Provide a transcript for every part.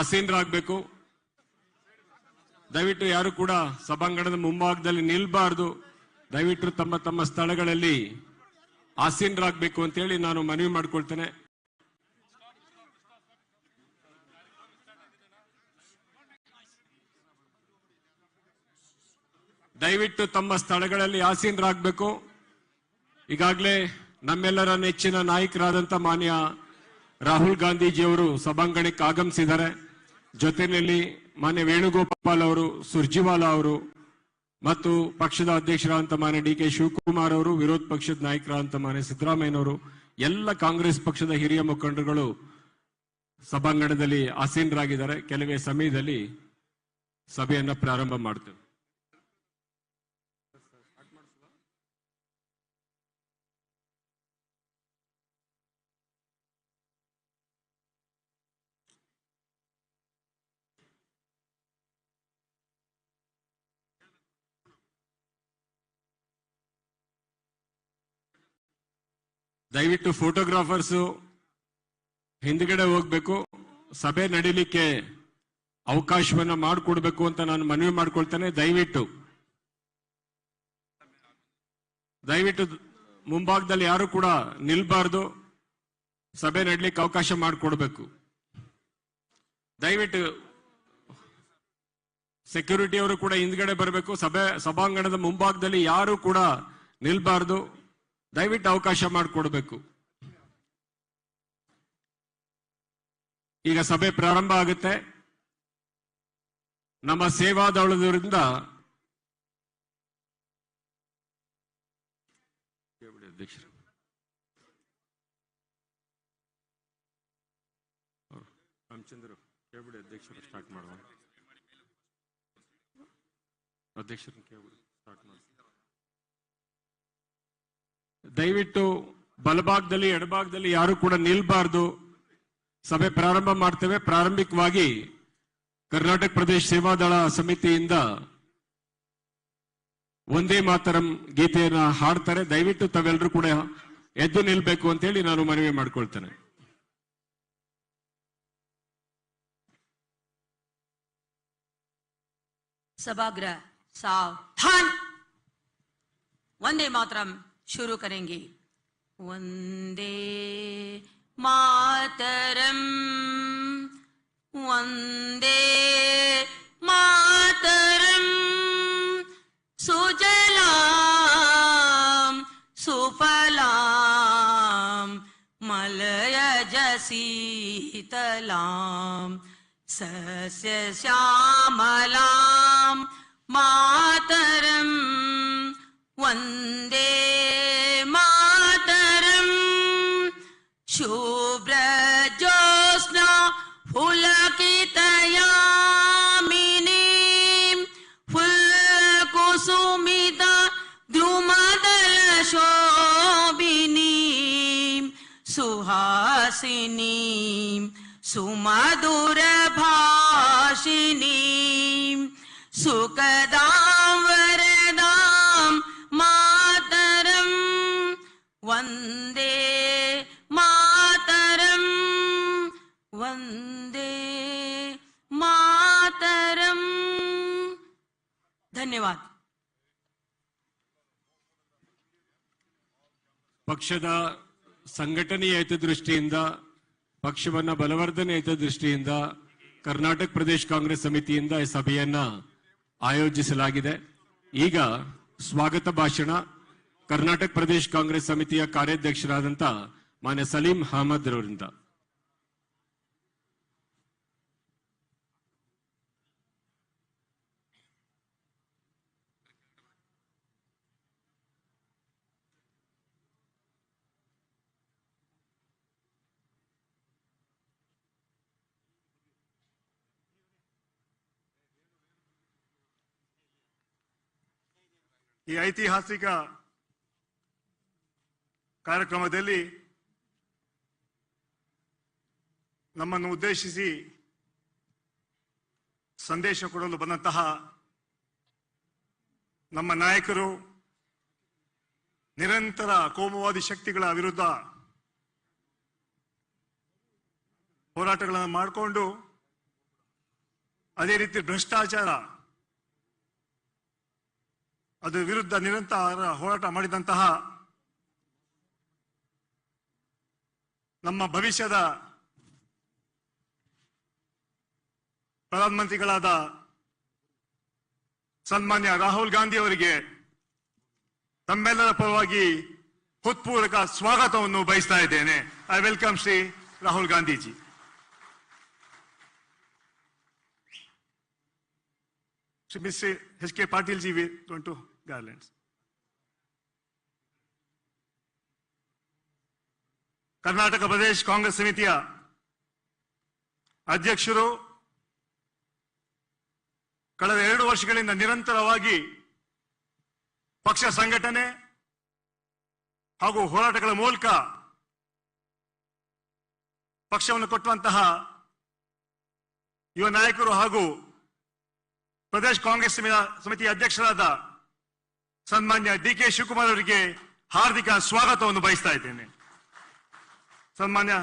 ಆಸೀನರಾಗಬೇಕು. ದಯವಿಟ್ಟು ಯಾರು ಕೂಡ ಸಭಾಂಗಣದ ಮುಂಭಾಗದಲ್ಲಿ ನಿಲ್ಬಾರ್ದು. ದಯವಿಟ್ಟು ತಮ್ಮ ತಮ್ಮ ಸ್ಥಳಗಳಲ್ಲಿ ಆಸೀನರಾಗಬೇಕು ಅಂತೇಳಿ ನಾನು ಮನವಿ ಮಾಡ್ಕೊಳ್ತೇನೆ. ದಯವಿಟ್ಟು ತಮ್ಮ ಸ್ಥಳಗಳಲ್ಲಿ ಆಸೀನರಾಗಬೇಕು. ಈಗಾಗಲೇ ನಮ್ಮೆಲ್ಲರ ನೆಚ್ಚಿನ ನಾಯಕರಾದಂಥ ಮಾನ್ಯ ರಾಹುಲ್ ಗಾಂಧೀಜಿಯವರು ಸಭಾಂಗಣಕ್ಕೆ ಆಗಮಿಸಿದ್ದಾರೆ. ಜೊತೆಯಲ್ಲಿ ಮಾನ್ಯ ವೇಣುಗೋಪಾಲ್ ಅವರು, ಸುರ್ಜಿವಾಲಾ ಅವರು ಮತ್ತು ಪಕ್ಷದ ಅಧ್ಯಕ್ಷರಾದಂಥ ಮಾನ್ಯ ಡಿ.ಕೆ. ಶಿವಕುಮಾರ್ ಅವರು, ವಿರೋಧ ಪಕ್ಷದ ನಾಯಕರಾದಂಥ ಮಾನ್ಯ ಸಿದ್ದರಾಮಯ್ಯನವರು, ಎಲ್ಲ ಕಾಂಗ್ರೆಸ್ ಪಕ್ಷದ ಹಿರಿಯ ಮುಖಂಡರುಗಳು ಸಭಾಂಗಣದಲ್ಲಿ ಆಸೀನರಾಗಿದ್ದಾರೆ. ಕೆಲವೇ ಸಮಯದಲ್ಲಿ ಸಭೆಯನ್ನು ಪ್ರಾರಂಭ ಮಾಡ್ತೇವೆ. ದಯವಿಟ್ಟು ಫೋಟೋಗ್ರಾಫರ್ಸು ಹಿಂದ್ಗಡೆ ಹೋಗ್ಬೇಕು. ಸಭೆ ನಡೀಲಿಕ್ಕೆ ಅವಕಾಶವನ್ನ ಮಾಡಿಕೊಡ್ಬೇಕು ಅಂತ ನಾನು ಮನವಿ ಮಾಡ್ಕೊಳ್ತೇನೆ. ದಯವಿಟ್ಟು ಮುಂಭಾಗದಲ್ಲಿ ಯಾರು ಕೂಡ ನಿಲ್ಬಾರ್ದು. ಸಭೆ ನಡೀಲಿಕ್ಕೆ ಅವಕಾಶ ಮಾಡಿಕೊಡ್ಬೇಕು. ದಯವಿಟ್ಟು ಸೆಕ್ಯೂರಿಟಿ ಅವರು ಕೂಡ ಹಿಂದ್ಗಡೆ ಬರಬೇಕು. ಸಭಾಂಗಣದ ಮುಂಭಾಗದಲ್ಲಿ ಯಾರು ಕೂಡ ನಿಲ್ಬಾರ್ದು. ದಯವಿಟ್ಟು ಅವಕಾಶ ಮಾಡಿಕೊಡ್ಬೇಕು. ಈಗ ಸಭೆ ಪ್ರಾರಂಭ ಆಗುತ್ತೆ. ನಮ್ಮ ಸೇವಾದಳದಿಂದ ಅಧ್ಯಕ್ಷರು ರಾಮಚಂದ್ರ ಕೇಳ್ಬಿಡಿ. ಅಧ್ಯಕ್ಷರು ಸ್ಟಾರ್ಟ್ ಮಾಡುವ. ಅಧ್ಯಕ್ಷರನ್ನ ಕೇಳ್ಬಿಡಿ, ಸ್ಟಾರ್ಟ್ ಮಾಡಿ. ದಯವಿಟ್ಟು ಬಲಭಾಗದಲ್ಲಿ ಎಡಭಾಗದಲ್ಲಿ ಯಾರು ಕೂಡ ನಿಲ್ಬಾರ್ದು. ಸಭೆ ಪ್ರಾರಂಭ ಮಾಡ್ತೇವೆ. ಪ್ರಾರಂಭಿಕವಾಗಿ ಕರ್ನಾಟಕ ಪ್ರದೇಶ ಸೇವಾದಳ ಸಮಿತಿಯಿಂದ ಒಂದೇ ಮಾತರಂ ಗೀತೆಯನ್ನ ಹಾಡ್ತಾರೆ. ದಯವಿಟ್ಟು ತಾವೆಲ್ಲರೂ ಕೂಡ ಎದ್ದು ನಿಲ್ಬೇಕು ಅಂತೇಳಿ ನಾನು ಮನವಿ ಮಾಡ್ಕೊಳ್ತೇನೆ. सभागृह सावधान. वंदे मातरम शुरू करेंगे. वंदे मातरम, वंदे मातरम. सुजलाम सुफलाम मलयज शीतलाम सस्य श्यामलाम मातरम. वंदे मातरम. शुभ्र ज्योत्स्ना पुलकितयामिनी फुल्कुसुमिता द्रुमदल शोभिनी सुहासिनी सुमधुर भाषिनी सुखदां वरदां मातरं. वंदे मातरं, वंदे मातरं. धन्यवाद. ಪಕ್ಷದ ಸಂಘಟನೆಯ ಹಿತದೃಷ್ಟಿಯಿಂದ, ಪಕ್ಷವನ್ನ ಬಲವರ್ಧನೆ ಹಿತದೃಷ್ಟಿಯಿಂದ ಕರ್ನಾಟಕ ಪ್ರದೇಶ ಕಾಂಗ್ರೆಸ್ ಸಮಿತಿಯಿಂದ ಈ ಸಭೆಯನ್ನ ಆಯೋಜಿಸಲಾಗಿದೆ. ಈಗ ಸ್ವಾಗತ ಭಾಷಣ ಕರ್ನಾಟಕ ಪ್ರದೇಶ ಕಾಂಗ್ರೆಸ್ ಸಮಿತಿಯ ಕಾರ್ಯಾಧ್ಯಕ್ಷರಾದಂಥ ಮಾನ್ಯ ಸಲೀಂ ಅಹಮದ್ ಅವರಿಂದ. ಈ ಐತಿಹಾಸಿಕ ಕಾರ್ಯಕ್ರಮದಲ್ಲಿ ನಮ್ಮನ್ನು ಉದ್ದೇಶಿಸಿ ಸಂದೇಶ ಕೊಡಲು ಬಂದಂತಹ ನಮ್ಮ ನಾಯಕರು ನಿರಂತರ ಕೋಮುವಾದಿ ಶಕ್ತಿಗಳ ವಿರುದ್ಧ ಹೋರಾಟಗಳನ್ನು ಮಾಡಿಕೊಂಡು ಅದೇ ರೀತಿ ಭ್ರಷ್ಟಾಚಾರ ಅದು ವಿರುದ್ಧ ನಿರಂತರ ಹೋರಾಟ ಮಾಡಿದಂತಹ ನಮ್ಮ ಭವಿಷ್ಯದ ಪ್ರಧಾನಮಂತ್ರಿಗಳಾದ ಸನ್ಮಾನ್ಯ ರಾಹುಲ್ ಗಾಂಧಿ ಅವರಿಗೆ ತಮ್ಮೆಲ್ಲರ ಪರವಾಗಿ ಹೃತ್ಪೂರ್ವಕ ಸ್ವಾಗತವನ್ನು ಬಯಸ್ತಾ ಇದ್ದೇನೆ. I welcome Shri Rahul Gandhiji. Shri miss H K Patil ji to garlands. Karnataka Pradesh Congress ಸಮಿತಿಯ ಅಧ್ಯಕ್ಷರು ಕಳೆದ 2 ವರ್ಷಗಳಿಂದ ನಿರಂತರವಾಗಿ ಪಕ್ಷ ಸಂಘಟನೆ ಹಾಗೂ ಹೋರಾಟಗಳ ಮೂಲಕ ಪಕ್ಷವನ್ನು ಕೊಟ್ಟಂತಹ ಯುವ ನಾಯಕರು ಹಾಗೂ ಪ್ರದೇಶ ಕಾಂಗ್ರೆಸ್ ಸಮಿತಿಯ ಅಧ್ಯಕ್ಷರಾದ ಸನ್ಮಾನ್ಯ ಡಿ ಕೆ ಶಿವಕುಮಾರ್ ಅವರಿಗೆ ಹಾರ್ದಿಕ ಸ್ವಾಗತವನ್ನು ಬಯಸ್ತಾ ಇದ್ದೇನೆ. ಸನ್ಮಾನ್ಯ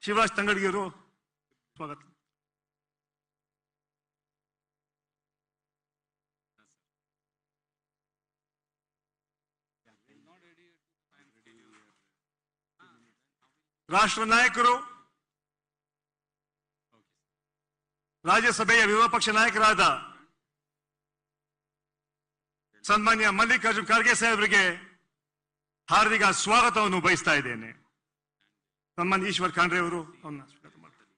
ಶಿವರಾಜ್ ತಂಗಡಿಯವರು ಸ್ವಾಗತ. ರಾಷ್ಟ್ರ ನಾಯಕರು, ರಾಜ್ಯಸಭೆಯ ವಿರೋಧ ಪಕ್ಷ ನಾಯಕರಾದ ಸನ್ಮಾನ್ಯ ಮಲ್ಲಿಕಾರ್ಜುನ್ ಖರ್ಗೆ ಸಾಹೇಬರಿಗೆ ಹಾರ್ದಿಕ ಸ್ವಾಗತವನ್ನು ಬಯಸ್ತಾ ಇದ್ದೇನೆ. ಸನ್ಮಾನ್ಯ ಈಶ್ವರ್ ಖಂಡ್ರೆ ಅವರು ಅವನ್ನ ಸ್ವಾಗತ ಮಾಡ್ತಾರೆ.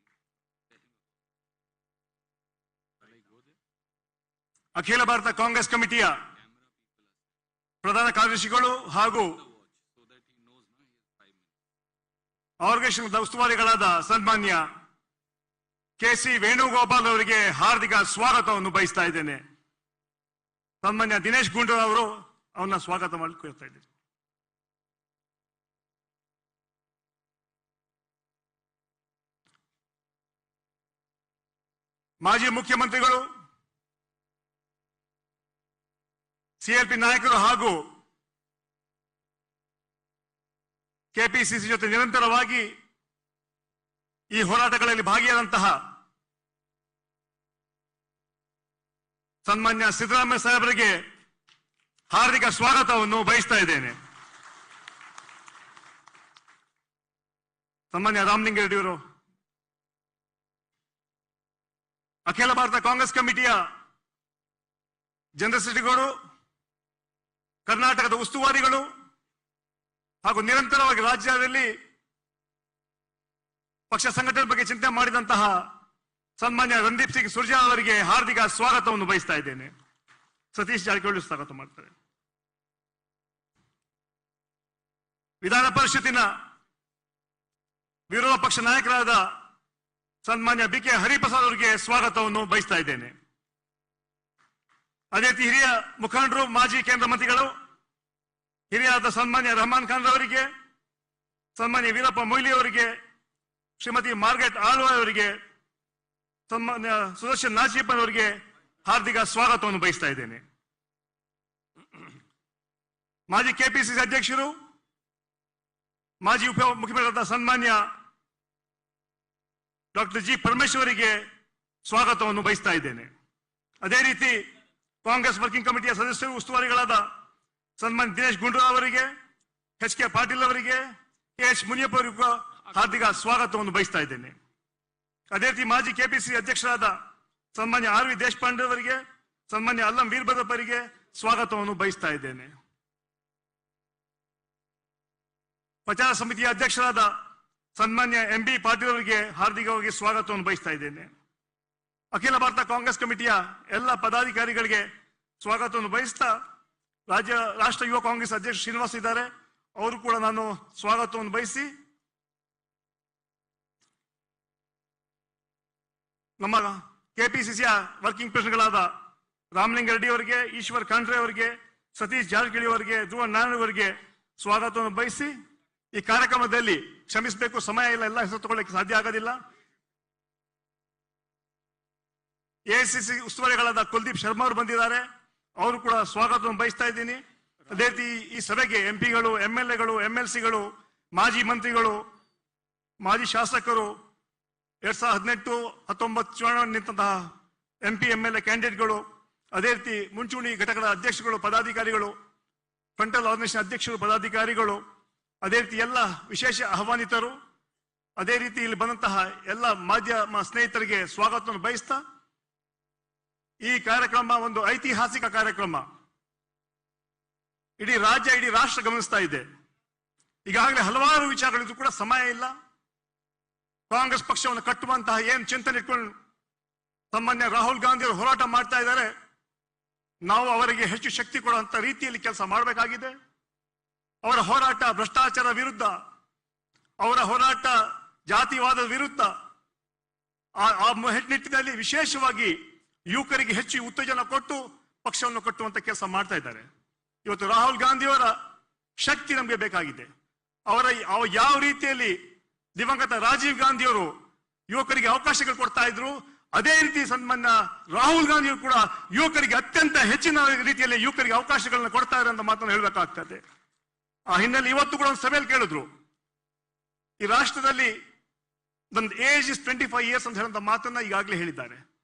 ಅಖಿಲ ಭಾರತ ಕಾಂಗ್ರೆಸ್ ಕಮಿಟಿಯ ಪ್ರಧಾನ ಕಾರ್ಯದರ್ಶಿಗಳು ಹಾಗೂ ಆರ್ಗನೈಸೇಷನ್ ಉಸ್ತುವಾರಿಗಳಾದ ಸನ್ಮಾನ್ಯ ಕೆ.ಸಿ. ವೇಣುಗೋಪಾಲ್ ಅವರಿಗೆ ಹಾರ್ದಿಕ ಸ್ವಾಗತವನ್ನು ಬಯಸ್ತಾ ಇದ್ದೇನೆ. ಸನ್ಮಾನ್ಯ ದಿನೇಶ್ ಗುಂಡೂರಾವ್ ಅವರು ಅವನ್ನ ಸ್ವಾಗತ ಮಾಡಿಕೊಳ್ತಾ ಇದ್ದೇನೆ. ಮಾಜಿ ಮುಖ್ಯಮಂತ್ರಿಗಳು, ಸಿಎಲ್ಪಿ ನಾಯಕರು ಹಾಗೂ ಕೆಪಿಸಿಸಿ ಜೊತೆ ನಿರಂತರವಾಗಿ ಈ ಹೋರಾಟಗಳಲ್ಲಿ ಭಾಗಿಯಾದಂತಹ ಸನ್ಮಾನ್ಯ ಸಿದ್ದರಾಮಯ್ಯ ಸಾಹೇಬರಿಗೆ ಹಾರ್ದಿಕ ಸ್ವಾಗತವನ್ನು ಬಯಸ್ತಾ ಇದ್ದೇನೆ. ಸನ್ಮಾನ್ಯ ರಾಮಲಿಂಗಾರೆಡ್ಡಿಯವರು, ಅಖಿಲ ಭಾರತ ಕಾಂಗ್ರೆಸ್ ಕಮಿಟಿಯ ಜನರಲ್ ಸೆಕ್ರೆಟರಿಗಳು, ಕರ್ನಾಟಕದ ಉಸ್ತುವಾರಿಗಳು ಹಾಗೂ ನಿರಂತರವಾಗಿ ರಾಜ್ಯದಲ್ಲಿ ಪಕ್ಷ ಸಂಘಟನೆ ಬಗ್ಗೆ ಚಿಂತನೆ ಮಾಡಿದಂತಹ ಸನ್ಮಾನ್ಯ ರಣದೀಪ್ ಸಿಂಗ್ ಸುರ್ಜೇವಾಲಾ ಅವರಿಗೆ ಹಾರ್ದಿಕ ಸ್ವಾಗತವನ್ನು ಬಯಸ್ತಾ ಇದ್ದೇನೆ. ಸತೀಶ್ ಜಾರಕಿಹೊಳಿ ಸ್ವಾಗತ ಮಾಡ್ತಾರೆ. ವಿಧಾನ ಪರಿಷತ್ತಿನ ವಿರೋಧ ಪಕ್ಷ ನಾಯಕರಾದ ಸನ್ಮಾನ್ಯ ಬಿ ಕೆ ಹರಿಪ್ರಸಾದ್ ಅವರಿಗೆ ಸ್ವಾಗತವನ್ನು ಬಯಸ್ತಾ ಇದ್ದೇನೆ. ಅದೇ ರೀತಿ ಹಿರಿಯ ಮುಖಂಡರು, ಮಾಜಿ ಕೇಂದ್ರ ಮಂತ್ರಿಗಳು, ಹಿರಿಯರಾದ ಸನ್ಮಾನ್ಯ ರಹಮಾನ್ ಖಾನ್ ಅವರಿಗೆ, ಸನ್ಮಾನ್ಯ ವೀರಪ್ಪ ಮೊಯ್ಲಿ ಅವರಿಗೆ, ಶ್ರೀಮತಿ ಮಾರ್ಗೆಟ್ ಆಳ್ವಾಯ್ ಅವರಿಗೆ, ಸನ್ಮಾನ್ಯ ಸುದರ್ಶನ್ ನಾಚಿಯಪ್ಪನ್ ಅವರಿಗೆ ಹಾರ್ದಿಕ ಸ್ವಾಗತವನ್ನು ಬಯಸ್ತಾ ಇದ್ದೇನೆ. ಮಾಜಿ ಕೆಪಿಸಿಸಿ ಅಧ್ಯಕ್ಷರು, ಮಾಜಿ ಉಪ ಮುಖ್ಯಮಂತ್ರಿಗಳಾದ ಸನ್ಮಾನ್ಯ ಡಾಕ್ಟರ್ ಜಿ ಪರಮೇಶ್ವರಿಗೆ ಸ್ವಾಗತವನ್ನು ಬಯಸ್ತಾ ಇದ್ದೇನೆ. ಅದೇ ರೀತಿ ಕಾಂಗ್ರೆಸ್ ವರ್ಕಿಂಗ್ ಕಮಿಟಿಯ ಸದಸ್ಯರು, ಉಸ್ತುವಾರಿಗಳಾದ ಸನ್ಮಾನ್ಯ ದಿನೇಶ್ ಗುಂಡೂರಾವ್ ಅವರಿಗೆ, ಎಚ್ ಕೆ ಪಾಟೀಲ್ ಅವರಿಗೆ, ಕೆ ಎಚ್ ಮುನಿಯಪ್ಪ ಅವರಿಗೂ ಹಾರ್ದಿಕ ಸ್ವಾಗತವನ್ನು ಬಯಸ್ತಾ ಇದ್ದೇನೆ. ಅದೇ ರೀತಿ ಮಾಜಿ ಕೆಪಿಸಿಸಿ ಅಧ್ಯಕ್ಷರಾದ ಸನ್ಮಾನ್ಯ ಆರ್ ವಿ ದೇಶಪಾಂಡೆ ಅವರಿಗೆ, ಸನ್ಮಾನ್ಯ ಅಲ್ಲಂ ವೀರಭದ್ರಪ್ಪ ಅವರಿಗೆ ಸ್ವಾಗತವನ್ನು ಬಯಸ್ತಾ ಇದ್ದೇನೆ. ಪ್ರಚಾರ ಸಮಿತಿಯ ಅಧ್ಯಕ್ಷರಾದ ಸನ್ಮಾನ್ಯ ಎಂ ಬಿ ಪಾಟೀಲ್ ಅವರಿಗೆ ಹಾರ್ದಿಕವಾಗಿ ಸ್ವಾಗತವನ್ನು ಬಯಸ್ತಾ ಇದ್ದೇನೆ. ಅಖಿಲ ಭಾರತ ಕಾಂಗ್ರೆಸ್ ಕಮಿಟಿಯ ಎಲ್ಲ ಪದಾಧಿಕಾರಿಗಳಿಗೆ ಸ್ವಾಗತವನ್ನು ಬಯಸ್ತಾ ರಾಷ್ಟ್ರ ಯುವ ಕಾಂಗ್ರೆಸ್ ಅಧ್ಯಕ್ಷ ಶ್ರೀನಿವಾಸ್ ಇದ್ದಾರೆ, ಅವರು ಕೂಡ ನಾನು ಸ್ವಾಗತವನ್ನು ಬಯಸಿ ನಮ್ಮ ಕೆಪಿಸಿಸಿಯ ವರ್ಕಿಂಗ್ ಪ್ರೆಸಿಡೆಂಟ್ಗಳಾದ ರಾಮಲಿಂಗಾರೆಡ್ಡಿ ಅವರಿಗೆ, ಈಶ್ವರ್ ಖಂಡ್ರೆ ಅವರಿಗೆ, ಸತೀಶ್ ಜಾರಕಿಹೊಳಿ ಅವರಿಗೆ, ಧ್ರುವ ನಾರಾಯಣ ಅವರಿಗೆ ಸ್ವಾಗತವನ್ನು ಬಯಸಿ ಈ ಕಾರ್ಯಕ್ರಮದಲ್ಲಿ ಕ್ಷಮಿಸಬೇಕು, ಸಮಯ ಇಲ್ಲ, ಎಲ್ಲ ಹೆಸರು ತಗೊಳ್ಳಿಕ್ಕೆ ಸಾಧ್ಯ ಆಗೋದಿಲ್ಲ. ಎಐಸಿಸಿ ಉಸ್ತುವಾರಿಗಳಾದ ಕುಲ್ದೀಪ್ ಶರ್ಮಾ ಅವರು ಬಂದಿದ್ದಾರೆ, ಅವರು ಕೂಡ ಸ್ವಾಗತವನ್ನು ಬಯಸ್ತಾ ಇದ್ದೀನಿ. ಅದೇ ರೀತಿ ಈ ಸಭೆಗೆ ಎಂಪಿಗಳು, ಎಂಎಲ್ಎಗಳು, ಎಂಎಲ್ಸಿಗಳು, ಮಾಜಿ ಮಂತ್ರಿಗಳು, ಮಾಜಿ ಶಾಸಕರು, 2018-19 ಚುನಾವಣೆ ನಿಂತಹ MP MLA ಕ್ಯಾಂಡಿಡೇಟ್ಗಳು, ಅದೇ ರೀತಿ ಮುಂಚೂಣಿ ಘಟಕದ ಅಧ್ಯಕ್ಷಗಳು, ಪದಾಧಿಕಾರಿಗಳು, ಫ್ರಂಟಲ್ ಆರ್ಗನೈಸೇಷನ್ ಅಧ್ಯಕ್ಷರು, ಪದಾಧಿಕಾರಿಗಳು, ಅದೇ ರೀತಿ ಎಲ್ಲ ವಿಶೇಷ ಆಹ್ವಾನಿತರು, ಅದೇ ರೀತಿ ಇಲ್ಲಿ ಬಂದಂತಹ ಎಲ್ಲ ಮಾಧ್ಯಮ ಸ್ನೇಹಿತರಿಗೆ ಸ್ವಾಗತವನ್ನು ಬಯಸ್ತಾ, ಈ ಕಾರ್ಯಕ್ರಮ ಒಂದು ಐತಿಹಾಸಿಕ ಕಾರ್ಯಕ್ರಮ. ಇಡೀ ರಾಜ್ಯ, ಇಡೀ ರಾಷ್ಟ್ರ ಗಮನಿಸ್ತಾ ಇದೆ. ಈಗಾಗಲೇ ಹಲವಾರು ವಿಚಾರಗಳಿಗೂ ಕೂಡ ಸಮಯ ಇಲ್ಲ. ಕಾಂಗ್ರೆಸ್ ಪಕ್ಷವನ್ನು ಕಟ್ಟುವಂತಹ ಏನು ಚಿಂತನೆ ಇಟ್ಕೊಂಡು ಸಾಮಾನ್ಯ ರಾಹುಲ್ ಗಾಂಧಿ ಅವರು ಹೋರಾಟ ಮಾಡ್ತಾ ಇದ್ದಾರೆ, ನಾವು ಅವರಿಗೆ ಹೆಚ್ಚು ಶಕ್ತಿ ಕೊಡುವಂತ ರೀತಿಯಲ್ಲಿ ಕೆಲಸ ಮಾಡಬೇಕಾಗಿದೆ. ಅವರ ಹೋರಾಟ ಭ್ರಷ್ಟಾಚಾರ ವಿರುದ್ಧ, ಅವರ ಹೋರಾಟ ಜಾತಿವಾದದ ವಿರುದ್ಧ, ಆ ನಿಟ್ಟಿನಲ್ಲಿ ವಿಶೇಷವಾಗಿ ಯುವಕರಿಗೆ ಹೆಚ್ಚು ಉತ್ತೇಜನ ಕೊಟ್ಟು ಪಕ್ಷವನ್ನು ಕಟ್ಟುವಂತ ಕೆಲಸ ಮಾಡ್ತಾ ಇದ್ದಾರೆ. ಇವತ್ತು ರಾಹುಲ್ ಗಾಂಧಿಯವರ ಶಕ್ತಿ ನಮಗೆ ಬೇಕಾಗಿದೆ. ಅವರ ಯಾವ ರೀತಿಯಲ್ಲಿ ದಿವಂಗತ ರಾಜೀವ್ ಗಾಂಧಿಯವರು ಯುವಕರಿಗೆ ಅವಕಾಶಗಳು ಕೊಡ್ತಾ ಇದ್ರು, ಅದೇ ರೀತಿ ಸನ್ಮಾನ್ಯ ರಾಹುಲ್ ಗಾಂಧಿಯವರು ಕೂಡ ಯುವಕರಿಗೆ ಅತ್ಯಂತ ಹೆಚ್ಚಿನ ರೀತಿಯಲ್ಲಿ ಯುವಕರಿಗೆ ಅವಕಾಶಗಳನ್ನ ಕೊಡ್ತಾ ಇದ್ದಾರೆ ಅಂತ ಮಾತನ್ನು ಹೇಳಬೇಕಾಗ್ತದೆ. ಆ ಹಿನ್ನೆಲೆ ಇವತ್ತು ಕೂಡ ಒಂದು ಸಭೆಯಲ್ಲಿ ಕೇಳಿದ್ರು, ಈ ರಾಷ್ಟ್ರದಲ್ಲಿ ಒಂದು ಏಜ್ ಇಸ್ 25 years ಅಂತ ಹೇಳುವಂತ ಮಾತನ್ನ ಈಗಾಗಲೇ ಹೇಳಿದ್ದಾರೆ.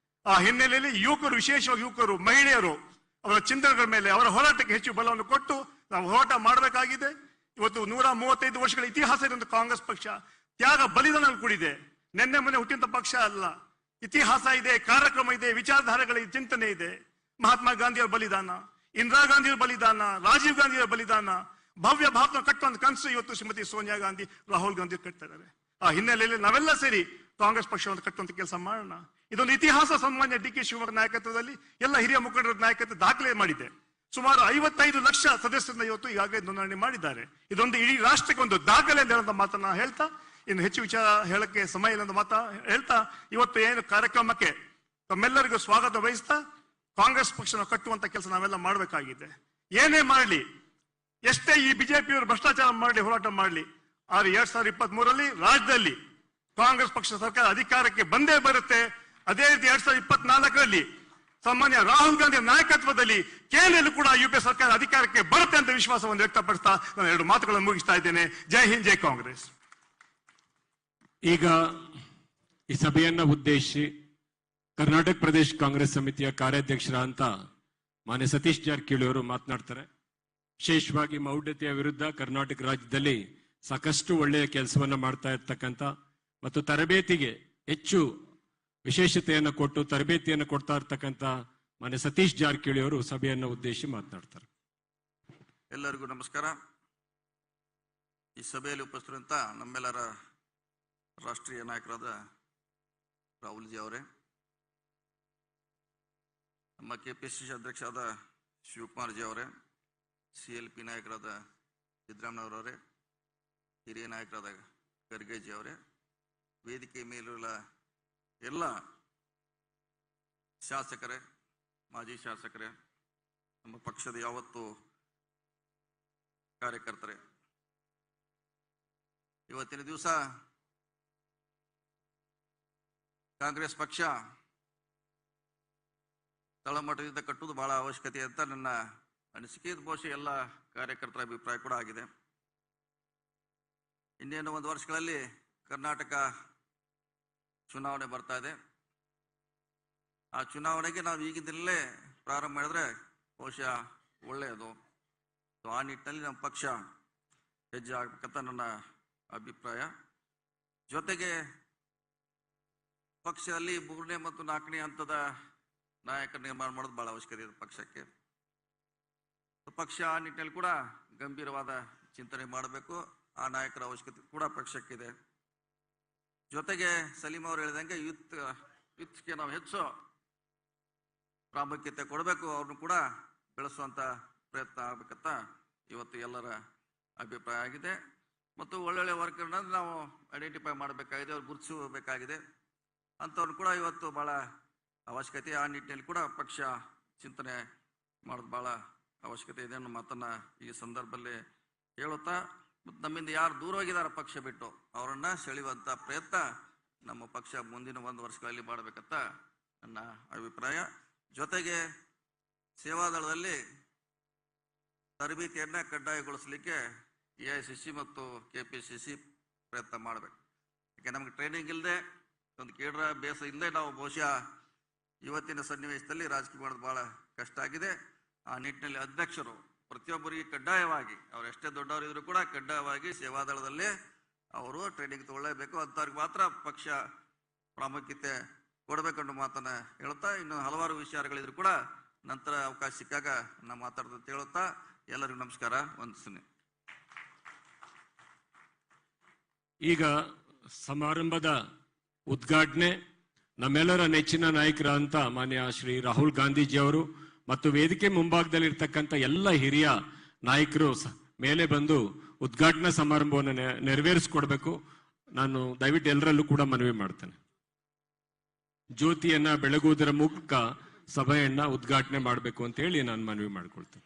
ಆ ಹಿನ್ನೆಲೆಯಲ್ಲಿ ಯುವಕರು, ವಿಶೇಷವಾಗಿ ಯುವಕರು, ಮಹಿಳೆಯರು ಅವರ ಚಿಂತನೆಗಳ ಮೇಲೆ, ಅವರ ಹೋರಾಟಕ್ಕೆ ಹೆಚ್ಚು ಬಲವನ್ನು ಕೊಟ್ಟು ನಾವು ಹೋರಾಟ ಮಾಡಬೇಕಾಗಿದೆ. ಇವತ್ತು 135 ವರ್ಷಗಳ ಇತಿಹಾಸ ಇರುವಂತ ಕಾಂಗ್ರೆಸ್ ಪಕ್ಷ ತ್ಯಾಗ ಬಲಿದಾನ ಕೂಡಿದೆ. ನಿನ್ನೆ ಮೊನ್ನೆ ಹುಟ್ಟಿದಂತ ಪಕ್ಷ ಅಲ್ಲ. ಇತಿಹಾಸ ಇದೆ, ಕಾರ್ಯಕ್ರಮ ಇದೆ, ವಿಚಾರಧಾರೆಗಳ ಚಿಂತನೆ ಇದೆ. ಮಹಾತ್ಮ ಗಾಂಧಿಯವರ ಬಲಿದಾನ, ಇಂದಿರಾ ಗಾಂಧಿಯವರ ಬಲಿದಾನ, ರಾಜೀವ್ ಗಾಂಧಿಯವರ ಬಲಿದಾನ, ಭವ್ಯ ಭಾರತ ಕಟ್ಟುವಂತ ಕನಸು ಇವತ್ತು ಶ್ರೀಮತಿ ಸೋನಿಯಾ ಗಾಂಧಿ, ರಾಹುಲ್ ಗಾಂಧಿ ಕಟ್ತಾ ಇದ್ದಾರೆ. ಆ ಹಿನ್ನೆಲೆಯಲ್ಲಿ ನಾವೆಲ್ಲ ಸೇರಿ ಕಾಂಗ್ರೆಸ್ ಪಕ್ಷವನ್ನು ಕಟ್ಟುವಂತ ಕೆಲಸ ಮಾಡೋಣ. ಇದೊಂದು ಇತಿಹಾಸ. ಸಾಮಾನ್ಯ DK ಶಿವಕುಮಾರ್ ನಾಯಕತ್ವದಲ್ಲಿ ಎಲ್ಲ ಹಿರಿಯ ಮುಖಂಡರ ನಾಯಕತ್ವ ದಾಖಲೆ ಮಾಡಿದೆ. ಸುಮಾರು 55 ಲಕ್ಷ ಸದಸ್ಯರನ್ನ ಇವತ್ತು ಈಗಾಗಲೇ ನೋಂದಣಿ ಮಾಡಿದ್ದಾರೆ. ಇದೊಂದು ಇಡೀ ರಾಷ್ಟ್ರಕ್ಕೆ ಒಂದು ದಾಖಲೆ ಅಂತ ಮಾತನ್ನ ಹೇಳ್ತಾ, ಇನ್ನು ಹೆಚ್ಚು ವಿಚಾರ ಹೇಳಕ್ಕೆ ಸಮಯ ಇಲ್ಲ ಅಂತ ಮಾತಾ ಹೇಳ್ತಾ, ಇವತ್ತು ಏನು ಕಾರ್ಯಕ್ರಮಕ್ಕೆ ತಮ್ಮೆಲ್ಲರಿಗೂ ಸ್ವಾಗತ ವಹಿಸ್ತಾ, ಕಾಂಗ್ರೆಸ್ ಪಕ್ಷನ ಕಟ್ಟುವಂತ ಕೆಲಸ ನಾವೆಲ್ಲ ಮಾಡಬೇಕಾಗಿದೆ. ಏನೇ ಮಾಡಲಿ, ಎಷ್ಟೇ ಈ ಬಿಜೆಪಿಯವರು ಭ್ರಷ್ಟಾಚಾರ ಮಾಡಲಿ, ಹೋರಾಟ ಮಾಡಲಿ, ಆದ್ರೆ 2023ರಲ್ಲಿ ರಾಜ್ಯದಲ್ಲಿ ಕಾಂಗ್ರೆಸ್ ಪಕ್ಷ ಸರ್ಕಾರ ಅಧಿಕಾರಕ್ಕೆ ಬಂದೇ ಬರುತ್ತೆ. ಅದೇ ರೀತಿ 2024ರಲ್ಲಿ ಸಾಮಾನ್ಯ ರಾಹುಲ್ ಗಾಂಧಿ ನಾಯಕತ್ವದಲ್ಲಿ ಕೇಂದ್ರದಲ್ಲೂ ಕೂಡ UPA ಸರ್ಕಾರ ಅಧಿಕಾರಕ್ಕೆ ಬರುತ್ತೆ ಅಂತ ವಿಶ್ವಾಸವನ್ನು ವ್ಯಕ್ತಪಡಿಸ್ತಾ ನಾನು 2 ಮಾತುಗಳನ್ನು ಮುಗಿಸ್ತಾ ಇದ್ದೇನೆ. ಜೈ ಹಿಂದ್, ಜೈ ಕಾಂಗ್ರೆಸ್. ಈಗ ಈ ಸಭೆಯನ್ನ ಉದ್ದೇಶಿಸಿ ಕರ್ನಾಟಕ ಪ್ರದೇಶ ಕಾಂಗ್ರೆಸ್ ಸಮಿತಿಯ ಕಾರ್ಯಾಧ್ಯಕ್ಷರಾದಂತ ಮಾನ್ಯ ಸತೀಶ್ ಜಾರಕಿಹೊಳಿ ಅವರು ಮಾತನಾಡ್ತಾರೆ. ವಿಶೇಷವಾಗಿ ಮೌಢ್ಯತೆಯ ವಿರುದ್ಧ ಕರ್ನಾಟಕ ರಾಜ್ಯದಲ್ಲಿ ಸಾಕಷ್ಟು ಒಳ್ಳೆಯ ಕೆಲಸವನ್ನ ಮಾಡ್ತಾ ಇರ್ತಕ್ಕಂಥ ಮತ್ತು ತರಬೇತಿಗೆ ಹೆಚ್ಚು ವಿಶೇಷತೆಯನ್ನು ಕೊಟ್ಟು ತರಬೇತಿಯನ್ನು ಕೊಡ್ತಾ ಇರ್ತಕ್ಕಂಥ ಮಾನ್ಯ ಸತೀಶ್ ಜಾರಕಿಹೊಳಿ ಅವರು ಸಭೆಯನ್ನು ಉದ್ದೇಶಿಸಿ ಮಾತನಾಡ್ತಾರೆ. ಎಲ್ಲರಿಗೂ ನಮಸ್ಕಾರ. ಈ ಸಭೆಯಲ್ಲಿ ಉಪಸ್ಥಿತರಂತ ನಮ್ಮೆಲ್ಲರ ರಾಷ್ಟ್ರೀಯ ನಾಯಕರಾದ ರಾಹುಲ್ ಜಿ ಅವರೇ, ನಮ್ಮ KPCC ಅಧ್ಯಕ್ಷರಾದ ಶಿವಕುಮಾರ್ ಜಿ ಅವರೇ, CLP ನಾಯಕರಾದ ಸಿದ್ದರಾಮಯ್ಯನವರವರೇ, ಹಿರಿಯ ನಾಯಕರಾದ ಖರ್ಗೆ ಜಿ ಅವರೇ, ವೇದಿಕೆ ಮೇಲಿರುವ ಎಲ್ಲ ಶಾಸಕರೇ, ಮಾಜಿ ಶಾಸಕರೇ, ನಮ್ಮ ಪಕ್ಷದ ಯಾವತ್ತು ಕಾರ್ಯಕರ್ತರೇ, ಇವತ್ತಿನ ದಿವಸ ಕಾಂಗ್ರೆಸ್ ಪಕ್ಷ ತಳಮಟ್ಟದಿಂದ ಕಟ್ಟುವುದು ಬಹಳ ಅವಶ್ಯಕತೆ ಅಂತ ನನ್ನ ಅನಿಸಿಕೆ. ಬಹುಶಃ ಎಲ್ಲ ಕಾರ್ಯಕರ್ತರ ಅಭಿಪ್ರಾಯ ಕೂಡ ಆಗಿದೆ. ಇನ್ನೇನು 1 ವರ್ಷಗಳಲ್ಲಿ ಕರ್ನಾಟಕ ಚುನಾವಣೆ ಬರ್ತಾ ಇದೆ. ಆ ಚುನಾವಣೆಗೆ ನಾವು ಈಗಿಂದಲೇ ಪ್ರಾರಂಭ ಮಾಡಿದ್ರೆ ಬಹುಶಃ ಒಳ್ಳೆಯದು. ಆ ನಿಟ್ಟಿನಲ್ಲಿ ನಮ್ಮ ಪಕ್ಷ ಹೆಜ್ಜೆ ಆಗ್ಬೇಕಂತ ನನ್ನ ಅಭಿಪ್ರಾಯ. ಜೊತೆಗೆ ಪಕ್ಷದಲ್ಲಿ 3ನೇ ಮತ್ತು 4ನೇ ಹಂತದ ನಾಯಕರ ನಿರ್ಮಾಣ ಮಾಡೋದು ಬಹಳ ಅವಶ್ಯಕತೆ ಇದೆ ಪಕ್ಷಕ್ಕೆ. ಪಕ್ಷ ಆ ನಿಟ್ಟಿನಲ್ಲಿ ಕೂಡ ಗಂಭೀರವಾದ ಚಿಂತನೆ ಮಾಡಬೇಕು. ಆ ನಾಯಕರ ಅವಶ್ಯಕತೆ ಕೂಡ ಪಕ್ಷಕ್ಕಿದೆ. ಜೊತೆಗೆ ಸಲೀಂ ಅವರು ಹೇಳಿದಂಗೆ ಯೂತ್ಗೆ ನಾವು ಹೆಚ್ಚು ಪ್ರಾಮುಖ್ಯತೆ ಕೊಡಬೇಕು, ಅವ್ರನ್ನು ಕೂಡ ಬೆಳೆಸುವಂತ ಪ್ರಯತ್ನ ಆಗ್ಬೇಕಂತ ಇವತ್ತು ಎಲ್ಲರ ಅಭಿಪ್ರಾಯ ಆಗಿದೆ. ಮತ್ತು ಒಳ್ಳೊಳ್ಳೆ ವರ್ಕರ್ನ ನಾವು ಐಡೆಂಟಿಫೈ ಮಾಡಬೇಕಾಗಿದೆ, ಅವ್ರು ಗುರುತಿಸಬೇಕಾಗಿದೆ. ಅಂಥವ್ರು ಕೂಡ ಇವತ್ತು ಬಹಳ ಅವಶ್ಯಕತೆ. ಆ ನಿಟ್ಟಿನಲ್ಲಿ ಕೂಡ ಪಕ್ಷ ಚಿಂತನೆ ಮಾಡೋದು ಬಹಳ ಅವಶ್ಯಕತೆ ಇದೆ ಅನ್ನೋ ಮಾತನ್ನ ಈ ಸಂದರ್ಭದಲ್ಲಿ ಹೇಳುತ್ತಾ, ಮತ್ತು ನಮ್ಮಿಂದ ಯಾರು ದೂರ ಹೋಗಿದ್ದಾರೆ ಪಕ್ಷ ಬಿಟ್ಟು ಅವರನ್ನ ಸೆಳೆಯುವಂತ ಪ್ರಯತ್ನ ನಮ್ಮ ಪಕ್ಷ ಮುಂದಿನ 1 ವರ್ಷಗಳಲ್ಲಿ ಮಾಡಬೇಕಂತ ನನ್ನ ಅಭಿಪ್ರಾಯ. ಜೊತೆಗೆ ಸೇವಾದಳದಲ್ಲಿ ತರಬೇತಿಯನ್ನ ಕಡ್ಡಾಯಗೊಳಿಸಲಿಕ್ಕೆ AICC ಮತ್ತು KPCC ಪ್ರಯತ್ನ ಮಾಡಬೇಕು. ಯಾಕೆ ನಮ್ಗೆ ಟ್ರೈನಿಂಗ್ ಇಲ್ಲದೆ, ಒಂದು ಕೇಂದ್ರ ಬೇಸ ಇಲ್ಲದೆ ನಾವು ಬಹುಶಃ ಇವತ್ತಿನ ಸನ್ನಿವೇಶದಲ್ಲಿ ರಾಜಕೀಯ ಮಾಡೋದು ಬಹಳ ಕಷ್ಟ ಆಗಿದೆ. ಆ ನಿಟ್ಟಿನಲ್ಲಿ ಅಧ್ಯಕ್ಷರು ಪ್ರತಿಯೊಬ್ಬರಿಗೆ ಕಡ್ಡಾಯವಾಗಿ, ಅವ್ರು ಎಷ್ಟೇ ದೊಡ್ಡವರಿದ್ರು ಕೂಡ ಕಡ್ಡಾಯವಾಗಿ ಸೇವಾದಳದಲ್ಲೇ ಅವರು ಟ್ರೈನಿಂಗ್ ತಗೊಳ್ಳೇಬೇಕು. ಅಂಥವ್ರಿಗೆ ಮಾತ್ರ ಪಕ್ಷ ಪ್ರಾಮುಖ್ಯತೆ ಕೊಡಬೇಕನ್ನೋ ಮಾತನ್ನ ಹೇಳ್ತಾ, ಇನ್ನು ಹಲವಾರು ವಿಚಾರಗಳಿದ್ರು ಕೂಡ ನಂತರ ಅವಕಾಶ ಸಿಕ್ಕಾಗ ನಾವು ಮಾತಾಡ್ದಂತ ಹೇಳುತ್ತಾ ಎಲ್ಲರಿಗೂ ನಮಸ್ಕಾರ, ವಂದಿಸ್ತೀನಿ. ಈಗ ಸಮಾರಂಭದ ಉದ್ಘಾಟನೆ ನಮ್ಮೆಲ್ಲರ ನೆಚ್ಚಿನ ನಾಯಕರಂತ ಮಾನ್ಯ ಶ್ರೀ ರಾಹುಲ್ ಗಾಂಧೀಜಿ ಅವರು ಮತ್ತು ವೇದಿಕೆ ಮುಂಭಾಗದಲ್ಲಿರ್ತಕ್ಕಂಥ ಎಲ್ಲ ಹಿರಿಯ ನಾಯಕರು ಮೇಲೆ ಬಂದು ಉದ್ಘಾಟನಾ ಸಮಾರಂಭವನ್ನು ನೆರವೇರಿಸಿಕೊಡ್ಬೇಕು. ನಾನು ದಯವಿಟ್ಟು ಎಲ್ಲರಲ್ಲೂ ಕೂಡ ಮನವಿ ಮಾಡ್ತೇನೆ. ಜ್ಯೋತಿಯನ್ನ ಬೆಳಗುವುದರ ಮೂಲಕ ಸಭೆಯನ್ನ ಉದ್ಘಾಟನೆ ಮಾಡಬೇಕು ಅಂತ ಹೇಳಿ ನಾನು ಮನವಿ ಮಾಡ್ಕೊಳ್ತೇನೆ.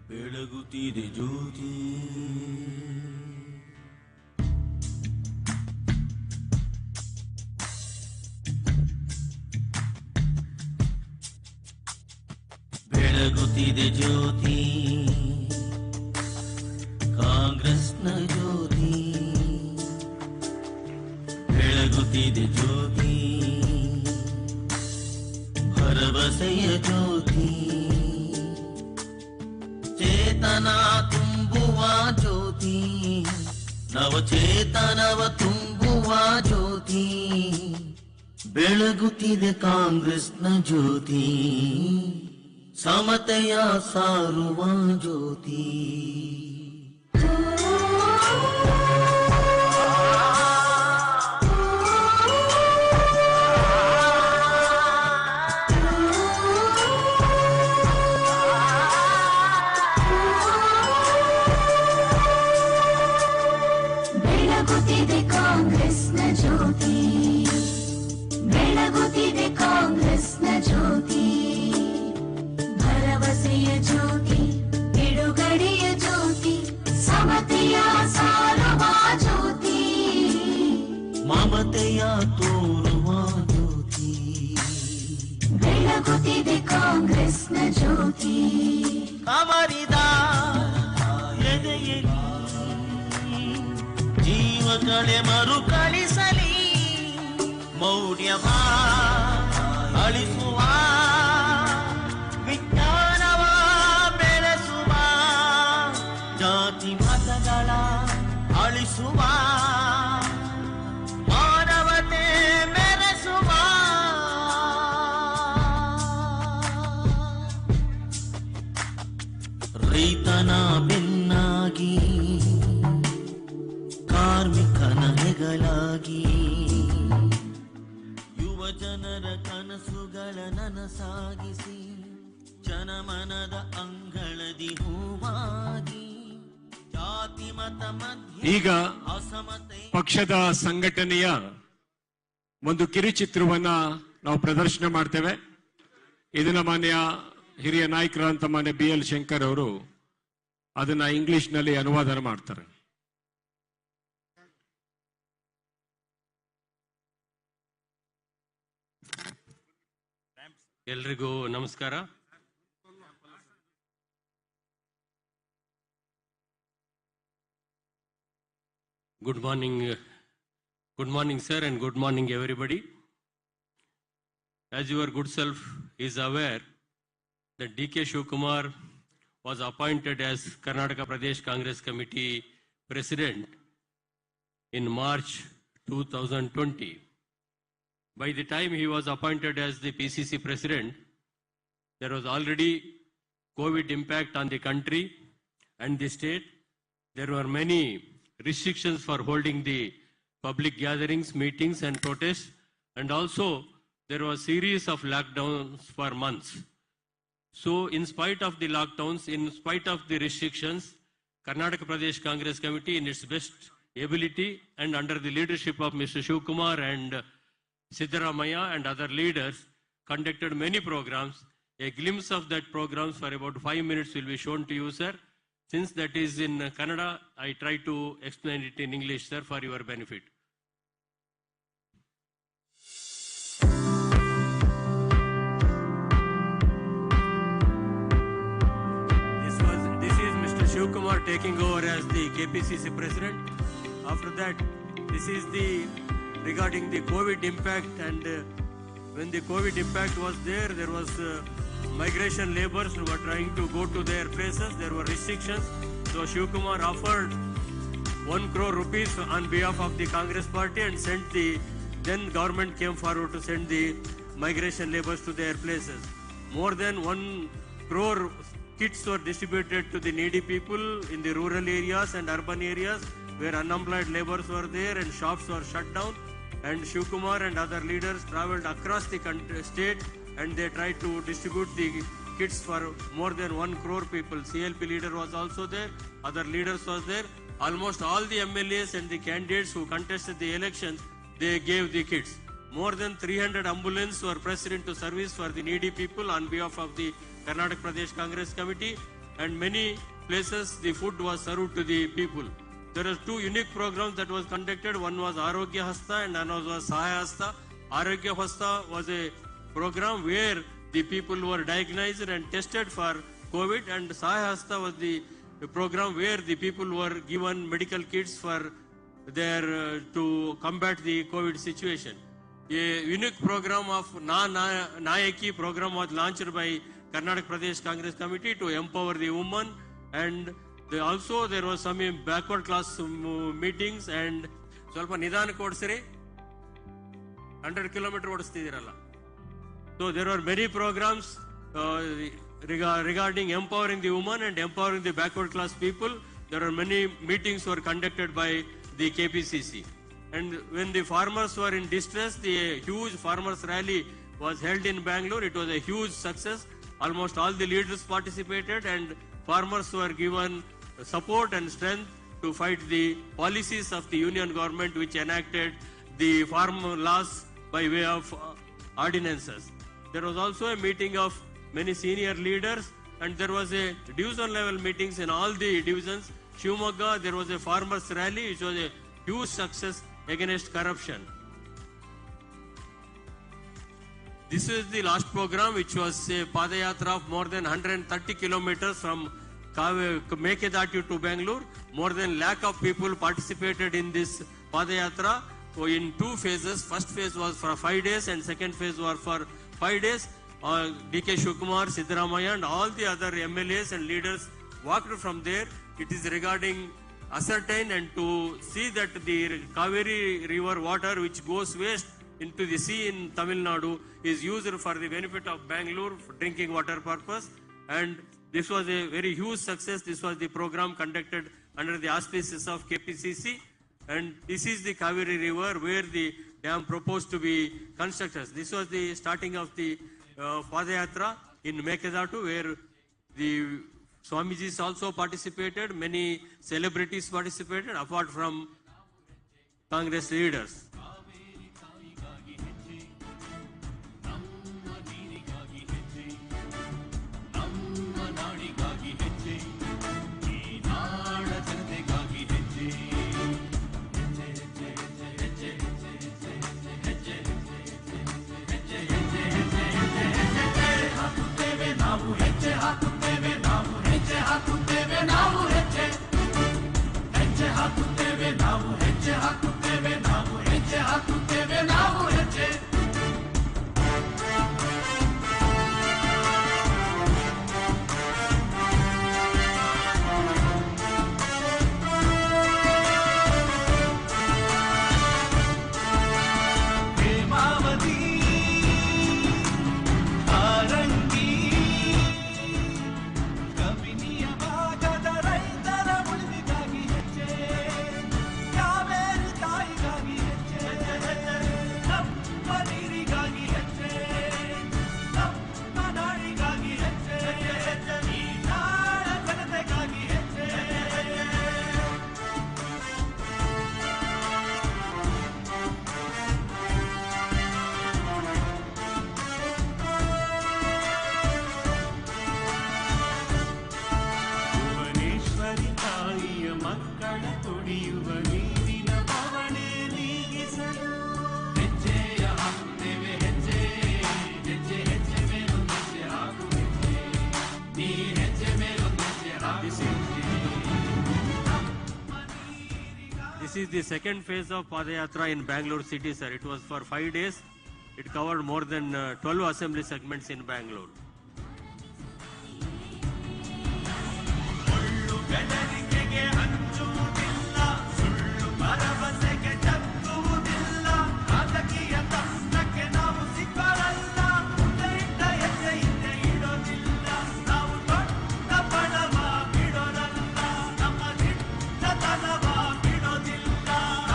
ಬೆಳಗುತ್ತಿದೆ ಜ್ಯೋತಿ, ಬೆಳಗುತ್ತಿದೆ ಜ್ಯೋತಿ, ಕಾಂಗ್ರೆಸ್ನ ಜ್ಯೋತಿ, ಬೆಳಗುತ್ತಿದೆ ಜ್ಯೋತಿ, ಭರವಸೆಯ ಜ್ಯೋತಿ, ಚೇತನ ತುಂಬುವ ಜ್ಯೋತಿ, ನವಚೇತನವ ತುಂಬುವ ಜ್ಯೋತಿ, ಬೆಳಗುತ್ತಿದೆ ಕಾಂಗ್ರೆಸ್ನ ಜ್ಯೋತಿ, ಸಮತೆಯ ಸಾರುವ ಜ್ಯೋತಿ. ಬೆಳಗುತ್ತಿದೆ ಕಾಂಗ್ರೆಸ್ನ ಜ್ಯೋತಿ, ಬೆಳಗುತ್ತಿದೆ ಕಾಂಗ್ರೆಸ್ನ ಜ್ಯೋತಿ, ಭರವಸೆಯ ಜ್ಯೋತಿ, ಬಿಡುಗಡೆಯ ಜ್ಯೋತಿ, ಸಮತೆಯ ಸಾರುವ ಜ್ಯೋತಿ, ಮಮತೆಯ ತೋರುವ ಜ್ಯೋತಿ, ಬೆಳಗುತ್ತಿದೆ ಕಾಂಗ್ರೆಸ್ನ ಜ್ಯೋತಿ. ಅಮರಿದ ಎದೆಯಲಿ ಜೀವಗಳೇ ಮರುಕಳಿಸಲಿ, ಮೌಢ್ಯವ ಅಳಿಸುವ, ವಿಜ್ಞಾನವ ಬೆಳೆಸುವ, ಜಾತಿ ಮತಗಳ ಅಳಿಸುವ, ಮಾನವತೆ ಮೆರೆಸುವ, ರೈತನ ಬೆನ್ನಾಗಿ, ಕಾರ್ಮಿಕನ ಹೆಗಲಾಗಿ, ಯುವ ಜನರ ಕನಸುಗಳ ನನಸಾಗಿಸಿ, ಜನಮನದ ಅಂಗಳದಿ ಹೂವಾಗಿ, ಜಾತಿ ಮತ ಮಧ್ಯ ಈಗ ಅಸಮತೆ ಪಕ್ಷದ ಸಂಘಟನೆಯ ಒಂದು ಕಿರುಚಿತ್ರವನ್ನ ನಾವು ಪ್ರದರ್ಶನ ಮಾಡ್ತೇವೆ. ಇದನ್ನ ಮಾನ್ಯ ಹಿರಿಯ ನಾಯಕರಂತ ಮಾನ್ಯ BL ಶಂಕರ್ ಅವರು ಅದನ್ನ ಇಂಗ್ಲಿಷ್ ನಲ್ಲಿ ಅನುವಾದ ಮಾಡ್ತಾರೆ. ಎಲ್ರಿಗೂ ನಮಸ್ಕಾರ. Good morning sir, and good morning everybody. As your good self is aware that D.K. Shivkumar was appointed as Karnataka Pradesh Congress Committee President in March 2020. By the time he was appointed as the PCC President, there was already COVID impact on the country and the state. There were many restrictions for holding the public gatherings, meetings and protests, and also there was a series of lockdowns for months. So in spite of the lockdowns, in spite of the restrictions, Karnataka Pradesh Congress Committee in its best ability, and under the leadership of Mr. Shivkumar and Siddaramaiah and other leaders, conducted many programs. A glimpse of that programs for about 5 minutes will be shown to you, sir. Since that is in Kannada, I try to explain it in English, sir, for your benefit. This is Mr. Shivkumar taking over as the KPCC president. After that, this is the regarding the COVID impact, and when the COVID impact was there was migration laborers who were trying to go to their places. There were restrictions. So Shivkumar offered 1 crore rupees on behalf of the Congress party and sent then government came forward to send the migration laborers to their places. More than 1 crore kits were distributed to the needy people in the rural areas and urban areas where unemployed laborers were there and shops were shut down. And Shivkumar and other leaders traveled across the state and they tried to distribute the kits for more than 1 crore people. CLP leader was also there, other leaders was there. Almost all the MLAs and the candidates who contested the elections, they gave the kits. More than 300 ambulances were pressed into service for the needy people on behalf of the Karnataka Pradesh Congress Committee, and many places the food was served to the people. There are 2 unique programs that was conducted. One was Arogya Hasta and another was Sahaya Hasta. Arogya Hasta was a program where the people were diagnosed and tested for COVID, and Sahaya Hasta was the program where the people were given medical kits for their to combat the COVID situation. A unique program of Nayaki program was launched by Karnataka Pradesh Congress Committee to empower the women, and also there was some backward class meetings and ಸ್ವಲ್ಪ ನಿಧಾನಕ್ಕೆ ಓಡಿಸ್ರಿ 100 kilometers ಓಡಿಸ್ತಿದ್ದೀರಲ್ಲ. So there were many programs regarding empowering the women and empowering the backward class people. There are many meetings were conducted by the KPCC. And when the farmers were in distress, the huge farmers rally was held in Bangalore. It was a huge success. Almost all the leaders participated and farmers were given support and strength to fight the policies of the union government which enacted the farm laws by way of ordinances. There was also a meeting of many senior leaders, and there was a division level meetings in all the divisions. Shivamogga, there was a farmers rally which was a huge success against corruption. This is the last program, which was a Padayatra of more than 130 kilometers from Mekedati to Bangalore. More than 1 lakh of people participated in this Padayatra in 2 phases. First phase was for 5 days and second phase was for 5 days. DK Shivkumar, Siddaramaiah and all the other MLAs and leaders walked from there. It is regarding ascertain and to see that the Kaveri river water which goes west into the sea in Tamil Nadu is used for the benefit of Bangalore for drinking water purpose. And this was a very huge success. This was the program conducted under the auspices of KPCC. And this is the Kaveri river where the dam proposed to be constructed. This was the starting of the Padayatra in Mekedatu, where the Swamijis also participated, many celebrities participated apart from Congress leaders. This is the second phase of Padayatra in Bangalore city, sir. It was for 5 days. It covered more than 12 assembly segments in Bangalore.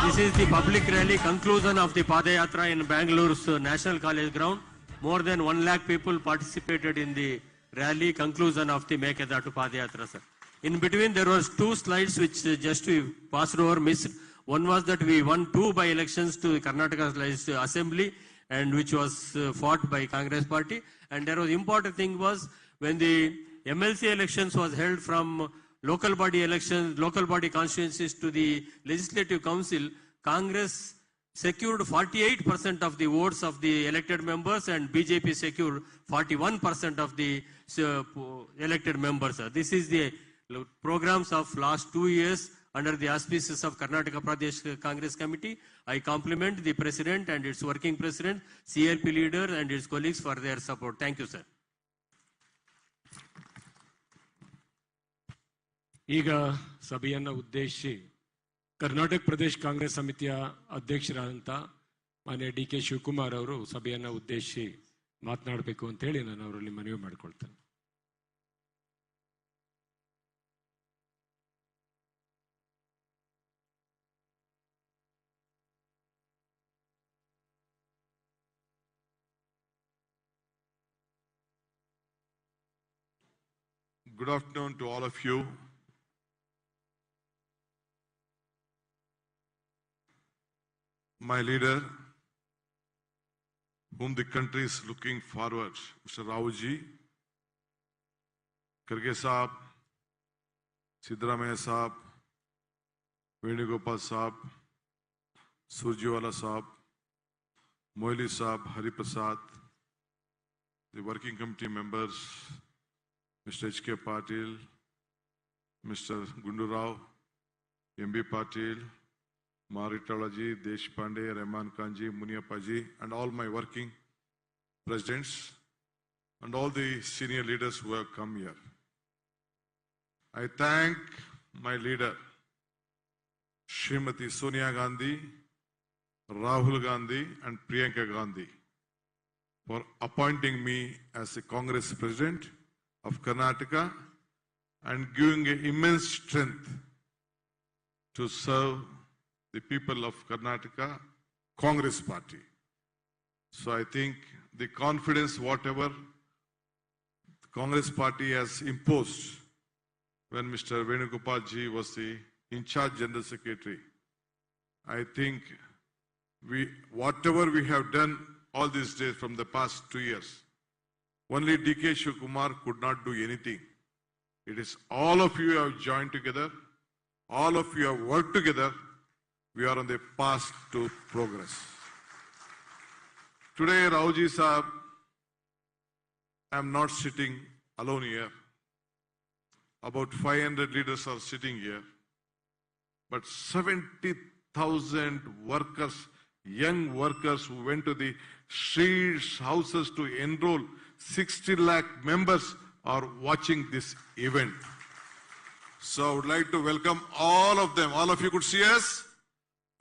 This is the public rally conclusion of the Padayatra in Bangalore's National College ground. More than 1 lakh people participated in the rally conclusion of the Mekedatu Padayatra, sir. In between there was 2 slides which just we passed over, missed. One was that we won 2 by-elections to the Karnataka Assembly and which was fought by Congress party. And there was important thing was when the MLC elections was held from local body elections, local body constituencies to the Legislative Council, Congress secured 48% of the votes of the elected members and BJP secured 41% of the elected members. This is the programs of last 2 years under the auspices of Karnataka Pradesh Congress Committee. I compliment the President and its working President, CLP leader and its colleagues for their support. Thank you, sir. ಈಗ ಸಭೆಯನ್ನು ಉದ್ದೇಶಿಸಿ Karnataka Pradesh Congress ಸಮಿತಿಯ ಅಧ್ಯಕ್ಷರಾದಂಥ ಮಾನ್ಯ ಡಿ.ಕೆ. ಶಿವಕುಮಾರ್ ಅವರು ಸಭೆಯನ್ನು ಉದ್ದೇಶಿಸಿ ಮಾತನಾಡಬೇಕು ಅಂತ ಹೇಳಿ ನಾನು ಅವರಲ್ಲಿ ಮನವಿ ಮಾಡಿಕೊಳ್ತೇನೆ. Good afternoon to all of you. My leader, whom the country is looking forward, Mr. Rahul ji, Karge Saab, Siddaramaiah Saab, Venugopal Saab, Surjiwala Saab, Moili Saab, Hari Prasad, the working committee members, Mr. H.K. Patil, Mr. Gundu Rao, M.B. Patil, Maritalaji, Deshpande, Rahman Kanji, Muniapaji, and all my working presidents and all the senior leaders who have come here. I thank my leader, Srimati Sonia Gandhi, Rahul Gandhi, and Priyanka Gandhi for appointing me as a Congress president of Karnataka and giving an immense strength to serve the people of Karnataka Congress party. So I think the confidence whatever the Congress party has imposed when Mr. Venugopal ji was the in-charge General Secretary, I think whatever we have done all these days from the past 2 years, only D.K. Shivakumar could not do anything. It is all of you have joined together, all of you have worked together. We are on the path to progress. Today, Rahulji Saab, I am not sitting alone here. About 500 leaders are sitting here. But 70,000 workers, young workers who went to the streets, houses to enroll 60 lakh members are watching this event. So I would like to welcome all of them. All of you could see us?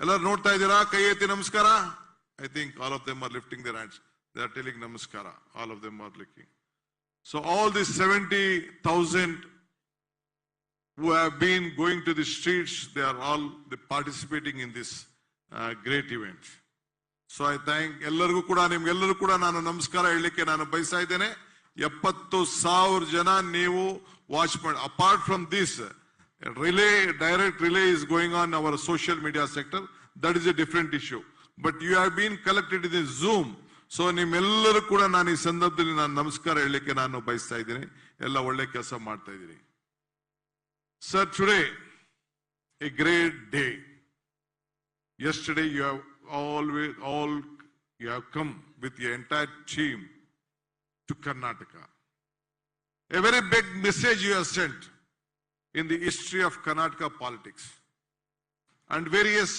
Ellaru nodta idira, kai etti namaskara. I think all of them are lifting their hands. They are telling namaskara. All of them are looking. So all these 70,000 who have been going to the streets, they are all participating in this great event. So I thank ಎಲ್ಲರಿಗೂ ಕೂಡ ನಿಮ್ಗೆಲ್ಲರೂ ಕೂಡ ನಾನು ನಮಸ್ಕಾರ ಹೇಳಲಿಕ್ಕೆ ನಾನು ಬಯಸ್ತಾ ಇದ್ದೇನೆ. 70,000 ಜನ ನೀವು ವಾಚ್ ಮಾಡಿ. Apart from this, direct relay is going on our social media sector. That is a different issue. But you have been collected in the Zoom. So ನಿಮ್ಮೆಲ್ಲರೂ ಕೂಡ ನಾನು ಈ ಸಂದರ್ಭದಲ್ಲಿ ನಾನು ನಮಸ್ಕಾರ ಹೇಳಲಿಕ್ಕೆ ನಾನು ಬಯಸ್ತಾ ಇದ್ದೀನಿ. ಎಲ್ಲ ಒಳ್ಳೆ ಕೆಲಸ ಮಾಡ್ತಾ ಇದ್ದೀರಿ. Sir, today a great day. Yesterday you have you have come with your entire team to Karnataka. A very big message you have sent in the history of Karnataka politics. and various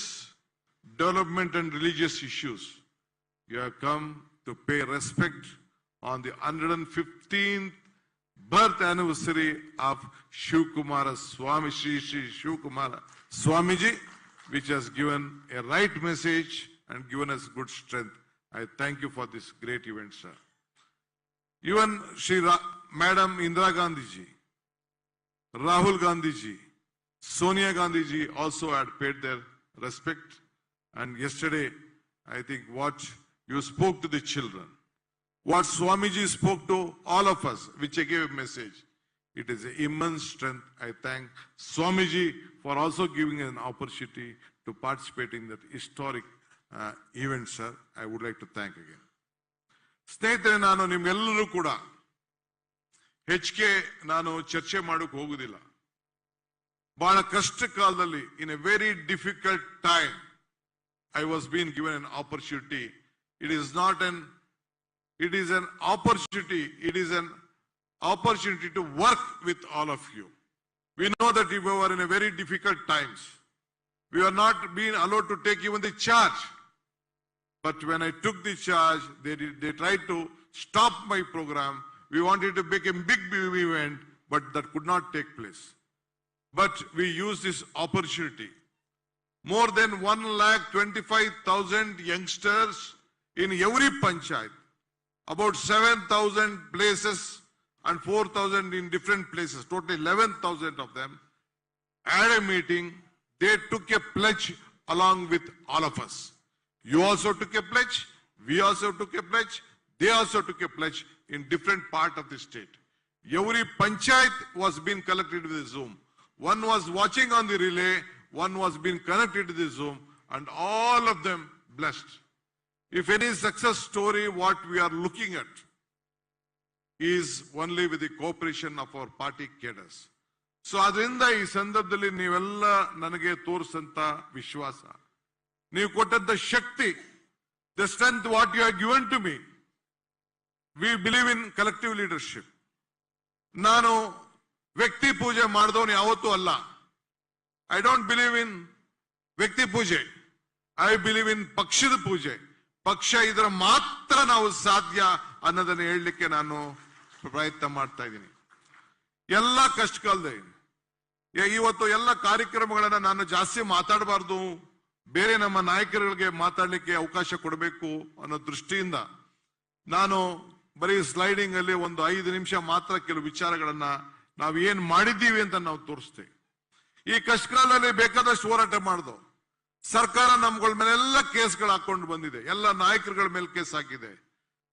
development and religious issues. You have come to pay respect on the 115th birth anniversary of Shivkumara Swami, Shri Shivkumara Swamiji, which has given a right message and given us good strength. I thank you for this great event, sir. Even Madam Indira Gandhi ji, Rahul Gandhi ji, Sonia Gandhi ji also had paid their respect. And yesterday, I think what you spoke to the children, what Swamiji spoke to all of us, which I gave a message, it is an immense strength. I thank Swamiji for also giving an opportunity to participate in that historic event, sir. I would like to thank again. ಸ್ನೇಹಿತರೆ, ನಾನು ನಿಮ್ಗೆಲ್ಲರೂ ಕೂಡ ಹೆಚ್ಚಿಗೆ ನಾನು ಚರ್ಚೆ ಮಾಡೋಕೆ ಹೋಗುದಿಲ್ಲ. ಬಹಳ ಕಷ್ಟ ಕಾಲದಲ್ಲಿ, in a very difficult time, I was being given an opportunity. It is an opportunity. It is an opportunity to work with all of you. We know that we were in a very difficult times. We are not being allowed to take even the charge. But when I took the charge, they tried to stop my program. We wanted to make a big event, but that could not take place. But we used this opportunity. More than 1,25,000 youngsters in every panchayat, about 7,000 places and 4,000 in different places, totally 11,000 of them, had a meeting. They took a pledge along with all of us. You also took a pledge, we also took a pledge, they also took a pledge in different part of the state. Every panchayat was being connected with the Zoom. One was watching on the relay, one was being connected to the Zoom, and all of them blessed. If any success story, what we are looking at is only with the cooperation of our party cadres. So ಅದರಿಂದ ಈ ಸಂದರ್ಭದಲ್ಲಿ ನೀವೆಲ್ಲ ನನಗೆ ತೋರಿಸಂತ ವಿಶ್ವಾಸ, ನೀವು ಕೊಟ್ಟಂತ ಶಕ್ತಿ, the strength what you have given to me. We believe in collective leadership. ನಾನು ವ್ಯಕ್ತಿ ಪೂಜೆ ಮಾಡಿದವನು ಯಾವತ್ತೂ ಅಲ್ಲ. I don't believe in ವ್ಯಕ್ತಿ ಪೂಜೆ. I believe in ಪಕ್ಷದ ಪೂಜೆ. ಪಕ್ಷ ಇದರ ಮಾತ್ರ ನಾವು ಸಾಧ್ಯ ಅನ್ನೋದನ್ನು ಹೇಳಲಿಕ್ಕೆ ನಾನು ಪ್ರಯತ್ನ ಮಾಡ್ತಾ ಇದ್ದೀನಿ. ಎಲ್ಲ ಕಷ್ಟ ಕಾಲದ ಇವತ್ತು ಎಲ್ಲ ಕಾರ್ಯಕ್ರಮಗಳನ್ನ ನಾನು ಜಾಸ್ತಿ ಮಾತಾಡಬಾರ್ದು, ಬೇರೆ ನಮ್ಮ ನಾಯಕರುಗಳಿಗೆ ಮಾತಾಡ್ಲಿಕ್ಕೆ ಅವಕಾಶ ಕೊಡಬೇಕು ಅನ್ನೋ ದೃಷ್ಟಿಯಿಂದ ನಾನು ಬರೀ ಸ್ಲೈಡಿಂಗ್ ಅಲ್ಲಿ ಒಂದು 5 ನಿಮಿಷ ಮಾತ್ರ ಕೆಲವು ವಿಚಾರಗಳನ್ನ ನಾವು ಏನ್ ಮಾಡಿದ್ದೀವಿ ಅಂತ ನಾವು ತೋರಿಸ್ತೇವೆ. ಈ ಕಷ್ಟಕಾಲದಲ್ಲಿ ಬೇಕಾದಷ್ಟು ಹೋರಾಟ ಮಾಡ್ದು. ಸರ್ಕಾರ ನಮ್ಗಳ ಮೇಲೆಲ್ಲ ಕೇಸ್ಗಳು ಹಾಕೊಂಡು ಬಂದಿದೆ, ಎಲ್ಲ ನಾಯಕರುಗಳ ಮೇಲೆ ಕೇಸ್ ಹಾಕಿದೆ.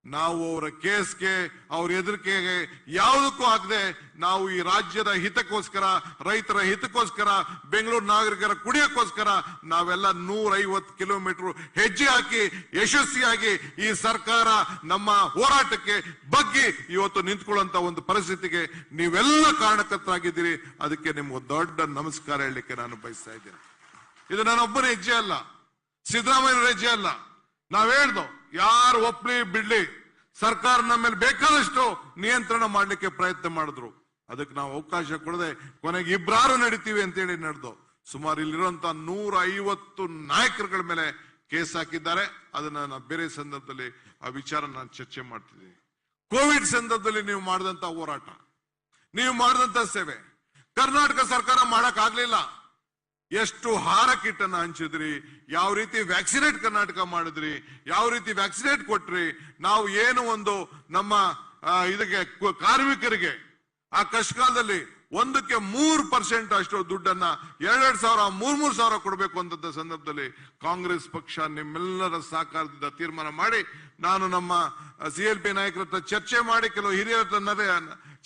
ನಾವು ಅವರ ಕೇಸ್ಗೆ, ಅವ್ರ ಹೆದರಿಕೆಗೆ ಯಾವುದಕ್ಕೂ ಹಾಕದೆ ನಾವು ಈ ರಾಜ್ಯದ ಹಿತಕ್ಕೋಸ್ಕರ, ರೈತರ ಹಿತಕ್ಕೋಸ್ಕರ, ಬೆಂಗಳೂರು ನಾಗರಿಕರ ಕುಡಿಯಕ್ಕೋಸ್ಕರ ನಾವೆಲ್ಲ 150 ಕಿಲೋಮೀಟರ್ ಹೆಜ್ಜೆ ಹಾಕಿ ಯಶಸ್ವಿಯಾಗಿ ಈ ಸರ್ಕಾರ ನಮ್ಮ ಹೋರಾಟಕ್ಕೆ ಬಗ್ಗಿ ಇವತ್ತು ನಿಂತ್ಕೊಳ್ಳುವಂತ ಒಂದು ಪರಿಸ್ಥಿತಿಗೆ ನೀವೆಲ್ಲ ಕಾರಣಕರ್ತರಾಗಿದ್ದೀರಿ. ಅದಕ್ಕೆ ನಿಮ್ಗೆ ದೊಡ್ಡ ನಮಸ್ಕಾರ ಹೇಳಲಿಕ್ಕೆ ನಾನು ಬಯಸ್ತಾ ಇದ್ದೇನೆ. ಇದು ನಾನೊಬ್ಬನ ಹೆಜ್ಜೆ ಅಲ್ಲ, ಸಿದ್ದರಾಮಯ್ಯ ಹೆಜ್ಜೆ ಅಲ್ಲ. ನಾವ್ ಹೇಳ್ದೋ, ಯಾರು ಒಪ್ಲಿ ಬಿಡ್ಲಿ, ಸರ್ಕಾರ ನಮ್ಮ ಮೇಲೆ ಬೇಕಾದಷ್ಟು ನಿಯಂತ್ರಣ ಮಾಡ್ಲಿಕ್ಕೆ ಪ್ರಯತ್ನ ಮಾಡಿದ್ರು. ಅದಕ್ಕೆ ನಾವು ಅವಕಾಶ ಕೊಡದೆ ಕೊನೆಗೆ ಇಬ್ಬರಾರು ನಡೀತೀವಿ ಅಂತೇಳಿ ನಡೆದು ಸುಮಾರು ಇಲ್ಲಿರುವಂತ 150 ನಾಯಕರುಗಳ ಮೇಲೆ ಕೇಸ್ ಹಾಕಿದ್ದಾರೆ. ಅದನ್ನ ನಾನು ಬೇರೆ ಸಂದರ್ಭದಲ್ಲಿ ಆ ವಿಚಾರ ನಾನು ಚರ್ಚೆ ಮಾಡ್ತಿದ್ದೀನಿ. ಕೋವಿಡ್ ಸಂದರ್ಭದಲ್ಲಿ ನೀವು ಮಾಡಿದಂತ ಹೋರಾಟ, ನೀವು ಮಾಡಿದಂತ ಸೇವೆ ಕರ್ನಾಟಕ ಸರ್ಕಾರ ಮಾಡಕ್ ಆಗ್ಲಿಲ್ಲ. ಎಷ್ಟು ಹಾರ ಕಿಟ್ಟನ್ನ ಹಂಚಿದ್ರಿ, ಯಾವ ರೀತಿ ವ್ಯಾಕ್ಸಿನೇಟ್ ಕರ್ನಾಟಕ ಮಾಡಿದ್ರಿ, ಯಾವ ರೀತಿ ವ್ಯಾಕ್ಸಿನೇಟ್ ಕೊಟ್ರಿ. ನಾವು ಏನು ಒಂದು ನಮ್ಮ ಇದಕ್ಕೆ ಕಾರ್ಮಿಕರಿಗೆ ಆ ಕಷ್ಟಕಾಲದಲ್ಲಿ 1% ಅಷ್ಟು ದುಡ್ಡನ್ನ 2,000, 3,000 ಕೊಡಬೇಕು ಅಂತ ಸಂದರ್ಭದಲ್ಲಿ ಕಾಂಗ್ರೆಸ್ ಪಕ್ಷ ನಿಮ್ಮೆಲ್ಲರ ಸಹಕಾರದಿಂದ ತೀರ್ಮಾನ ಮಾಡಿ, ನಾನು ನಮ್ಮ CLP ನಾಯಕರ ಹತ್ರ ಚರ್ಚೆ ಮಾಡಿ, ಕೆಲವು ಹಿರಿಯರ ಹತ್ರ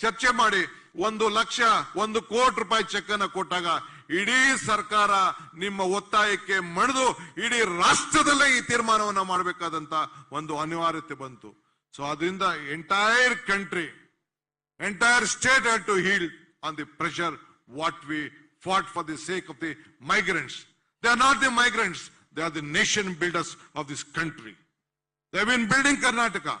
ಚರ್ಚೆ ಮಾಡಿ 1 ಕೋಟಿ ರೂಪಾಯಿ ಚೆಕ್ ಅನ್ನ ಕೊಟ್ಟಾಗ ಇಡೀ ಸರ್ಕಾರ ನಿಮ್ಮ ಒತ್ತಾಯಕ್ಕೆ ಮಣಿದು ಇಡೀ ರಾಷ್ಟ್ರದಲ್ಲೇ ಈ ತೀರ್ಮಾನವನ್ನ ಮಾಡಬೇಕಾದಂತ ಒಂದು ಅನಿವಾರ್ಯತೆ ಬಂತು. ಸೊ ಅದರಿಂದ entire country, entire state had to yield on the pressure what we fought for the sake of the migrants. They are not the migrants, they are the nation builders of this country. They have been building Karnataka,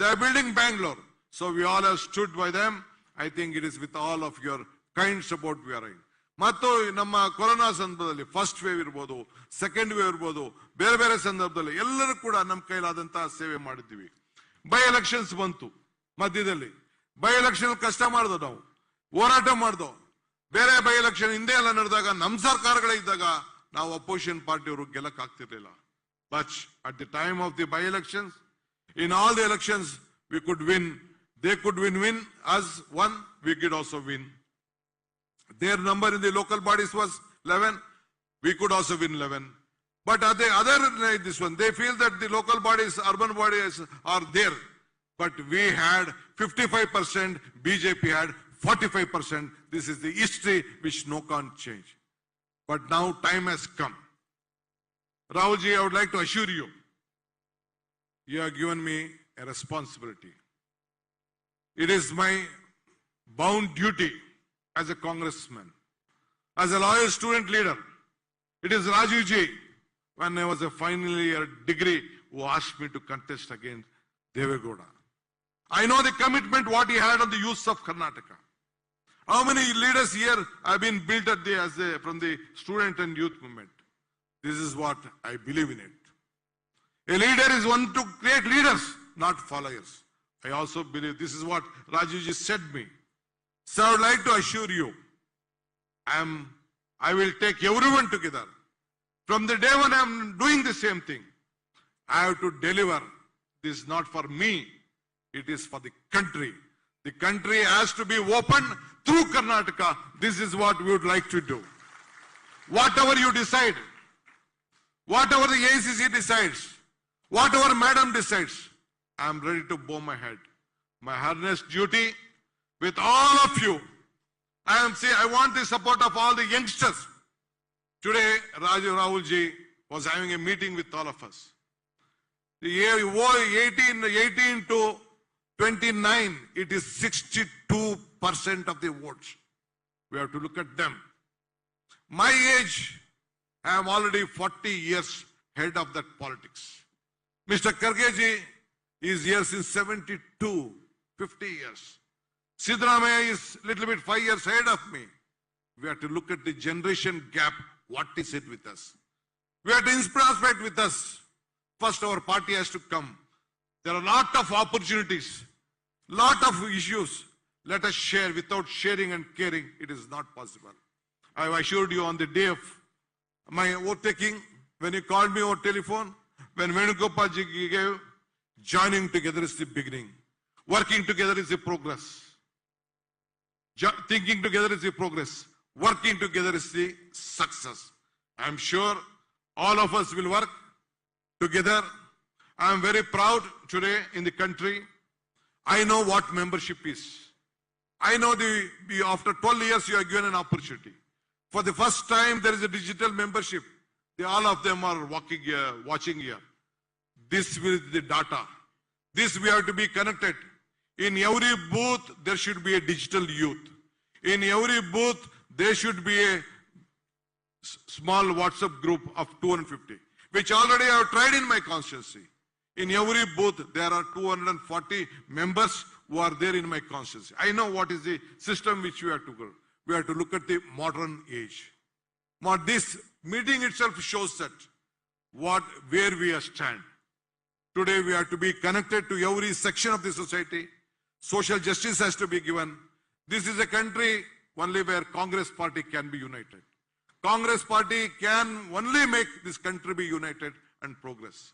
they are building Bangalore. So we all have stood by them. I think it is with all of your kind support we are in. ಮತ್ತು ನಮ್ಮ corona ಸಂದರ್ಭದಲ್ಲಿ first wave ಇರ್ಬೋದು, second wave ಇರ್ಬೋದು, ಬೇರೆ ಬೇರೆ ಸಂದರ್ಭದಲ್ಲಿ ಎಲ್ಲರೂ ಕೂಡ ನಮ್ಮ ಕೈಲಾದಂತಹ ಸೇವೆ ಮಾಡಿದ್ದೀವಿ. ಬೈ ಎಲೆಕ್ಷನ್ಸ್ ಬಂತು ಮಧ್ಯದಲ್ಲಿ. ಬೈ ಎಲೆಕ್ಷನ್ ಕಷ್ಟ ಮಾಡ್ದೋ, ನಾವು ಹೋರಾಟ ಮಾಡ್ದೋ. ಬೇರೆ ಬೈ ಎಲೆಕ್ಷನ್ ಹಿಂದೆ ಎಲ್ಲ ನಡೆದಾಗ ನಮ್ಮ ಸರ್ಕಾರಗಳೇ ಇದ್ದಾಗ ನಾವು ಅಪೋಸಿಷನ್ ಪಾರ್ಟಿಯವರು ಗೆಲ್ಲಕ್ ಆಗ್ತಿರ್ಲಿಲ್ಲ. But at the time of the by elections, in all the elections we could win. They could win as one, we could also win. Their number in the local bodies was 11, we could also win 11. But other like this one, they feel that the local bodies, urban bodies are there. But we had 55%, BJP had 45%. This is the history which no can change. But now time has come. Rahulji, I would like to assure you, you have given me a responsibility. It is my bound duty as a congressman, as a loyal student leader. It is Rajuji, when I was a final year degree, who asked me to contest against Devegowda. I know the commitment what he had on the youth of Karnataka. How many leaders here have been built from the student and youth movement? This is what I believe in it. A leader is one to create leaders, not followers. I also believe this is what Rajuji said me. So I would like to assure you, I will take everyone together. From the day when I am doing the same thing, I have to deliver. This is not for me, it is for the country. The country has to be open through Karnataka. This is what we would like to do. Whatever you decide, whatever the ACC decides, whatever Madam decides, I am ready to bow my head. My earnest duty with all of you. I want the support of all the youngsters. Today, Rahulji was having a meeting with all of us. The year 18 to 29, it is 62% of the votes. We have to look at them. My age, I am already 40 years head of that politics. Mr. Kargeji is here since 72, 50 years. Siddaramaiah is little bit 5 years ahead of me. We have to look at the generation gap. What is it with us? We have to inspire with us. First, our party has to come. There are a lot of opportunities, lot of issues. Let us share. Without sharing and caring, it is not possible. I have assured you on the day of my oath taking, when you called me over telephone, when Venugopal ji gave, joining together is the beginning. Working together is the progress. Thinking together is the progress. Working together is the success. I am sure all of us will work together. I am very proud today in the country. I know what membership is. I know after 12 years you are given an opportunity. For the first time there is a digital membership. All of them are watching here. This will be the data. This we have to be connected. In every booth, there should be a digital youth. In every booth, there should be a small WhatsApp group of 250, which already I have tried in my constituency. In every booth, there are 240 members who are there in my constituency. I know what is the system which we have to go. We have to look at the modern age. This meeting itself shows that where we stand. Today we have to be connected to every section of the society. Social justice has to be given. This is a country only where Congress party can be united. Congress party can only make this country be united and progress.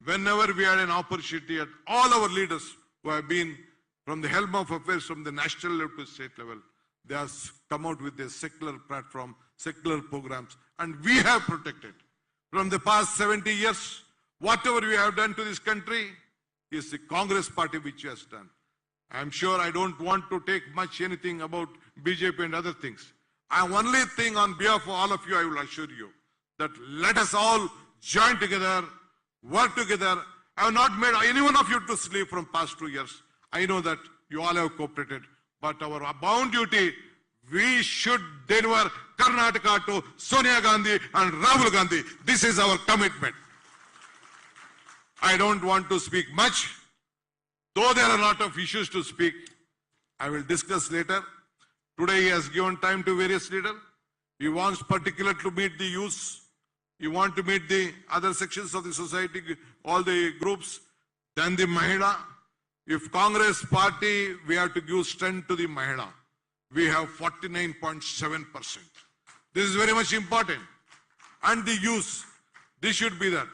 Whenever we had an opportunity at all our leaders who have been from the helm of affairs from the national level to state level, they have come out with a secular platform, secular programs, and we have protected. From the past 70 years, whatever we have done to this country is the Congress party which has done. I am sure I don't want to take much anything about BJP and other things. Only thing on behalf of all of you, I will assure you that let us all join together, work together. I have not made any one of you to sleep from past 2 years. I know that you all have cooperated, but our bound duty, we should deliver Karnataka to Sonia Gandhi and Rahul Gandhi. This is our commitment. I don't want to speak much. Though there are a lot of issues to speak, I will discuss later. Today he has given time to various leaders. He wants particular to meet the youth. He wants to meet the other sections of the society, all the groups. Then the Mahila. If Congress party, we have to give strength to the Mahila. We have 49.7%. This is very much important. And the youth, this should be that.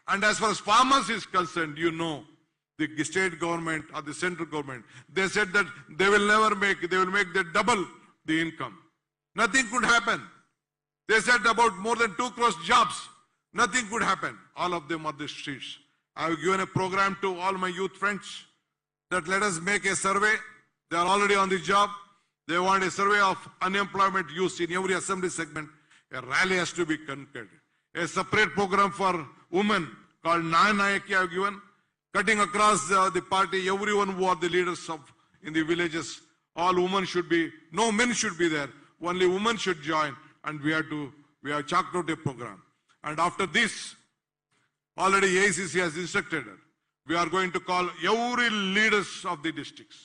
And as far as farmers is concerned, you know, the state government or the central government, they said that they will never make, they will make the double the income. Nothing could happen. They said about more than 2 crore jobs. Nothing could happen. All of them are the streets. I have given a program to all my youth friends that let us make a survey. They are already on the job. They want a survey of unemployment youth in every assembly segment. A rally has to be conducted. A separate program for women called Nayaki I have given. Cutting across the party, everyone who are the leaders of in the villages, all women should be, no men should be there. Only women should join, and we have chalked out a program. And after this, already ACC has instructed, we are going to call every leaders of the districts,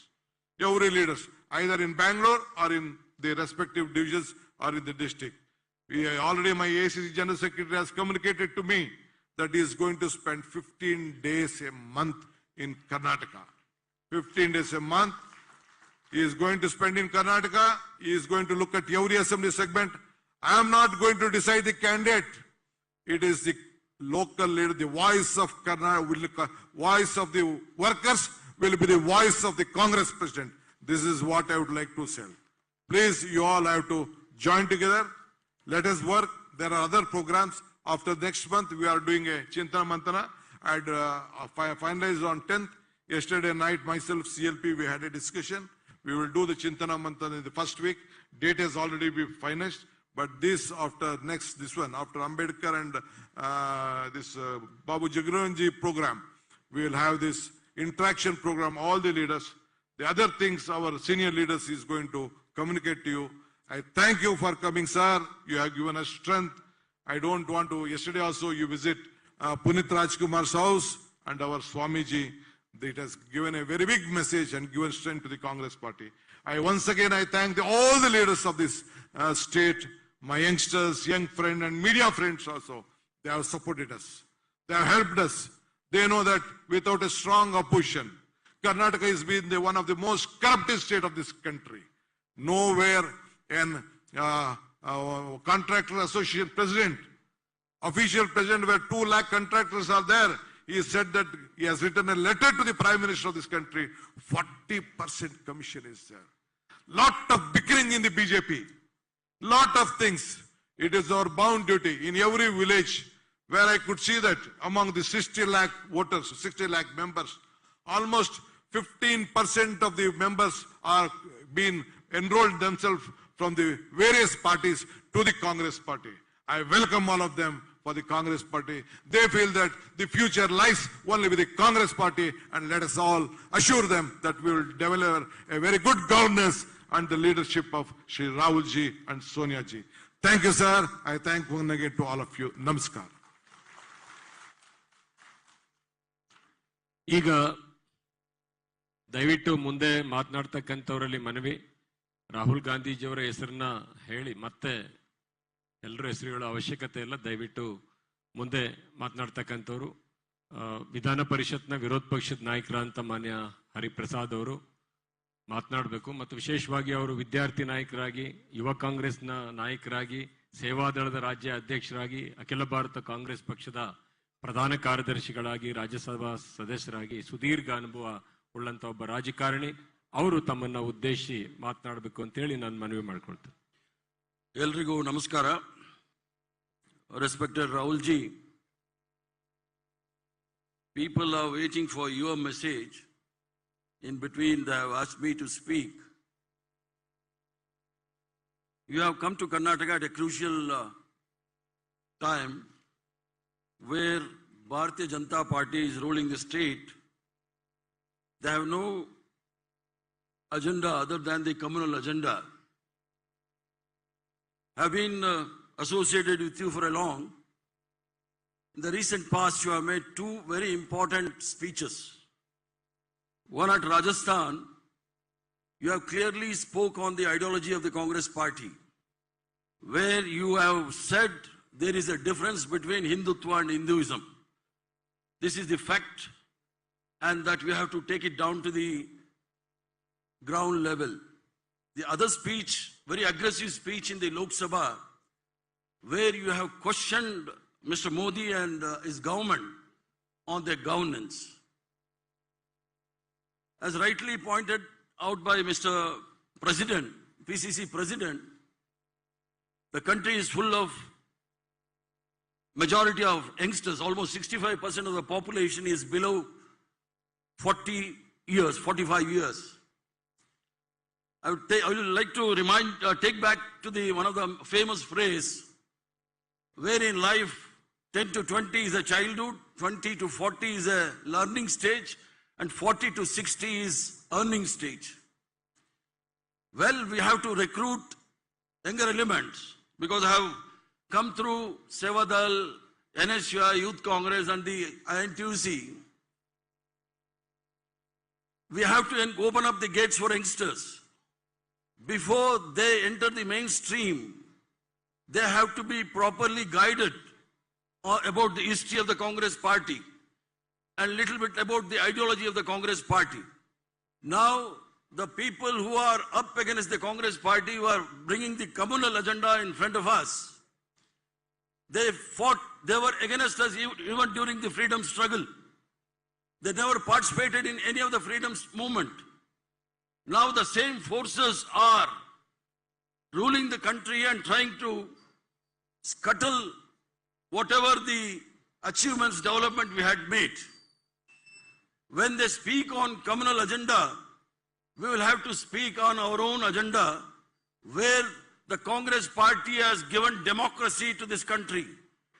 every leaders, either in Bangalore or in the respective divisions or in the district. Already my ACC General Secretary has communicated to me that he is going to spend 15 days a month in Karnataka. 15 days a month. He is going to spend in Karnataka. He is going to look at every assembly segment. I am not going to decide the candidate. It is the local leader, the voice of Karnataka, voice of the workers will be the voice of the Congress president. This is what I would like to say. Please, you all have to join together. Let us work. There are other programs. After next month, we are doing a Chintana Mantana. I had finalized on 10th. Yesterday night, myself, CLP, we had a discussion. We will do the Chintana Mantana in the first week. Date has already been finished. But this after this one, after Ambedkar and this Babu Jagranji program, we will have this interaction program, all the leaders. The other things our senior leaders is going to communicate to you. I thank you for coming, sir. You have given us strength. I don't want to, yesterday also you visit Punit Rajkumar's house and our Swamiji. It has given a very big message and given strength to the Congress party. Once again, I thank all the leaders of this state, my youngsters, young friends and media friends also. They have supported us. They have helped us. They know that without a strong opposition, Karnataka has been one of the most corrupt states of this country. Nowhere an contractor association president, official president where 2 lakh contractors are there. He said that he has written a letter to the Prime Minister of this country. 40% commission is there. Lot of bickering in the BJP. Lot of things. It is our bound duty in every village where I could see that among the 60 lakh voters, 60 lakh members, almost 15% of the members are being enrolled themselves from the various parties to the Congress party. I welcome all of them for the Congress party. They feel that the future lies only with the Congress party, and let us all assure them that we will develop a very good governance and the leadership of Shri Rahul ji and Sonia ji. Thank you, sir. I thank once again to all of you. Namaskar. ಈಗ ದಯವಿಟ್ಟು ಮುಂದೆ ಮಾತನಾಡ್ತಕ್ಕಂಥವರಲ್ಲಿ ಮನವಿ, ರಾಹುಲ್ ಗಾಂಧೀಜಿಯವರ ಹೆಸರನ್ನ ಹೇಳಿ ಮತ್ತೆ ಎಲ್ಲರ ಹೆಸರು ಹೇಳೋ ಅವಶ್ಯಕತೆ ಇಲ್ಲ. ದಯವಿಟ್ಟು ಮುಂದೆ ಮಾತನಾಡ್ತಕ್ಕಂಥವ್ರು ವಿಧಾನ ಪರಿಷತ್ನ ವಿರೋಧ ಪಕ್ಷದ ನಾಯಕರಂತ ಮಾನ್ಯ ಹರಿಪ್ರಸಾದ್ ಅವರು ಮಾತನಾಡಬೇಕು. ಮತ್ತು ವಿಶೇಷವಾಗಿ ಅವರು ವಿದ್ಯಾರ್ಥಿ ನಾಯಕರಾಗಿ, ಯುವ ಕಾಂಗ್ರೆಸ್ನ ನಾಯಕರಾಗಿ, ಸೇವಾದಳದ ರಾಜ್ಯ ಅಧ್ಯಕ್ಷರಾಗಿ, ಅಖಿಲ ಭಾರತ ಕಾಂಗ್ರೆಸ್ ಪಕ್ಷದ ಪ್ರಧಾನ ಕಾರ್ಯದರ್ಶಿಗಳಾಗಿ, ರಾಜ್ಯಸಭಾ ಸದಸ್ಯರಾಗಿ ಸುದೀರ್ಘ ಅನುಭವ ಉಳ್ಳಂತ ಒಬ್ಬ ರಾಜಕಾರಣಿ. ಅವರು ತಮ್ಮನ್ನ ಉದ್ದೇಶಿಸಿ ಮಾತನಾಡಬೇಕು ಅಂತೇಳಿ ನಾನು ಮನವಿ ಮಾಡ್ಕೊಳ್ತೇನೆ. ಎಲ್ರಿಗೂ ನಮಸ್ಕಾರ. Respected Rahul G, people are waiting for your message. In between, they have asked me to speak. You have come to Karnataka at a crucial time where Bharatiya Janata Party is ruling the state. They have no agenda other than the communal agenda. I have been associated with you for a long. In the recent past, you have made 2 very important speeches. One at Rajasthan, you have clearly spoke on the ideology of the Congress party. where you have said there is a difference between Hindutva and Hinduism. This is the fact, and that we have to take it down to the ground level. The other speech, very aggressive speech in the Lok Sabha, where you have questioned Mr. Modi and his government on their governance. As rightly pointed out by Mr. President, PCC President, the country is full of majority of youngsters. Almost 65% of the population is below 40 years, 45 years. I would like to take back to one of the famous phrase, where in life 10 to 20 is a childhood, 20 to 40 is a learning stage, and 40 to 60 is earning stage. Well, we have to recruit younger elements, because I have come through Sevadal, NSUI, Youth Congress and the INTUC. We have to open up the gates for youngsters. Before they enter the mainstream, they have to be properly guided about the history of the Congress party and a little bit about the ideology of the Congress party. Now, the people who are up against the Congress party, who are bringing the communal agenda in front of us, they were against us even during the freedom struggle. They never participated in any of the freedom movement. Now the same forces are ruling the country and trying to scuttle whatever the achievements, development we had made. When they speak on communal agenda, we will have to speak on our own agenda, where the Congress party has given democracy to this country.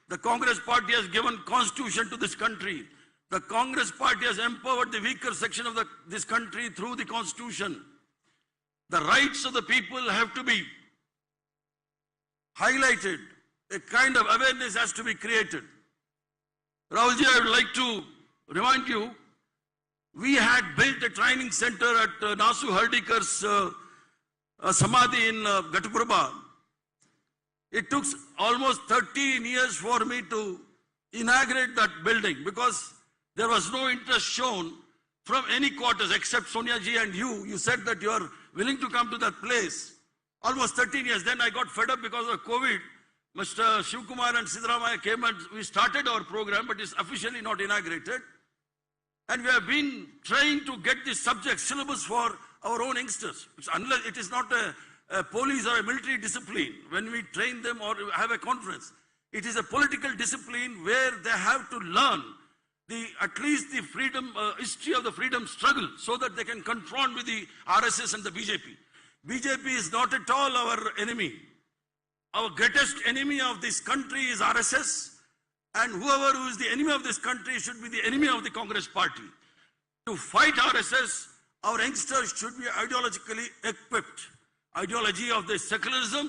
The Congress party has given constitution to this country. The Congress party has empowered the weaker section of this country through the constitution. The rights of the people have to be highlighted. A kind of awareness has to be created. Rahulji, I would like to remind you, we had built a training center at Nasu Hardikar's Samadhi in Gatapurba. It took almost 13 years for me to inaugurate that building, because there was no interest shown from any quarters except Sonia ji and you. You said that you are willing to come to that place. Almost 13 years. Then I got fed up because of COVID. Mr. Shivkumar and Siddaramaiah came and we started our program, but it's officially not inaugurated. And we have been trying to get this subject syllabus for our own youngsters. Unless it is not a police or a military discipline when we train them or have a conference. It is a political discipline where they have to learn at least the freedom history of the freedom struggle, so that they can confront with the RSS and the BJP. BJP is not at all our enemy. Our greatest enemy of this country is RSS, and whoever who is the enemy of this country should be the enemy of the Congress party. To fight RSS, our youngsters should be ideologically equipped. Ideology of the secularism,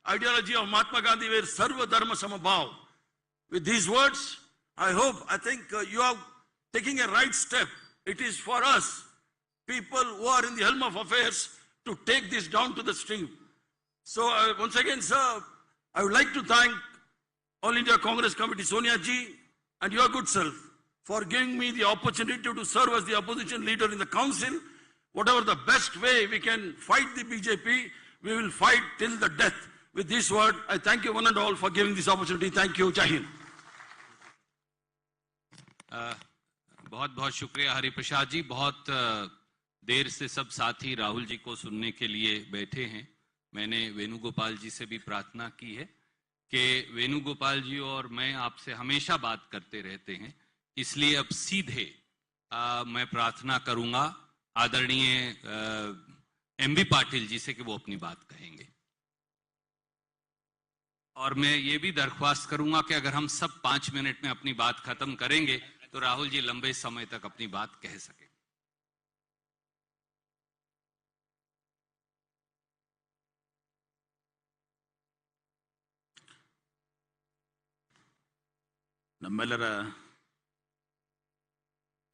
ideology of Mahatma Gandhi, where Sarva Dharma Samabhav. With these words, I think you are taking a right step. It is for us, people who are in the helm of affairs, to take this down to the stream. So once again, sir, I would like to thank All India Congress Committee, Sonia ji, and your good self for giving me the opportunity to serve as the opposition leader in the council. Whatever the best way we can fight the BJP, we will fight till the death. With this word, I thank you one and all for giving this opportunity. Thank you. Jai Hind. बहुत बहुत शुक्रिया हरिप्रसाद जी। बहुत देर से सब साथी राहुल जी को सुनने के लिए बैठे हैं। मैंने वेणुगोपाल जी से भी प्रार्थना की है कि वेणुगोपाल जी और मैं आपसे हमेशा बात करते रहते हैं, इसलिए अब सीधे मैं प्रार्थना करूंगा आदरणीय एमबी पाटिल जी से कि वो अपनी बात कहेंगे। और मैं ये भी दरख्वास्त करूंगा कि अगर हम सब 5 मिनट में अपनी बात खत्म करेंगे तो राहुल जी लंबे समय तक अपनी बात कह सके। ನಮ್ಮೆಲ್ಲರ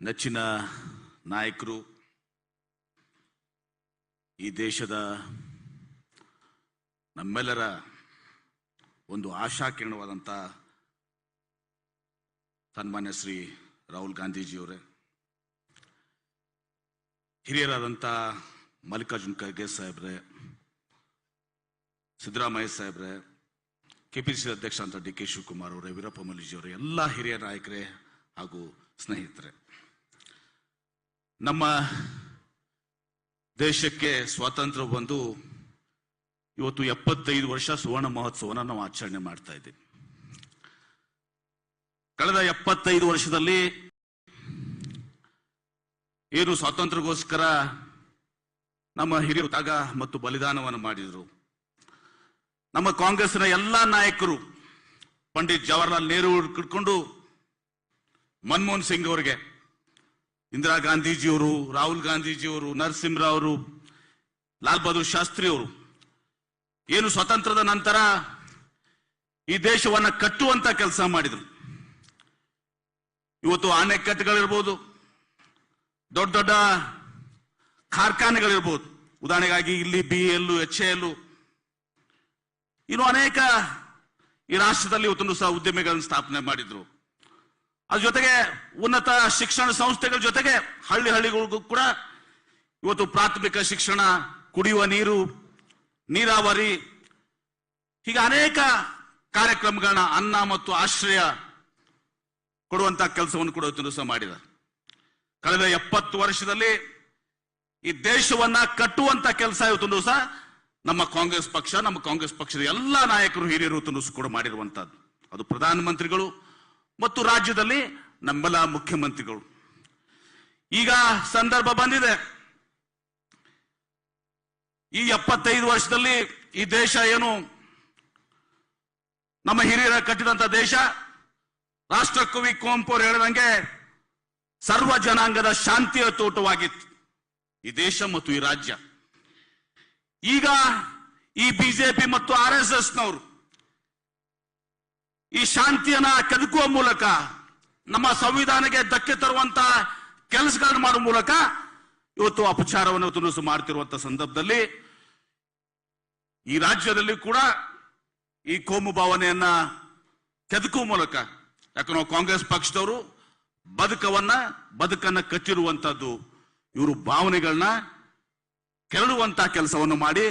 ನೆಚ್ಚಿನ ನಾಯಕರು, ಈ ದೇಶದ ನಮ್ಮೆಲ್ಲರ ಒಂದು ಆಶಾಕಿರಣವಾದಂಥ ಸನ್ಮಾನ್ಯ ಶ್ರೀ ರಾಹುಲ್ ಗಾಂಧೀಜಿಯವರೇ, ಹಿರಿಯರಾದಂಥ ಮಲ್ಲಿಕಾರ್ಜುನ್ ಖರ್ಗೆ ಸಾಹೇಬ್ರೆ, ಸಿದ್ದರಾಮಯ್ಯ ಸಾಹೇಬ್ರೆ, ಕೆಪಿಸಿಸಿ ಅಧ್ಯಕ್ಷ ಅಂತ ಡಿ ಕೆ ಶಿವಕುಮಾರ್ ಅವರೇ, ವೀರಪ್ಪ ಮೊಯ್ಲಿಯವರೇ, ಎಲ್ಲ ಹಿರಿಯ ನಾಯಕರೇ ಹಾಗೂ ಸ್ನೇಹಿತರೆ, ನಮ್ಮ ದೇಶಕ್ಕೆ ಸ್ವಾತಂತ್ರ್ಯ ಬಂದು ಇವತ್ತು 75 ವರ್ಷ ಸುವರ್ಣ ಮಹೋತ್ಸವನ ನಾವು ಆಚರಣೆ ಮಾಡ್ತಾ ಇದ್ದೀವಿ. ಕಳೆದ 75 ವರ್ಷದಲ್ಲಿ ಏನು ಸ್ವಾತಂತ್ರ್ಯಕ್ಕೋಸ್ಕರ ನಮ್ಮ ಹಿರಿಯರು ತ್ಯಾಗ ಮತ್ತು ಬಲಿದಾನವನ್ನು ಮಾಡಿದರು. ನಮ್ಮ ಕಾಂಗ್ರೆಸ್ನ ಎಲ್ಲ ನಾಯಕರು, ಪಂಡಿತ್ ಜವಾಹರ್ಲಾಲ್ ನೆಹರು ಹಿಡ್ಕೊಂಡು ಮನಮೋಹನ್ ಸಿಂಗ್ ಅವರಿಗೆ, ಇಂದಿರಾ ಗಾಂಧೀಜಿಯವರು, ರಾಹುಲ್ ಗಾಂಧೀಜಿಯವರು, ನರಸಿಂಹರಾವ್ ಅವರು, ಲಾಲ್ ಬಹದ್ದೂರ್ ಶಾಸ್ತ್ರಿ ಅವರು ಏನು ಸ್ವಾತಂತ್ರ್ಯದ ನಂತರ ಈ ದೇಶವನ್ನ ಕಟ್ಟುವಂತ ಕೆಲಸ ಮಾಡಿದರು. ಇವತ್ತು ಅಣೆಕಟ್ಟುಗಳಿರ್ಬೋದು, ದೊಡ್ಡ ದೊಡ್ಡ ಕಾರ್ಖಾನೆಗಳಿರ್ಬೋದು, ಉದಾಹರಣೆಗಾಗಿ ಇಲ್ಲಿ BEL, HAL, ಇನ್ನು ಅನೇಕ ಈ ರಾಷ್ಟ್ರದಲ್ಲಿ ಇವತ್ತೊಂದು ಸಹ ಉದ್ಯಮಿಗಳನ್ನು ಸ್ಥಾಪನೆ ಮಾಡಿದ್ರು. ಅದ್ರ ಜೊತೆಗೆ ಉನ್ನತ ಶಿಕ್ಷಣ ಸಂಸ್ಥೆಗಳ ಜೊತೆಗೆ ಹಳ್ಳಿಗಳಿಗೂ ಕೂಡ ಇವತ್ತು ಪ್ರಾಥಮಿಕ ಶಿಕ್ಷಣ, ಕುಡಿಯುವ ನೀರು, ನೀರಾವರಿ, ಹೀಗೆ ಅನೇಕ ಕಾರ್ಯಕ್ರಮಗಳನ್ನ, ಅನ್ನ ಮತ್ತು ಆಶ್ರಯ ಕೊಡುವಂತಹ ಕೆಲಸವನ್ನು ಕೂಡ ಇವತ್ತು ಸಹ ಮಾಡಿದ್ದಾರೆ. ಕಳೆದ 70 ವರ್ಷದಲ್ಲಿ ಈ ದೇಶವನ್ನ ಕಟ್ಟುವಂತ ಕೆಲಸ ಇವತ್ತು ಸಹ ನಮ್ಮ ಕಾಂಗ್ರೆಸ್ ಪಕ್ಷ, ನಮ್ಮ ಕಾಂಗ್ರೆಸ್ ಪಕ್ಷದ ಎಲ್ಲ ನಾಯಕರು, ಹಿರಿಯರು ಕೂಡ ಮಾಡಿರುವಂತಹದ್ದು. ಅದು ಪ್ರಧಾನಮಂತ್ರಿಗಳು ಮತ್ತು ರಾಜ್ಯದಲ್ಲಿ ನಮ್ಮೆಲ್ಲ ಮುಖ್ಯಮಂತ್ರಿಗಳು. ಈಗ ಸಂದರ್ಭ ಬಂದಿದೆ, ಈ 75 ವರ್ಷದಲ್ಲಿ ಈ ದೇಶ ಏನು ನಮ್ಮ ಹಿರಿಯರ ಕಟ್ಟಿದಂತ ದೇಶ, ರಾಷ್ಟ್ರಕವಿ ಕುವೆಂಪು ಅವರು ಹೇಳಿದಂಗೆ ಸರ್ವ ಜನಾಂಗದ ಶಾಂತಿಯ ತೋಟವಾಗಿತ್ತು ಈ ದೇಶ ಮತ್ತು ಈ ರಾಜ್ಯ. ಈಗ ಈ ಬಿಜೆಪಿ ಮತ್ತು RSS ನವರು ಈ ಶಾಂತಿಯನ್ನ ಕೆದಕುವ ಮೂಲಕ, ನಮ್ಮ ಸಂವಿಧಾನಕ್ಕೆ ಧಕ್ಕೆ ತರುವಂತ ಕೆಲಸಗಳನ್ನು ಮಾಡುವ ಮೂಲಕ ಇವತ್ತು ಅಪಚಾರವನ್ನು ಮಾಡ್ತಿರುವಂತಹ ಸಂದರ್ಭದಲ್ಲಿ ಈ ರಾಜ್ಯದಲ್ಲಿ ಕೂಡ ಈ ಕೋಮು ಭಾವನೆಯನ್ನ ಕೆದಕುವ ಮೂಲಕ, ಯಾಕೆ ನಾವು ಕಾಂಗ್ರೆಸ್ ಪಕ್ಷದವರು ಬದುಕನ್ನ ಕಟ್ಟಿರುವಂತದ್ದು, ಇವರು ಭಾವನೆಗಳನ್ನ ಕೆರಳುವಂತಹ ಕೆಲಸವನ್ನು ಮಾಡಿ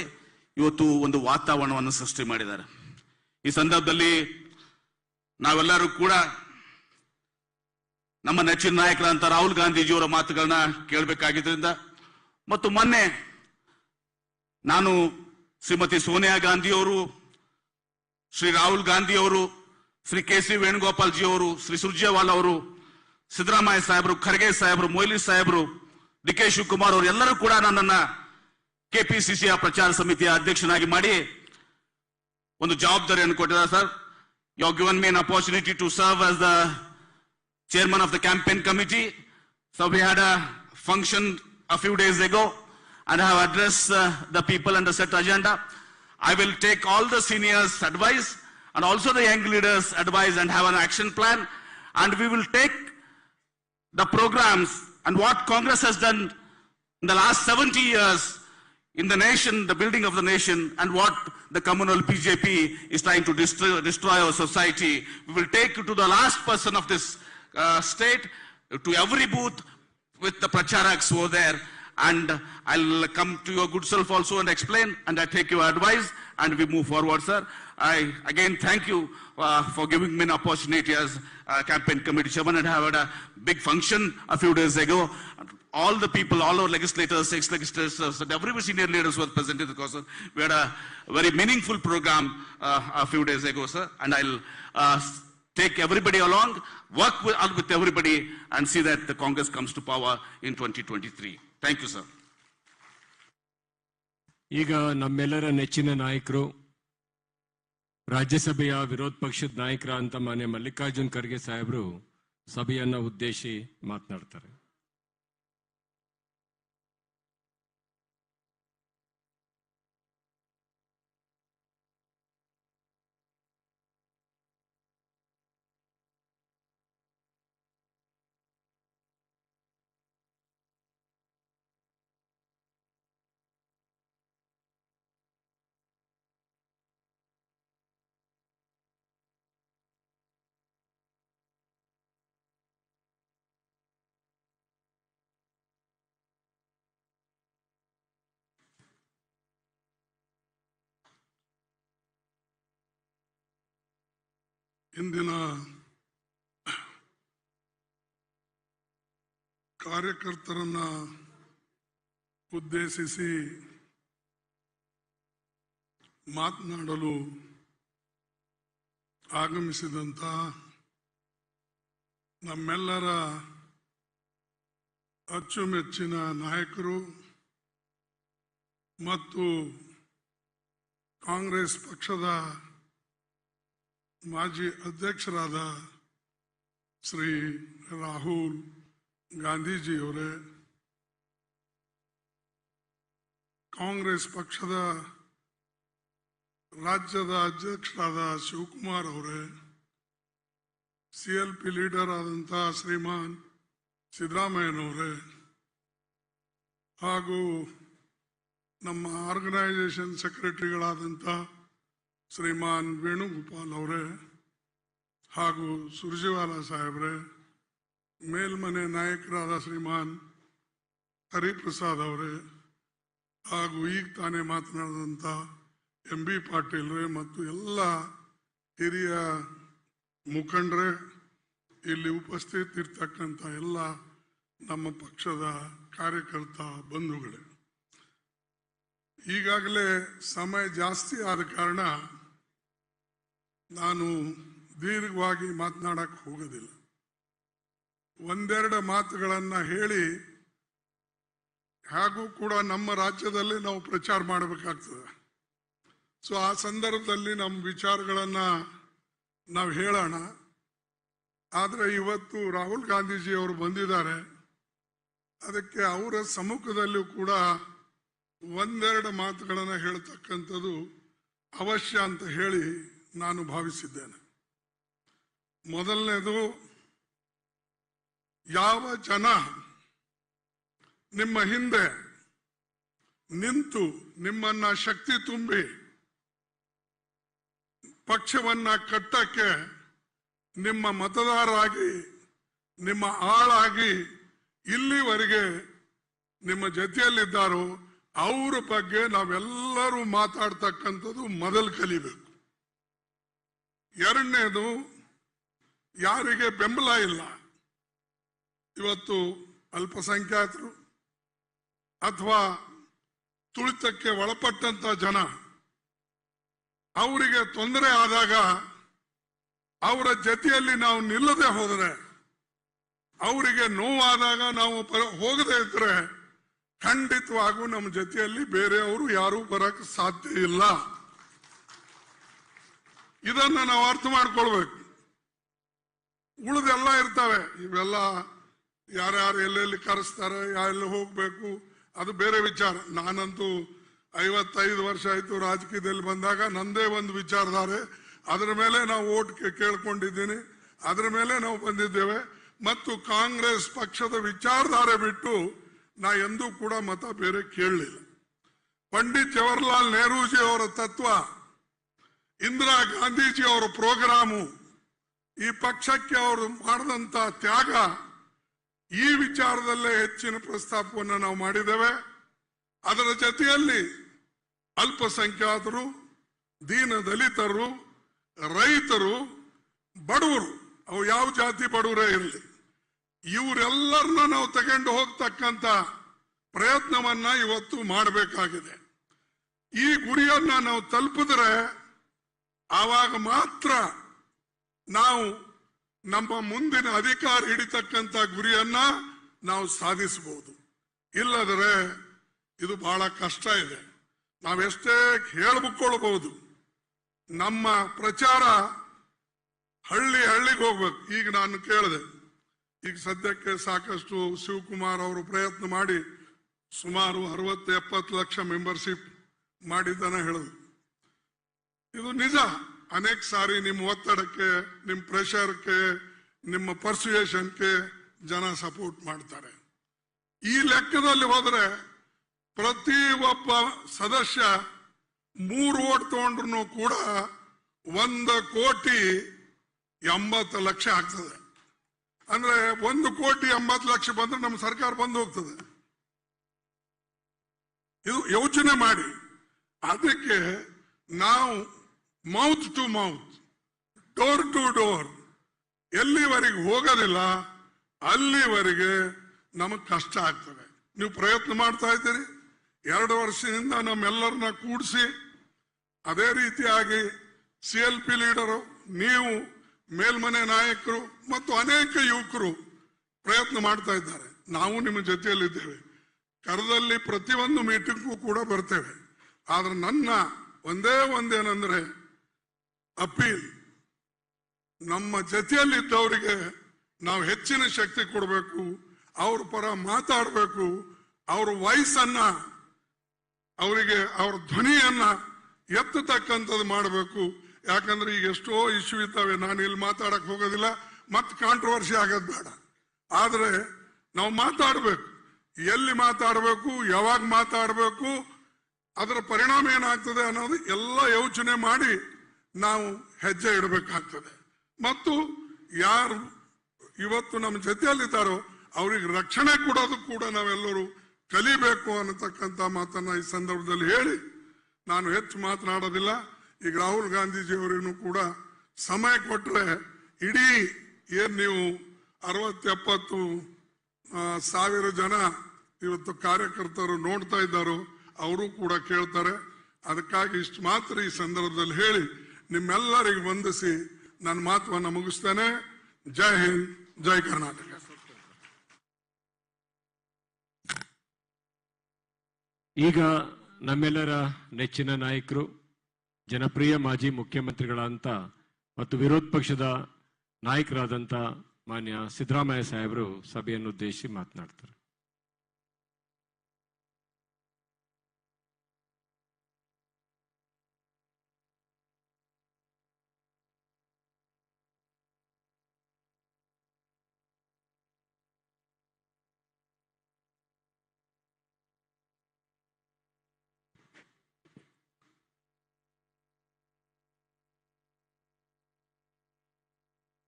ಇವತ್ತು ಒಂದು ವಾತಾವರಣವನ್ನು ಸೃಷ್ಟಿ ಮಾಡಿದ್ದಾರೆ. ಈ ಸಂದರ್ಭದಲ್ಲಿ ನಾವೆಲ್ಲರೂ ಕೂಡ ನಮ್ಮ ನೆಚ್ಚಿನ ನಾಯಕರಂತ ರಾಹುಲ್ ಗಾಂಧೀಜಿಯವರ ಮಾತುಗಳನ್ನ ಕೇಳಬೇಕಾಗಿದ್ದರಿಂದ, ಮತ್ತು ಮೊನ್ನೆ ನಾನು ಶ್ರೀಮತಿ ಸೋನಿಯಾ ಗಾಂಧಿಯವರು, ಶ್ರೀ ರಾಹುಲ್ ಗಾಂಧಿಯವರು, ಶ್ರೀ KC ವೇಣುಗೋಪಾಲ್ ಜಿ ಅವರು, ಶ್ರೀ ಸುರ್ಜೇವಾಲಾ ಅವರು, ಸಿದ್ದರಾಮಯ್ಯ ಸಾಹೇಬರು, ಖರ್ಗೆ ಸಾಹೇಬರು, ಮೊಯ್ಲಿ ಸಾಹೇಬರು, ಡಿ ಕೆ ಶಿವಕುಮಾರ್ ಅವರು ಎಲ್ಲರೂ ಕೂಡ ನನ್ನನ್ನ ಕೆಪಿಸಿಸಿಯ ಪ್ರಚಾರ ಸಮಿತಿಯ ಅಧ್ಯಕ್ಷನಾಗಿ ಮಾಡಿ ಒಂದು ಜವಾಬ್ದಾರಿಯನ್ನು ಕೊಟ್ಟಿದ್ದಾರೆ. Sir, you have given me an opportunity to serve as the chairman of the campaign committee. So we had a function a few days ago and I have addressed the people under set agenda. I will take all the seniors' advice and also the young leaders' advice and have an action plan, and we will take the programs and what Congress has done in the last 70 years in the nation, the building of the nation, and what the communal BJP is trying to destroy our society. We will take it to the last person of this state, to every booth with the pracharaks over there, and I'll come to your good self also and explain, and I take your advice and we move forward, sir. I again thank you for giving me an opportunity as campaign committee chairman, and I had a big function a few days ago. All the people, all our legislators, ex-legislators, and every senior leaders were present in the course. We had a very meaningful program a few days ago, sir, and I'll take everybody along, work with everybody, and see that the Congress comes to power in 2023. Thank you, sir. ಈಗ ನಮ್ಮೆಲ್ಲರ ನೆಚ್ಚಿನ ನಾಯಕರು, ರಾಜ್ಯಸಭೆಯ ವಿರೋಧ ಪಕ್ಷದ ನಾಯಕರಾದಂತ ಮಾನ್ಯ ಮಲ್ಲಿಕಾರ್ಜುನ್ ಖರ್ಗೆ ಸಾಹೇಬರು ಸಭೆಯನ್ನ ಉದ್ದೇಶಿ ಮಾತನಾಡ್ತಾರೆ. ಇಂದಿನ ಕಾರ್ಯಕರ್ತರನ್ನ ಉದ್ದೇಶಿಸಿ ಮಾತನಾಡಲು ಆಗಮಿಸಿದಂತ ನಮ್ಮೆಲ್ಲರ ಅಚ್ಚುಮೆಚ್ಚಿನ ನಾಯಕರು ಮತ್ತು ಕಾಂಗ್ರೆಸ್ ಪಕ್ಷದ ಮಾಜಿ ಅಧ್ಯಕ್ಷರಾದ ಶ್ರೀ ರಾಹುಲ್ ಗಾಂಧೀಜಿಯವರೇ, ಕಾಂಗ್ರೆಸ್ ಪಕ್ಷದ ರಾಜ್ಯದ ಅಧ್ಯಕ್ಷರಾದ ಶಿವಕುಮಾರ್ ಅವರೇ, CLP ಲೀಡರ್ ಆದಂಥ ಶ್ರೀಮಾನ್ ಸಿದ್ದರಾಮಯ್ಯನವರೇ, ಹಾಗೂ ನಮ್ಮ ಆರ್ಗನೈಸೇಷನ್ ಸೆಕ್ರೆಟರಿಗಳಾದಂಥ ಶ್ರೀಮಾನ್ ವೇಣುಗೋಪಾಲ್ ಅವರೇ, ಹಾಗೂ ಸುರ್ಜೇವಾಲಾ ಸಾಹೇಬ್ರೆ, ಮೇಲ್ಮನೆ ನಾಯಕರಾದ ಶ್ರೀಮಾನ್ ಹರಿಪ್ರಸಾದ್ ಅವರೇ, ಹಾಗೂ ಈಗ ತಾನೇ ಮಾತನಾಡಿದಂಥ MB ಪಾಟೀಲ್ರೇ ಮತ್ತು ಎಲ್ಲ ಹಿರಿಯ ಮುಖಂಡರೇ, ಇಲ್ಲಿ ಉಪಸ್ಥಿತಿರ್ತಕ್ಕಂಥ ಎಲ್ಲ ನಮ್ಮ ಪಕ್ಷದ ಕಾರ್ಯಕರ್ತ ಬಂಧುಗಳೇ, ಈಗಾಗಲೇ ಸಮಯ ಜಾಸ್ತಿ ಆದ ಕಾರಣ ನಾನು ದೀರ್ಘವಾಗಿ ಮಾತನಾಡಕ್ಕೆ ಹೋಗೋದಿಲ್ಲ. ಒಂದೆರಡು ಮಾತುಗಳನ್ನ ಹೇಳಿ, ಹಾಗೂ ಕೂಡ ನಮ್ಮ ರಾಜ್ಯದಲ್ಲಿ ನಾವು ಪ್ರಚಾರ ಮಾಡಬೇಕಾಗ್ತದೆ. ಸೊ ಆ ಸಂದರ್ಭದಲ್ಲಿ ನಮ್ಮ ವಿಚಾರಗಳನ್ನ ನಾವು ಹೇಳೋಣ. ಆದರೆ ಇವತ್ತು ರಾಹುಲ್ ಗಾಂಧೀಜಿ ಅವರು ಬಂದಿದ್ದಾರೆ, ಅದಕ್ಕೆ ಅವರ ಸಮ್ಮುಖದಲ್ಲೂ ಕೂಡ ಒಂದೆರಡು ಮಾತುಗಳನ್ನು ಹೇಳ್ತಕ್ಕಂಥದ್ದು ಅವಶ್ಯ ಅಂತ ಹೇಳಿ ನಾನು ಭಾವಿಸಿದ್ದೇನೆ. ಮೊದಲನೇದು, ಯಾವ ಜನ ನಿಮ್ಮ ಹಿಂದೆ ನಿಂತು ನಿಮ್ಮನ್ನ ಶಕ್ತಿ ತುಂಬಿ ಪಕ್ಷವನ್ನ ಕಟ್ಟಕ್ಕೆ ನಿಮ್ಮ ಮತದಾರರಾಗಿ ನಿಮ್ಮ ಆಳಾಗಿ ಇಲ್ಲಿವರೆಗೆ ನಿಮ್ಮ ಜೊತೆಯಲ್ಲಿದ್ದಾರೋ ಅವರ ಬಗ್ಗೆ ನಾವೆಲ್ಲರೂ ಮಾತಾಡ್ತಕ್ಕಂಥದ್ದು ಮೊದಲು ಕಲಿಬೇಕು. ಎರಡನೇದು, ಯಾರಿಗೆ ಬೆಂಬಲ ಇಲ್ಲ, ಇವತ್ತು ಅಲ್ಪಸಂಖ್ಯಾತರು ಅಥವಾ ತುಳಿತಕ್ಕೆ ಒಳಪಟ್ಟಂತ ಜನ, ಅವರಿಗೆ ತೊಂದರೆ ಆದಾಗ ಅವರ ಜೊತೆಯಲ್ಲಿ ನಾವು ನಿಲ್ಲದೆ ಹೋದರೆ, ಅವರಿಗೆ ನೋವಾದಾಗ ನಾವು ಹೋಗದೆ ಇದ್ರೆ ಖಂಡಿತವಾಗೂ ನಮ್ಮ ಜೊತೆಯಲ್ಲಿ ಬೇರೆಯವರು ಯಾರೂ ಬರಕ್ಕೆ ಸಾಧ್ಯ ಇಲ್ಲ. ಇದನ್ನ ನಾವು ಅರ್ಥ ಮಾಡ್ಕೊಳ್ಬೇಕು. ಉಳಿದೆಲ್ಲ ಇರ್ತವೆ, ಇವೆಲ್ಲ ಯಾರ್ಯಾರು ಎಲ್ಲೆಲ್ಲಿ ಕರೆಸ್ತಾರೆ, ಎಲ್ಲಿ ಹೋಗ್ಬೇಕು, ಅದು ಬೇರೆ ವಿಚಾರ. ನಾನಂತೂ 55 ವರ್ಷ ಆಯ್ತು ರಾಜಕೀಯದಲ್ಲಿ ಬಂದಾಗ ನಂದೇ ಒಂದು ವಿಚಾರಧಾರೆ, ಅದರ ಮೇಲೆ ನಾವು ಓಟ್ ಕೇಳ್ಕೊಂಡಿದ್ದೀನಿ, ಅದರ ಮೇಲೆ ನಾವು ಬಂದಿದ್ದೇವೆ. ಮತ್ತು ಕಾಂಗ್ರೆಸ್ ಪಕ್ಷದ ವಿಚಾರಧಾರೆ ಬಿಟ್ಟು ನಾ ಎಂದೂ ಕೂಡ ಮತ ಬೇರೆ ಕೇಳಲಿಲ್ಲ. ಪಂಡಿತ್ ಜವಾಹರ್ಲಾಲ್ ನೆಹರೂಜಿ ಅವರ ತತ್ವ, ಇಂದಿರಾ ಗಾಂಧೀಜಿ ಅವರ ಪ್ರೋಗ್ರಾಮು, ಈ ಪಕ್ಷಕ್ಕೆ ಅವರು ಮಾಡಿದಂತ ತ್ಯಾಗ, ಈ ವಿಚಾರದಲ್ಲೇ ಹೆಚ್ಚಿನ ಪ್ರಸ್ತಾಪವನ್ನು ನಾವು ಮಾಡಿದ್ದೇವೆ. ಅದರ ಜೊತೆಯಲ್ಲಿ ಅಲ್ಪಸಂಖ್ಯಾತರು, ದೀನ ದಲಿತರು, ರೈತರು, ಬಡವರು, ಅವು ಯಾವ ಜಾತಿ ಬಡವರೇ ಇರಲಿ, ಇವರೆಲ್ಲರನ್ನ ನಾವು ತಗೊಂಡು ಹೋಗ್ತಕ್ಕಂಥ ಪ್ರಯತ್ನವನ್ನ ಇವತ್ತು ಮಾಡಬೇಕಾಗಿದೆ. ಈ ಗುರಿಯನ್ನ ನಾವು ತಲುಪಿದ್ರೆ ಆವಾಗ ಮಾತ್ರ ನಾವು ನಮ್ಮ ಮುಂದಿನ ಅಧಿಕಾರ ಹಿಡಿತಕ್ಕಂಥ ಗುರಿಯನ್ನ ನಾವು ಸಾಧಿಸಬಹುದು. ಇಲ್ಲದ್ರೆ ಇದು ಬಹಳ ಕಷ್ಟ ಇದೆ. ನಾವೆಷ್ಟೇ ಹೇಳ್ಬಿಟ್ಕೊಳ್ಬಹುದು, ನಮ್ಮ ಪ್ರಚಾರ ಹಳ್ಳಿಗೆ ಹೋಗ್ಬೇಕು. ಈಗ ನಾನು ಕೇಳಿದೆ, ಈಗ ಸದ್ಯಕ್ಕೆ ಸಾಕಷ್ಟು ಶಿವಕುಮಾರ್ ಅವರು ಪ್ರಯತ್ನ ಮಾಡಿ ಸುಮಾರು 60-70 ಲಕ್ಷ ಮೆಂಬರ್ಶಿಪ್ ಮಾಡಿದ್ದಾನ ಹೇಳಿದ್ರು. ಇದು ನಿಜ. ಅನೇಕ ಸಾರಿ ನಿಮ್ಮ ಒತ್ತಡಕ್ಕೆ, ನಿಮ್ಮ ಪ್ರೆಷರ್ಗೆ, ನಿಮ್ಮ ಪರ್ಸುಯೇಷನ್ಗೆ ಜನ ಸಪೋರ್ಟ್ ಮಾಡ್ತಾರೆ. ಈ ಲೆಕ್ಕದಲ್ಲಿ ಹೋದ್ರೆ ಪ್ರತಿ ಒಬ್ಬ ಸದಸ್ಯ 3 ಓಟ್ ತಗೊಂಡ್ರು ಕೂಡ 1,80,00,000 ಆಗ್ತದೆ. ಅಂದ್ರೆ 1,80,00,000 ಬಂದ್ರೆ ನಮ್ಮ ಸರ್ಕಾರ ಬಂದು ಹೋಗ್ತದೆ. ಇದು ಯೋಚನೆ ಮಾಡಿ. ಅದಕ್ಕೆ ನಾವು mouth to mouth, door to door ಎಲ್ಲಿವರೆಗೆ ಹೋಗೋದಿಲ್ಲ ಅಲ್ಲಿವರೆಗೆ ನಮಗೆ ಕಷ್ಟ ಆಗ್ತದೆ. ನೀವು ಪ್ರಯತ್ನ ಮಾಡ್ತಾ ಇದ್ದೀರಿ. 2 ವರ್ಷದಿಂದ ನಮ್ಮೆಲ್ಲರನ್ನ ಕೂಡಿಸಿ ಅದೇ ರೀತಿಯಾಗಿ CLP ಲೀಡರು, ನೀವು ಮೇಲ್ಮನೆ ನಾಯಕರು ಮತ್ತು ಅನೇಕ ಯುವಕರು ಪ್ರಯತ್ನ ಮಾಡ್ತಾ ಇದ್ದಾರೆ. ನಾವು ನಿಮ್ಮ ಜೊತೆಯಲ್ಲಿದ್ದೇವೆ. ಕರದಲ್ಲಿ ಪ್ರತಿಯೊಂದು ಮೀಟಿಂಗ್ಗೂ ಕೂಡ ಬರ್ತೇವೆ. ಆದ್ರೆ ನನ್ನ ಒಂದೇನಂದ್ರೆ ಅಪೀಲ್, ನಮ್ಮ ಜೊತೆಯಲ್ಲಿದ್ದವರಿಗೆ ನಾವು ಹೆಚ್ಚಿನ ಶಕ್ತಿ ಕೊಡಬೇಕು, ಅವ್ರ ಪರ ಮಾತಾಡಬೇಕು, ಅವ್ರ ವಾಯ್ಸನ್ನ, ಅವರಿಗೆ ಅವ್ರ ಧ್ವನಿಯನ್ನ ಎತ್ತತಕ್ಕಂಥದ್ದು ಮಾಡಬೇಕು. ಯಾಕಂದ್ರೆ ಈಗ ಎಷ್ಟೋ ಇಶ್ಯೂ ಇದ್ದಾವೆ, ನಾನು ಇಲ್ಲಿ ಮಾತಾಡಕ್ ಹೋಗೋದಿಲ್ಲ, ಮತ್ತೆ ಕಾಂಟ್ರವರ್ಸಿ ಆಗೋದು ಬೇಡ. ಆದ್ರೆ ನಾವು ಮಾತಾಡಬೇಕು, ಎಲ್ಲಿ ಮಾತಾಡಬೇಕು, ಯಾವಾಗ ಮಾತಾಡಬೇಕು, ಅದರ ಪರಿಣಾಮ ಏನಾಗ್ತದೆ ಅನ್ನೋದು ಎಲ್ಲ ಯೋಚನೆ ಮಾಡಿ ನಾವು ಹೆಜ್ಜೆ ಇಡಬೇಕಾಗ್ತದೆ. ಮತ್ತು ಯಾರು ಇವತ್ತು ನಮ್ಮ ಜೊತೆಯಲ್ಲಿದ್ದಾರೋ ಅವ್ರಿಗೆ ರಕ್ಷಣೆ ಕೊಡೋದು ಕೂಡ ನಾವೆಲ್ಲರೂ ಕಲಿಬೇಕು ಅನ್ನತಕ್ಕಂಥ ಮಾತನ್ನ ಈ ಸಂದರ್ಭದಲ್ಲಿ ಹೇಳಿ ನಾನು ಹೆಚ್ಚು ಮಾತನಾಡೋದಿಲ್ಲ. ಈಗ ರಾಹುಲ್ ಗಾಂಧೀಜಿಯವರೇನು ಕೂಡ ಸಮಯ ಕೊಟ್ಟರೆ ಇಡೀ ಏನ್ ನೀವು 60-70 ಸಾವಿರ ಜನ ಇವತ್ತು ಕಾರ್ಯಕರ್ತರು ನೋಡ್ತಾ ಇದ್ದಾರೋ ಅವರು ಕೂಡ ಕೇಳ್ತಾರೆ. ಅದಕ್ಕಾಗಿ ಇಷ್ಟು ಮಾತ್ರ ಈ ಸಂದರ್ಭದಲ್ಲಿ ಹೇಳಿ ನಿಮ್ಮೆಲ್ಲರಿಗೆ ವಂದಿಸಿ ನನ್ನ ಮಾತುವನ್ನು ಮುಗಿಸ್ತೇನೆ. ಜೈ ಹಿಂದ್, ಜೈ ಕರ್ನಾಟಕ. ಈಗ ನಮ್ಮೆಲ್ಲರ ನೆಚ್ಚಿನ ನಾಯಕರು, ಜನಪ್ರಿಯ ಮಾಜಿ ಮುಖ್ಯಮಂತ್ರಿಗಳಂತ ಮತ್ತು ವಿರೋಧ ಪಕ್ಷದ ನಾಯಕರಾದಂಥ ಮಾನ್ಯ ಸಿದ್ದರಾಮಯ್ಯ ಸಾಹೇಬರು ಸಭೆಯನ್ನು ಉದ್ದೇಶಿಸಿ ಮಾತನಾಡ್ತಾರೆ.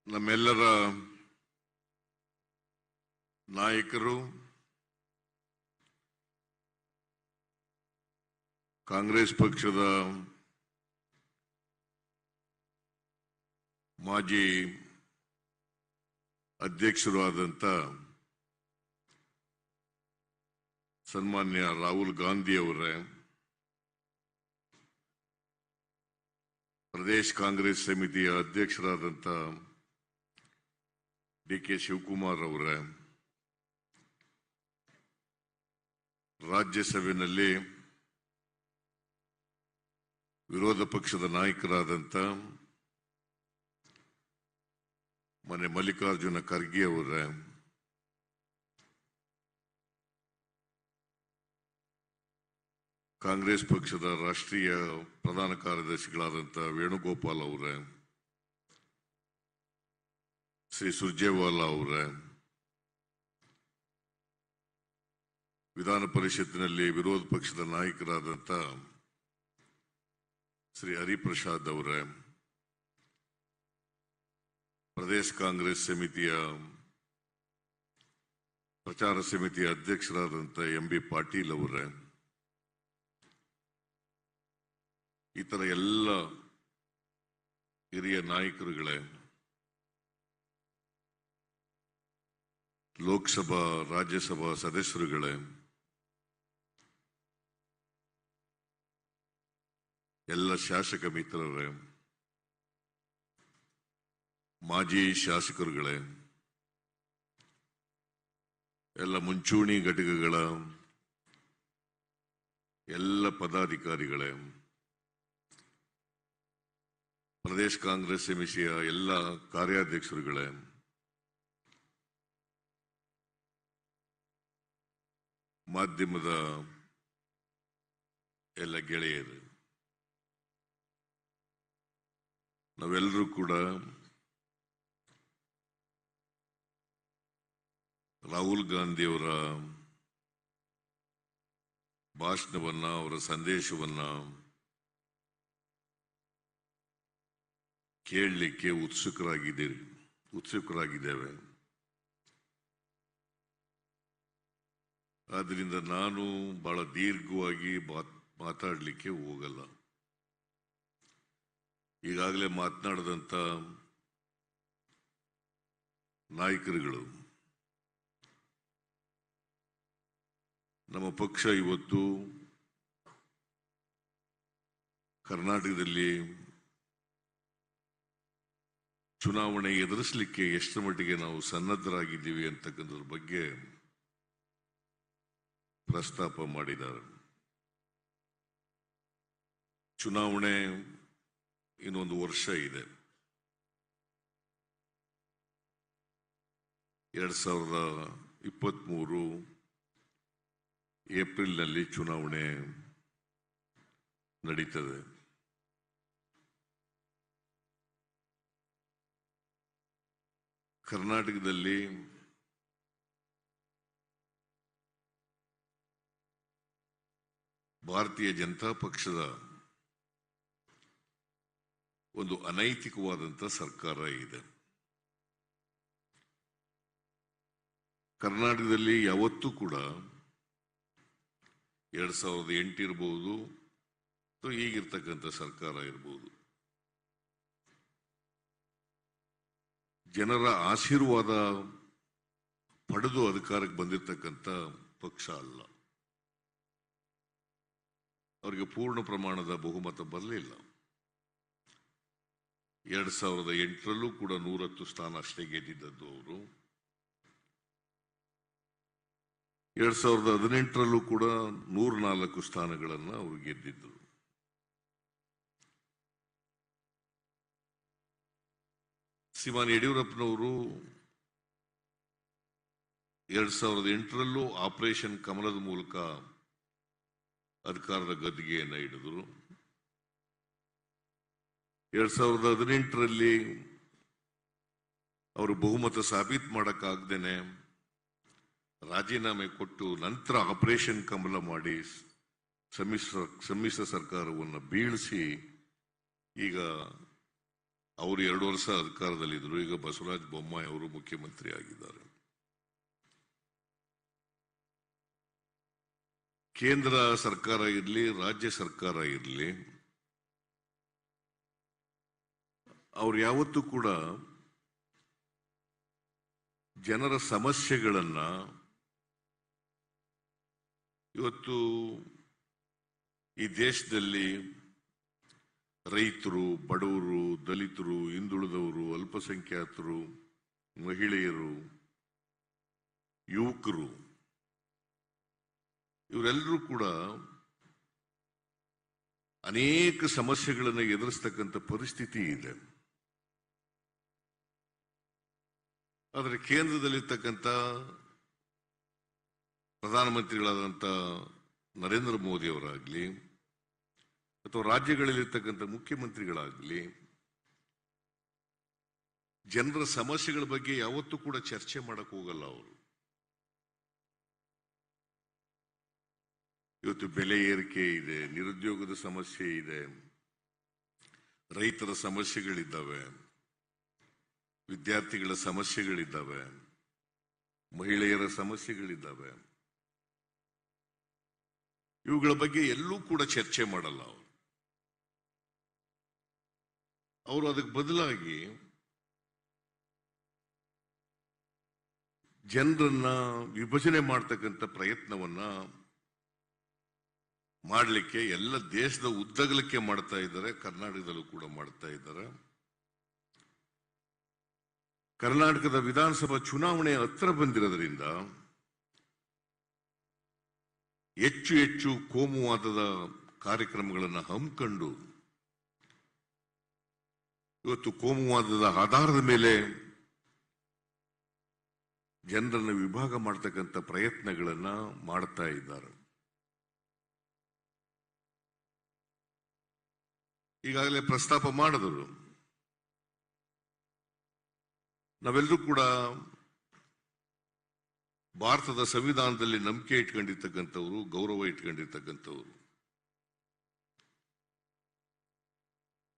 ನಮ್ಮೆಲ್ಲರ ನಾಯಕರು, ಕಾಂಗ್ರೆಸ್ ಪಕ್ಷದ ಮಾಜಿ ಅಧ್ಯಕ್ಷರು ಆದಂತ ಸನ್ಮಾನ್ಯ ರಾಹುಲ್ ಗಾಂಧಿ ಅವರೇ, ಪ್ರದೇಶ್ ಕಾಂಗ್ರೆಸ್ ಸಮಿತಿಯ ಅಧ್ಯಕ್ಷರಾದಂತ DK ಶಿವಕುಮಾರ್ ಅವರೇ, ರಾಜ್ಯಸಭೆಯಲ್ಲಿ ವಿರೋಧ ಪಕ್ಷದ ನಾಯಕರಾದಂತ ಮನೆ ಮಲ್ಲಿಕಾರ್ಜುನ ಖರ್ಗೆ ಅವರೇ, ಕಾಂಗ್ರೆಸ್ ಪಕ್ಷದ ರಾಷ್ಟ್ರೀಯ ಪ್ರಧಾನ ಕಾರ್ಯದರ್ಶಿಗಳಾದಂಥ ವೇಣುಗೋಪಾಲ್ ಅವರೇ, ಶ್ರೀ ಸುರ್ಜೇವಾಲಾ ಅವರೇ, ವಿಧಾನ ಪರಿಷತ್ತಿನಲ್ಲಿ ವಿರೋಧ ಪಕ್ಷದ ನಾಯಕರಾದಂಥ ಶ್ರೀ ಹರಿಪ್ರಸಾದ್ ಅವರೇ, ಪ್ರದೇಶ್ ಕಾಂಗ್ರೆಸ್ ಸಮಿತಿಯ ಪ್ರಚಾರ ಸಮಿತಿಯ ಅಧ್ಯಕ್ಷರಾದಂಥ MB ಪಾಟೀಲ್ ಅವರೇ, ಇತರ ಎಲ್ಲ ಹಿರಿಯ ನಾಯಕರುಗಳೇ, ಲೋಕಸಭಾ ರಾಜ್ಯಸಭಾ ಸದಸ್ಯರುಗಳೇ, ಎಲ್ಲ ಶಾಸಕ ಮಿತ್ರರೇ, ಮಾಜಿ ಶಾಸಕರುಗಳೇ, ಎಲ್ಲ ಮುಂಚೂಣಿ ಘಟಕಗಳ ಎಲ್ಲ ಪದಾಧಿಕಾರಿಗಳೇ, ಪ್ರದೇಶ್ ಕಾಂಗ್ರೆಸ್ ಸಮಿತಿಯ ಎಲ್ಲ ಕಾರ್ಯಾಧ್ಯಕ್ಷರುಗಳೇ, ಮಾಧ್ಯಮದ ಎಲ್ಲ ಗೆಳೆಯರು, ನಾವೆಲ್ಲರೂ ಕೂಡ ರಾಹುಲ್ ಗಾಂಧಿಯವರ ಭಾಷಣವನ್ನ, ಅವರ ಸಂದೇಶವನ್ನ ಕೇಳಲಿಕ್ಕೆ ಉತ್ಸುಕರಾಗಿದ್ದೇವೆ. ಆದ್ರಿಂದ ನಾನು ಬಹಳ ದೀರ್ಘವಾಗಿ ಮಾತಾಡಲಿಕ್ಕೆ ಹೋಗಲ್ಲ. ಈಗಾಗಲೇ ಮಾತನಾಡಿದಂಥ ನಾಯಕರುಗಳು, ನಮ್ಮ ಪಕ್ಷ ಇವತ್ತು ಕರ್ನಾಟಕದಲ್ಲಿ ಚುನಾವಣೆ ಎದುರಿಸಲಿಕ್ಕೆ ಎಷ್ಟರ ಮಟ್ಟಿಗೆ ನಾವು ಸನ್ನದ್ಧರಾಗಿದ್ದೀವಿ ಅಂತಕ್ಕಂಥದ್ರ ಬಗ್ಗೆ ಪ್ರಸ್ತಾಪ ಮಾಡಿದ್ದಾರೆ. ಚುನಾವಣೆ ಇನ್ನೊಂದು ವರ್ಷ ಇದೆ. 2023 ಏಪ್ರಿಲ್ನಲ್ಲಿ ಚುನಾವಣೆ ನಡೀತದೆ. ಕರ್ನಾಟಕದಲ್ಲಿ ಭಾರತೀಯ ಜನತಾ ಪಕ್ಷದ ಒಂದು ಅನೈತಿಕವಾದಂಥ ಸರ್ಕಾರ ಇದೆ. ಕರ್ನಾಟಕದಲ್ಲಿ ಯಾವತ್ತೂ ಕೂಡ 2008 ಇರಬಹುದು ಅಥವಾ ಈಗಿರ್ತಕ್ಕಂಥ ಸರ್ಕಾರ ಇರಬಹುದು, ಜನರ ಆಶೀರ್ವಾದ ಪಡೆದು ಅಧಿಕಾರಕ್ಕೆ ಬಂದಿರತಕ್ಕಂಥ ಪಕ್ಷ ಅಲ್ಲ. ಅವರಿಗೆ ಪೂರ್ಣ ಪ್ರಮಾಣದ ಬಹುಮತ ಬರಲಿಲ್ಲ. 2008ರಲ್ಲೂ ಕೂಡ 110 ಸ್ಥಾನ ಅಷ್ಟೇ ಗೆದ್ದಿದ್ದದ್ದು ಅವರು. 2018ರಲ್ಲೂ ಕೂಡ 104 ಸ್ಥಾನಗಳನ್ನು ಅವರು ಗೆದ್ದಿದ್ದರು. ಶ್ರೀಮಾನ್ ಯಡಿಯೂರಪ್ಪನವರು 2008ರಲ್ಲೂ ಆಪರೇಷನ್ ಕಮಲದ ಮೂಲಕ ಅಧಿಕಾರದ ಗದ್ದಿಗೆಯನ್ನು ಹಿಡಿದರು. 2018ರಲ್ಲಿ ಅವರು ಬಹುಮತ ಸಾಬೀತು ಮಾಡಕ್ಕಾಗ್ದೇನೆ ರಾಜೀನಾಮೆ ಕೊಟ್ಟು ನಂತರ ಆಪರೇಷನ್ ಕಮಲ ಮಾಡಿ ಸಮ್ಮಿಶ್ರ ಸರ್ಕಾರವನ್ನು ಬೀಳಿಸಿ ಈಗ ಅವರು 2 ವರ್ಷ ಅಧಿಕಾರದಲ್ಲಿದ್ದರು. ಈಗ ಬಸವರಾಜ ಬೊಮ್ಮಾಯಿ ಅವರು ಮುಖ್ಯಮಂತ್ರಿ ಆಗಿದ್ದಾರೆ. ಕೇಂದ್ರ ಸರ್ಕಾರ ಇರಲಿ, ರಾಜ್ಯ ಸರ್ಕಾರ ಇರಲಿ, ಅವ್ರು ಯಾವತ್ತೂ ಕೂಡ ಜನರ ಸಮಸ್ಯೆಗಳನ್ನ ಇವತ್ತು ಈ ದೇಶದಲ್ಲಿ ರೈತರು, ಬಡವರು, ದಲಿತರು, ಹಿಂದುಳಿದವರು, ಅಲ್ಪಸಂಖ್ಯಾತರು, ಮಹಿಳೆಯರು, ಯುವಕರು ಇವರೆಲ್ಲರೂ ಕೂಡ ಅನೇಕ ಸಮಸ್ಯೆಗಳನ್ನು ಎದುರಿಸ್ತಕ್ಕಂಥ ಪರಿಸ್ಥಿತಿ ಇದೆ. ಆದರೆ ಕೇಂದ್ರದಲ್ಲಿರ್ತಕ್ಕಂಥ ಪ್ರಧಾನಮಂತ್ರಿಗಳಾದಂಥ ನರೇಂದ್ರ ಮೋದಿ ಅವರಾಗಲಿ ಅಥವಾ ರಾಜ್ಯಗಳಲ್ಲಿರ್ತಕ್ಕಂಥ ಮುಖ್ಯಮಂತ್ರಿಗಳಾಗಲಿ ಜನರ ಸಮಸ್ಯೆಗಳ ಬಗ್ಗೆ ಯಾವತ್ತೂ ಕೂಡ ಚರ್ಚೆ ಮಾಡಕ್ ಹೋಗಲ್ಲ ಅವರು. ಇವತ್ತು ಬೆಲೆ ಏರಿಕೆ ಇದೆ, ನಿರುದ್ಯೋಗದ ಸಮಸ್ಯೆ ಇದೆ, ರೈತರ ಸಮಸ್ಯೆಗಳಿದ್ದಾವೆ, ವಿದ್ಯಾರ್ಥಿಗಳ ಸಮಸ್ಯೆಗಳಿದ್ದಾವೆ, ಮಹಿಳೆಯರ ಸಮಸ್ಯೆಗಳಿದ್ದಾವೆ. ಇವುಗಳ ಬಗ್ಗೆ ಎಲ್ಲೂ ಕೂಡ ಚರ್ಚೆ ಮಾಡಲ್ಲ ಅವರು. ಅದಕ್ಕೆ ಬದಲಾಗಿ ಜನರನ್ನ ವಿಭಜನೆ ಮಾಡ್ತಕ್ಕಂಥ ಪ್ರಯತ್ನವನ್ನ ಮಾಡಲಿಕ್ಕೆ ಎಲ್ಲ ದೇಶದ ಉದ್ದಗಲಕ್ಕೆ ಮಾಡ್ತಾ ಇದ್ದಾರೆ. ಕರ್ನಾಟಕದಲ್ಲೂ ಕೂಡ ಮಾಡ್ತಾ ಇದ್ದಾರೆ. ಕರ್ನಾಟಕದ ವಿಧಾನಸಭಾ ಚುನಾವಣೆ ಹತ್ರ ಬಂದಿರೋದ್ರಿಂದ ಹೆಚ್ಚು ಹೆಚ್ಚು ಕೋಮುವಾದದ ಕಾರ್ಯಕ್ರಮಗಳನ್ನು ಹಮ್ಮಿಕೊಂಡು ಇವತ್ತು ಕೋಮುವಾದದ ಆಧಾರದ ಮೇಲೆ ಜನರನ್ನು ವಿಭಾಗ ಮಾಡತಕ್ಕಂಥ ಪ್ರಯತ್ನಗಳನ್ನ ಮಾಡ್ತಾ ಇದ್ದಾರೆ. ಈಗಾಗಲೇ ಪ್ರಸ್ತಾಪ ಮಾಡಿದರು. ನಾವೆಲ್ಲರೂ ಕೂಡ ಭಾರತದ ಸಂವಿಧಾನದಲ್ಲಿ ನಂಬಿಕೆ ಇಟ್ಕೊಂಡಿರ್ತಕ್ಕಂಥವ್ರು, ಗೌರವ ಇಟ್ಕೊಂಡಿರ್ತಕ್ಕಂಥವ್ರು.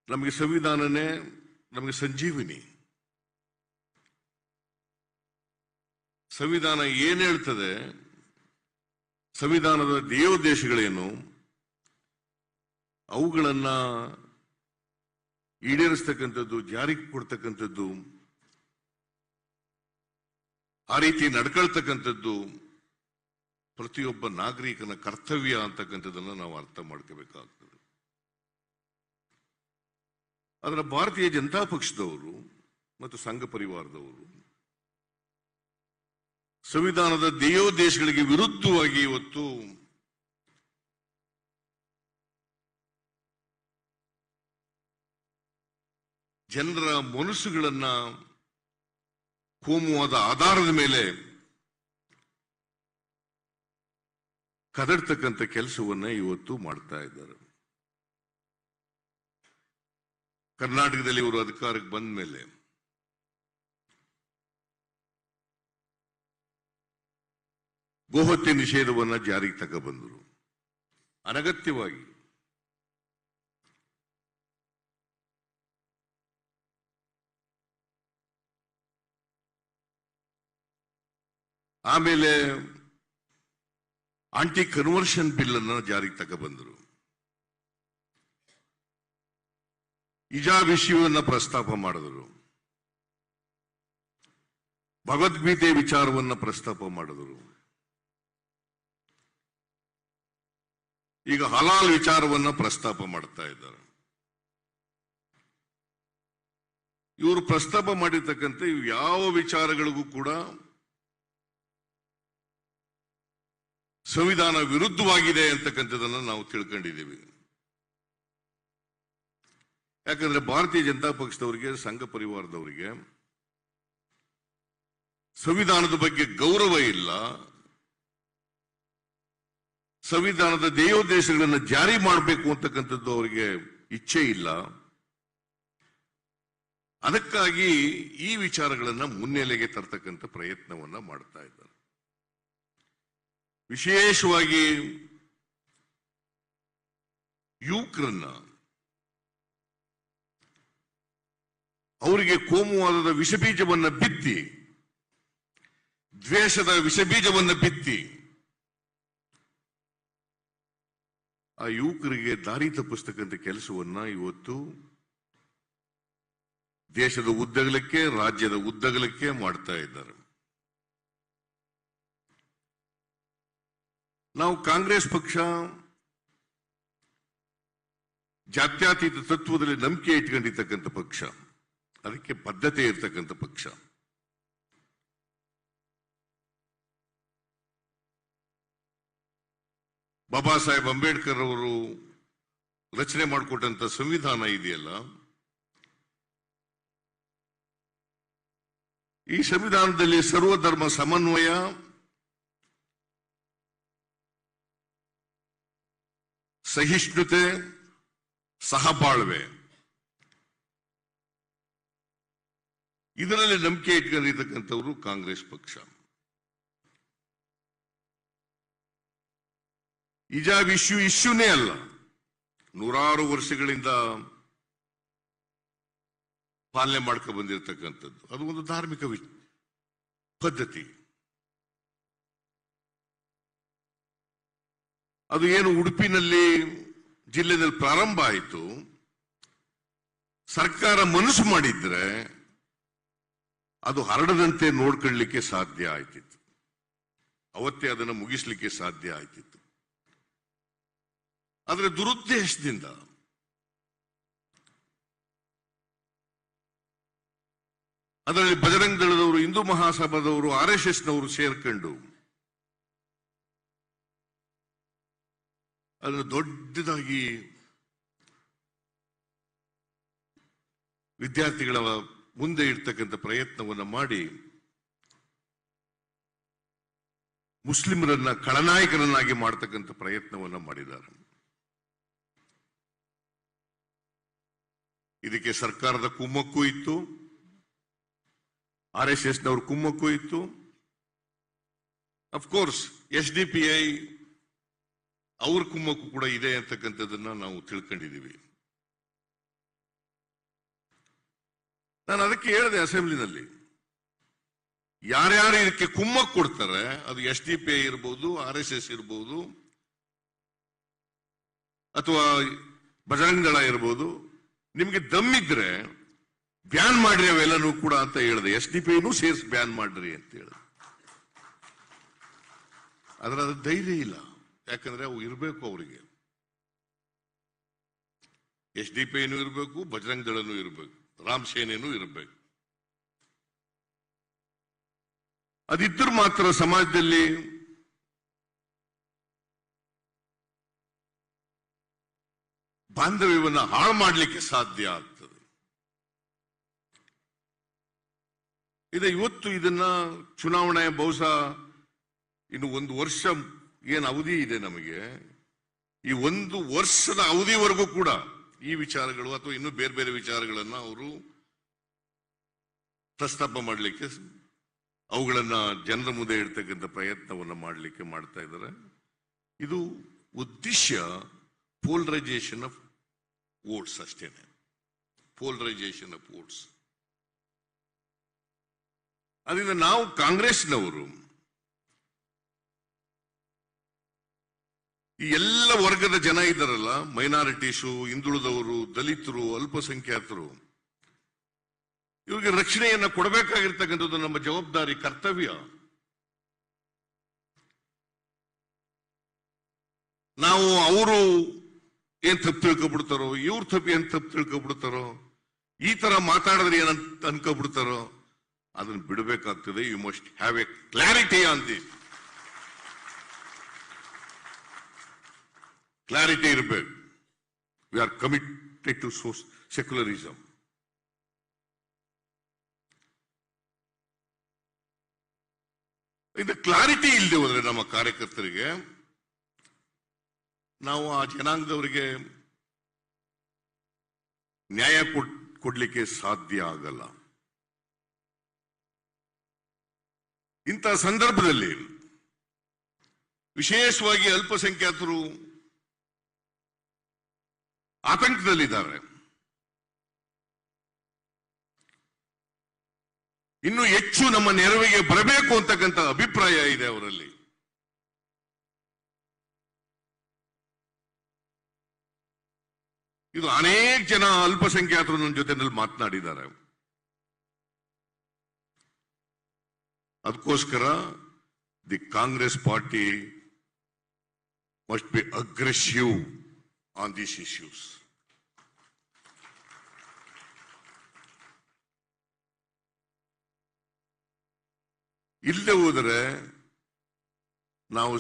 ನಮಗೆ ಸಂವಿಧಾನನೇ ನಮಗೆ ಸಂಜೀವಿನಿ. ಸಂವಿಧಾನ ಏನ್ ಹೇಳ್ತದೆ, ಸಂವಿಧಾನದ ಧ್ಯೇಯೋದ್ದೇಶಗಳೇನು, ಅವುಗಳನ್ನ ಈಡೇರಿಸ್ತಕ್ಕಂಥದ್ದು, ಜಾರಿಗೆ ಕೊಡ್ತಕ್ಕಂಥದ್ದು ಆ ರೀತಿ ನಡ್ಕೊಳ್ತಕ್ಕಂಥದ್ದು ಪ್ರತಿಯೊಬ್ಬ ನಾಗರಿಕನ ಕರ್ತವ್ಯ ಅಂತಕ್ಕಂಥದ್ದನ್ನು ನಾವು ಅರ್ಥ ಮಾಡ್ಕೋಬೇಕಾಗ್ತದೆ. ಅದರ ಭಾರತೀಯ ಜನತಾ ಪಕ್ಷದವರು ಮತ್ತು ಸಂಘ ಪರಿವಾರದವರು ಸಂವಿಧಾನದ ಧ್ಯೇಯೋದ್ದೇಶಗಳಿಗೆ ವಿರುದ್ಧವಾಗಿ ಇವತ್ತು ಜನರ ಮನಸ್ಸುಗಳನ್ನ ಕೋಮುವಾದ ಆಧಾರದ ಮೇಲೆ ಕದಡ್ತಕ್ಕಂಥ ಕೆಲಸವನ್ನ ಇವತ್ತು ಮಾಡ್ತಾ ಇದ್ದಾರೆ. ಕರ್ನಾಟಕದಲ್ಲಿ ಇವರು ಅಧಿಕಾರಕ್ಕೆ ಬಂದ ಮೇಲೆ ಗೋಹತ್ಯೆ ನಿಷೇಧವನ್ನ ಜಾರಿಗೆ ತಗೊಬಂದರು ಅನಗತ್ಯವಾಗಿ. ಆಮೇಲೆ ಆಂಟಿ ಕನ್ವರ್ಷನ್ ಬಿಲ್ ಅನ್ನು ಜಾರಿಗೆ ತಗೊಬಂದರು. ಹಿಜಾಬ್ ವಿಷಯವನ್ನ ಪ್ರಸ್ತಾಪ ಮಾಡಿದರು. ಭಗವದ್ಗೀತೆ ವಿಚಾರವನ್ನ ಪ್ರಸ್ತಾಪ ಮಾಡಿದರು. ಈಗ ಹಲಾಲ್ ವಿಚಾರವನ್ನ ಪ್ರಸ್ತಾಪ ಮಾಡ್ತಾ ಇದ್ದಾರೆ. ಇವರು ಪ್ರಸ್ತಾಪ ಮಾಡಿರ್ತಕ್ಕಂಥ ಯಾವ ವಿಚಾರಗಳಿಗೂ ಕೂಡ ಸಂವಿಧಾನ ವಿರುದ್ಧವಾಗಿದೆ ಅಂತಕ್ಕಂಥದ್ದನ್ನು ನಾವು ತಿಳ್ಕೊಂಡಿದ್ದೀವಿ. ಯಾಕಂದ್ರೆ ಭಾರತೀಯ ಜನತಾ ಪಕ್ಷದವರಿಗೆ, ಸಂಘ ಪರಿವಾರದವರಿಗೆ ಸಂವಿಧಾನದ ಬಗ್ಗೆ ಗೌರವ ಇಲ್ಲ, ಸಂವಿಧಾನದ ಧ್ಯೇಯೋದ್ದೇಶಗಳನ್ನು ಜಾರಿ ಮಾಡಬೇಕು ಅಂತಕ್ಕಂಥದ್ದು ಅವರಿಗೆ ಇಚ್ಛೆ ಇಲ್ಲ. ಅದಕ್ಕಾಗಿ ಈ ವಿಚಾರಗಳನ್ನ ಮುನ್ನೆಲೆಗೆ ತರ್ತಕ್ಕಂಥ ಪ್ರಯತ್ನವನ್ನ ಮಾಡ್ತಾ ಇದ್ದಾರೆ. ವಿಶೇಷವಾಗಿ ಯುವಕರನ್ನ, ಅವರಿಗೆ ಕೋಮುವಾದದ ವಿಷಬೀಜವನ್ನ ಬಿತ್ತಿ, ದ್ವೇಷದ ವಿಷಬೀಜವನ್ನ ಬಿತ್ತಿ ಆ ಯುವಕರಿಗೆ ದಾರಿ ತಪ್ಪಿಸ್ತಕ್ಕಂಥ ಕೆಲಸವನ್ನ ಇವತ್ತು ದೇಶದ ಉದ್ದಗಲಕ್ಕೆ, ರಾಜ್ಯದ ಉದ್ದಗಲಕ್ಕೆ ಮಾಡ್ತಾ ಇದ್ದಾರೆ. ನಾವು ಕಾಂಗ್ರೆಸ್ ಪಕ್ಷ ಜಾತ್ಯತೀತ ತತ್ವದಲ್ಲಿ ನಂಬಿಕೆ ಇಟ್ಕೊಂಡಿರ್ತಕ್ಕಂಥ ಪಕ್ಷ, ಅದಕ್ಕೆ ಬದ್ಧತೆ ಇರ್ತಕ್ಕಂಥ ಪಕ್ಷ. ಬಾಬಾ ಸಾಹೇಬ್ ಅಂಬೇಡ್ಕರ್ ಅವರು ರಚನೆ ಮಾಡಿಕೊಟ್ಟಂತ ಸಂವಿಧಾನ ಇದೆಯಲ್ಲ, ಈ ಸಂವಿಧಾನದಲ್ಲಿ ಸರ್ವಧರ್ಮ ಸಮನ್ವಯ, ಸಹಿಷ್ಣುತೆ, ಸಹಬಾಳ್ವೆ, ಇದರಲ್ಲಿ ನಂಬಿಕೆ ಇಟ್ಕೊಂಡಿರ್ತಕ್ಕಂಥವರು ಕಾಂಗ್ರೆಸ್ ಪಕ್ಷ. ಹಿಜಾಬ್ ಇಶ್ಯೂನೇ ಅಲ್ಲ, ನೂರಾರು ವರ್ಷಗಳಿಂದ ಪಾಲನೆ ಮಾಡ್ಕೊಂಡು ಬಂದಿರತಕ್ಕಂಥದ್ದು. ಅದು ಒಂದು ಧಾರ್ಮಿಕ ಪದ್ಧತಿ. ಅದು ಏನು ಉಡುಪಿನಲ್ಲಿ ಜಿಲ್ಲೆಯಲ್ಲಿ ಪ್ರಾರಂಭ ಆಯಿತು, ಸರ್ಕಾರ ಮನಸ್ಸು ಮಾಡಿದ್ರೆ ಅದು ಹರಡದಂತೆ ನೋಡ್ಕೊಳ್ಳಿಕ್ಕೆ ಸಾಧ್ಯ ಆಯ್ತಿತ್ತು. ಅವತ್ತೇ ಅದನ್ನು ಮುಗಿಸ್ಲಿಕ್ಕೆ ಸಾಧ್ಯ ಆಯ್ತಿತ್ತು. ಆದರೆ ದುರುದ್ದೇಶದಿಂದ ಅದರಲ್ಲಿ ಬಜರಂಗ ದಳದವರು, ಹಿಂದೂ ಮಹಾಸಭಾದವರು, RSSನವರು ಸೇರ್ಕೊಂಡು ಅದನ್ನು ದೊಡ್ಡದಾಗಿ ವಿದ್ಯಾರ್ಥಿಗಳ ಮುಂದೆ ಇಡ್ತಕ್ಕಂಥ ಪ್ರಯತ್ನವನ್ನು ಮಾಡಿ ಮುಸ್ಲಿಮರನ್ನ ಖಳನಾಯಕರನ್ನಾಗಿ ಮಾಡ್ತಕ್ಕಂಥ ಪ್ರಯತ್ನವನ್ನು ಮಾಡಿದ್ದಾರೆ. ಇದಕ್ಕೆ ಸರ್ಕಾರದ ಕುಮ್ಮಕ್ಕು ಇತ್ತು, RSSನವ್ರ ಕುಮ್ಮಕ್ಕು ಇತ್ತು, ಅಫ್ಕೋರ್ಸ್ SDPI ಅವ್ರ ಕುಮ್ಮಕ್ಕು ಕೂಡ ಇದೆ ಅಂತಕ್ಕಂಥದ್ದನ್ನ ನಾವು ತಿಳ್ಕೊಂಡಿದ್ದೀವಿ. ನಾನು ಅದಕ್ಕೆ ಹೇಳಿದೆ ಅಸೆಂಬ್ಲಿನಲ್ಲಿ, ಯಾರ್ಯಾರು ಇದಕ್ಕೆ ಕುಮ್ಮಕ್ಕು ಕೊಡ್ತಾರೆ, ಅದು SDPI ಇರ್ಬೋದು, RSS ಇರ್ಬೋದು, ಅಥವಾ ಬಜರಂಗ ದಳ ಇರ್ಬೋದು, ನಿಮ್ಗೆ ದಮ್ಮಿದ್ರೆ ಬ್ಯಾನ್ ಮಾಡ್ರಿ ಅವೆಲ್ಲನೂ ಕೂಡ ಅಂತ ಹೇಳಿದೆ. SDPIನೂ ಸೇರಿಸಿ ಬ್ಯಾನ್ ಮಾಡ್ರಿ ಅಂತ ಹೇಳಿದೆ. ಅದರ ಧೈರ್ಯ ಇಲ್ಲ. ಯಾಕಂದ್ರೆ ಅವು ಇರಬೇಕು ಅವರಿಗೆ. SDP ಇರಬೇಕು, ಬಜರಂಗ ದಳನೂ ಇರಬೇಕು, ರಾಮ್ ಸೇನೆನೂ ಇರಬೇಕು. ಅದಿದ್ದರೂ ಮಾತ್ರ ಸಮಾಜದಲ್ಲಿ ಬಾಂಧವ್ಯವನ್ನು ಹಾಳು ಮಾಡಲಿಕ್ಕೆ ಸಾಧ್ಯ ಆಗ್ತದೆ. ಇವತ್ತು ಇದನ್ನ ಚುನಾವಣೆ ಬಹುಶಃ ಇನ್ನು 1 ವರ್ಷ ಏನು ಅವಧಿ ಇದೆ ನಮಗೆ, ಈ 1 ವರ್ಷದ ಅವಧಿವರೆಗೂ ಕೂಡ ಈ ವಿಚಾರಗಳು ಅಥವಾ ಇನ್ನು ಬೇರೆ ಬೇರೆ ವಿಚಾರಗಳನ್ನ ಅವರು ಪ್ರಸ್ತಾಪ ಮಾಡಲಿಕ್ಕೆ, ಅವುಗಳನ್ನ ಜನರ ಮುಂದೆ ಇಡ್ತಕ್ಕಂಥ ಪ್ರಯತ್ನವನ್ನು ಮಾಡಲಿಕ್ಕೆ ಮಾಡ್ತಾ ಇದ್ದಾರೆ. ಇದು ಉದ್ದೇಶ ಪೋಲರೈಸೇಷನ್ ಆಫ್ ವೋಟ್ಸ್ ಅಷ್ಟೇನೆ, ಪೋಲರೈಸೇಷನ್ ಆಫ್ ವೋಟ್ಸ್. ಅದರಿಂದ ನಾವು ಕಾಂಗ್ರೆಸ್ನವರು ಈ ಎಲ್ಲ ವರ್ಗದ ಜನ ಇದ್ದಾರಲ್ಲ, ಮೈನಾರಿಟೀಸು, ಹಿಂದುಳಿದವರು, ದಲಿತರು, ಅಲ್ಪಸಂಖ್ಯಾತರು, ಇವರಿಗೆ ರಕ್ಷಣೆಯನ್ನ ಕೊಡಬೇಕಾಗಿರ್ತಕ್ಕಂಥದ್ದು ನಮ್ಮ ಜವಾಬ್ದಾರಿ, ಕರ್ತವ್ಯ. ನಾವು ಅವರು ಏನ್ ತಪ್ಪು ತಿಳ್ಕೊಬಿಡ್ತಾರೋ, ಇವ್ರ ತಪ್ಪು ಏನ್ ತಪ್ಪು ತಿಳ್ಕೊಬಿಡ್ತಾರೋ, ಈ ತರ ಮಾತಾಡಿದ್ರೆ ಏನಂತ ಅನ್ಕೊಬಿಡ್ತಾರೋ, ಅದನ್ನ ಬಿಡಬೇಕಾಗ್ತದೆ. You must have a clarity on this. Clarity ಇರಬೇಕು. We are committed to secularism. ಇದು ಕ್ಲಾರಿಟಿ ಇಲ್ಲದೆ ಹೋದ್ರೆ ನಮ್ಮ ಕಾರ್ಯಕರ್ತರಿಗೆ, ನಾವು ಆ ಜನಾಂಗದವರಿಗೆ ನ್ಯಾಯ ಕೊಡ್ಲಿಕ್ಕೆ ಸಾಧ್ಯ ಆಗಲ್ಲ. ಇಂಥ ಸಂದರ್ಭದಲ್ಲಿ ವಿಶೇಷವಾಗಿ ಅಲ್ಪಸಂಖ್ಯಾತರು ಆತಂಕದಲ್ಲಿದ್ದಾರೆ. ಇನ್ನು ಹೆಚ್ಚು ನಮ್ಮ ನೆರವಿಗೆ ಬರಬೇಕು ಅಂತಕ್ಕಂಥ ಅಭಿಪ್ರಾಯ ಇದೆ ಅವರಲ್ಲಿ. ಇದು ಅನೇಕ ಜನ ಅಲ್ಪಸಂಖ್ಯಾತರು ನನ್ನ ಜೊತೆನಲ್ಲಿ ಮಾತನಾಡಿದ್ದಾರೆ. ಅದಕ್ಕೋಸ್ಕರ the Congress party must be aggressive on these issues. ಇಲ್ಲದೆ ಹೋದರೆ ನಾವು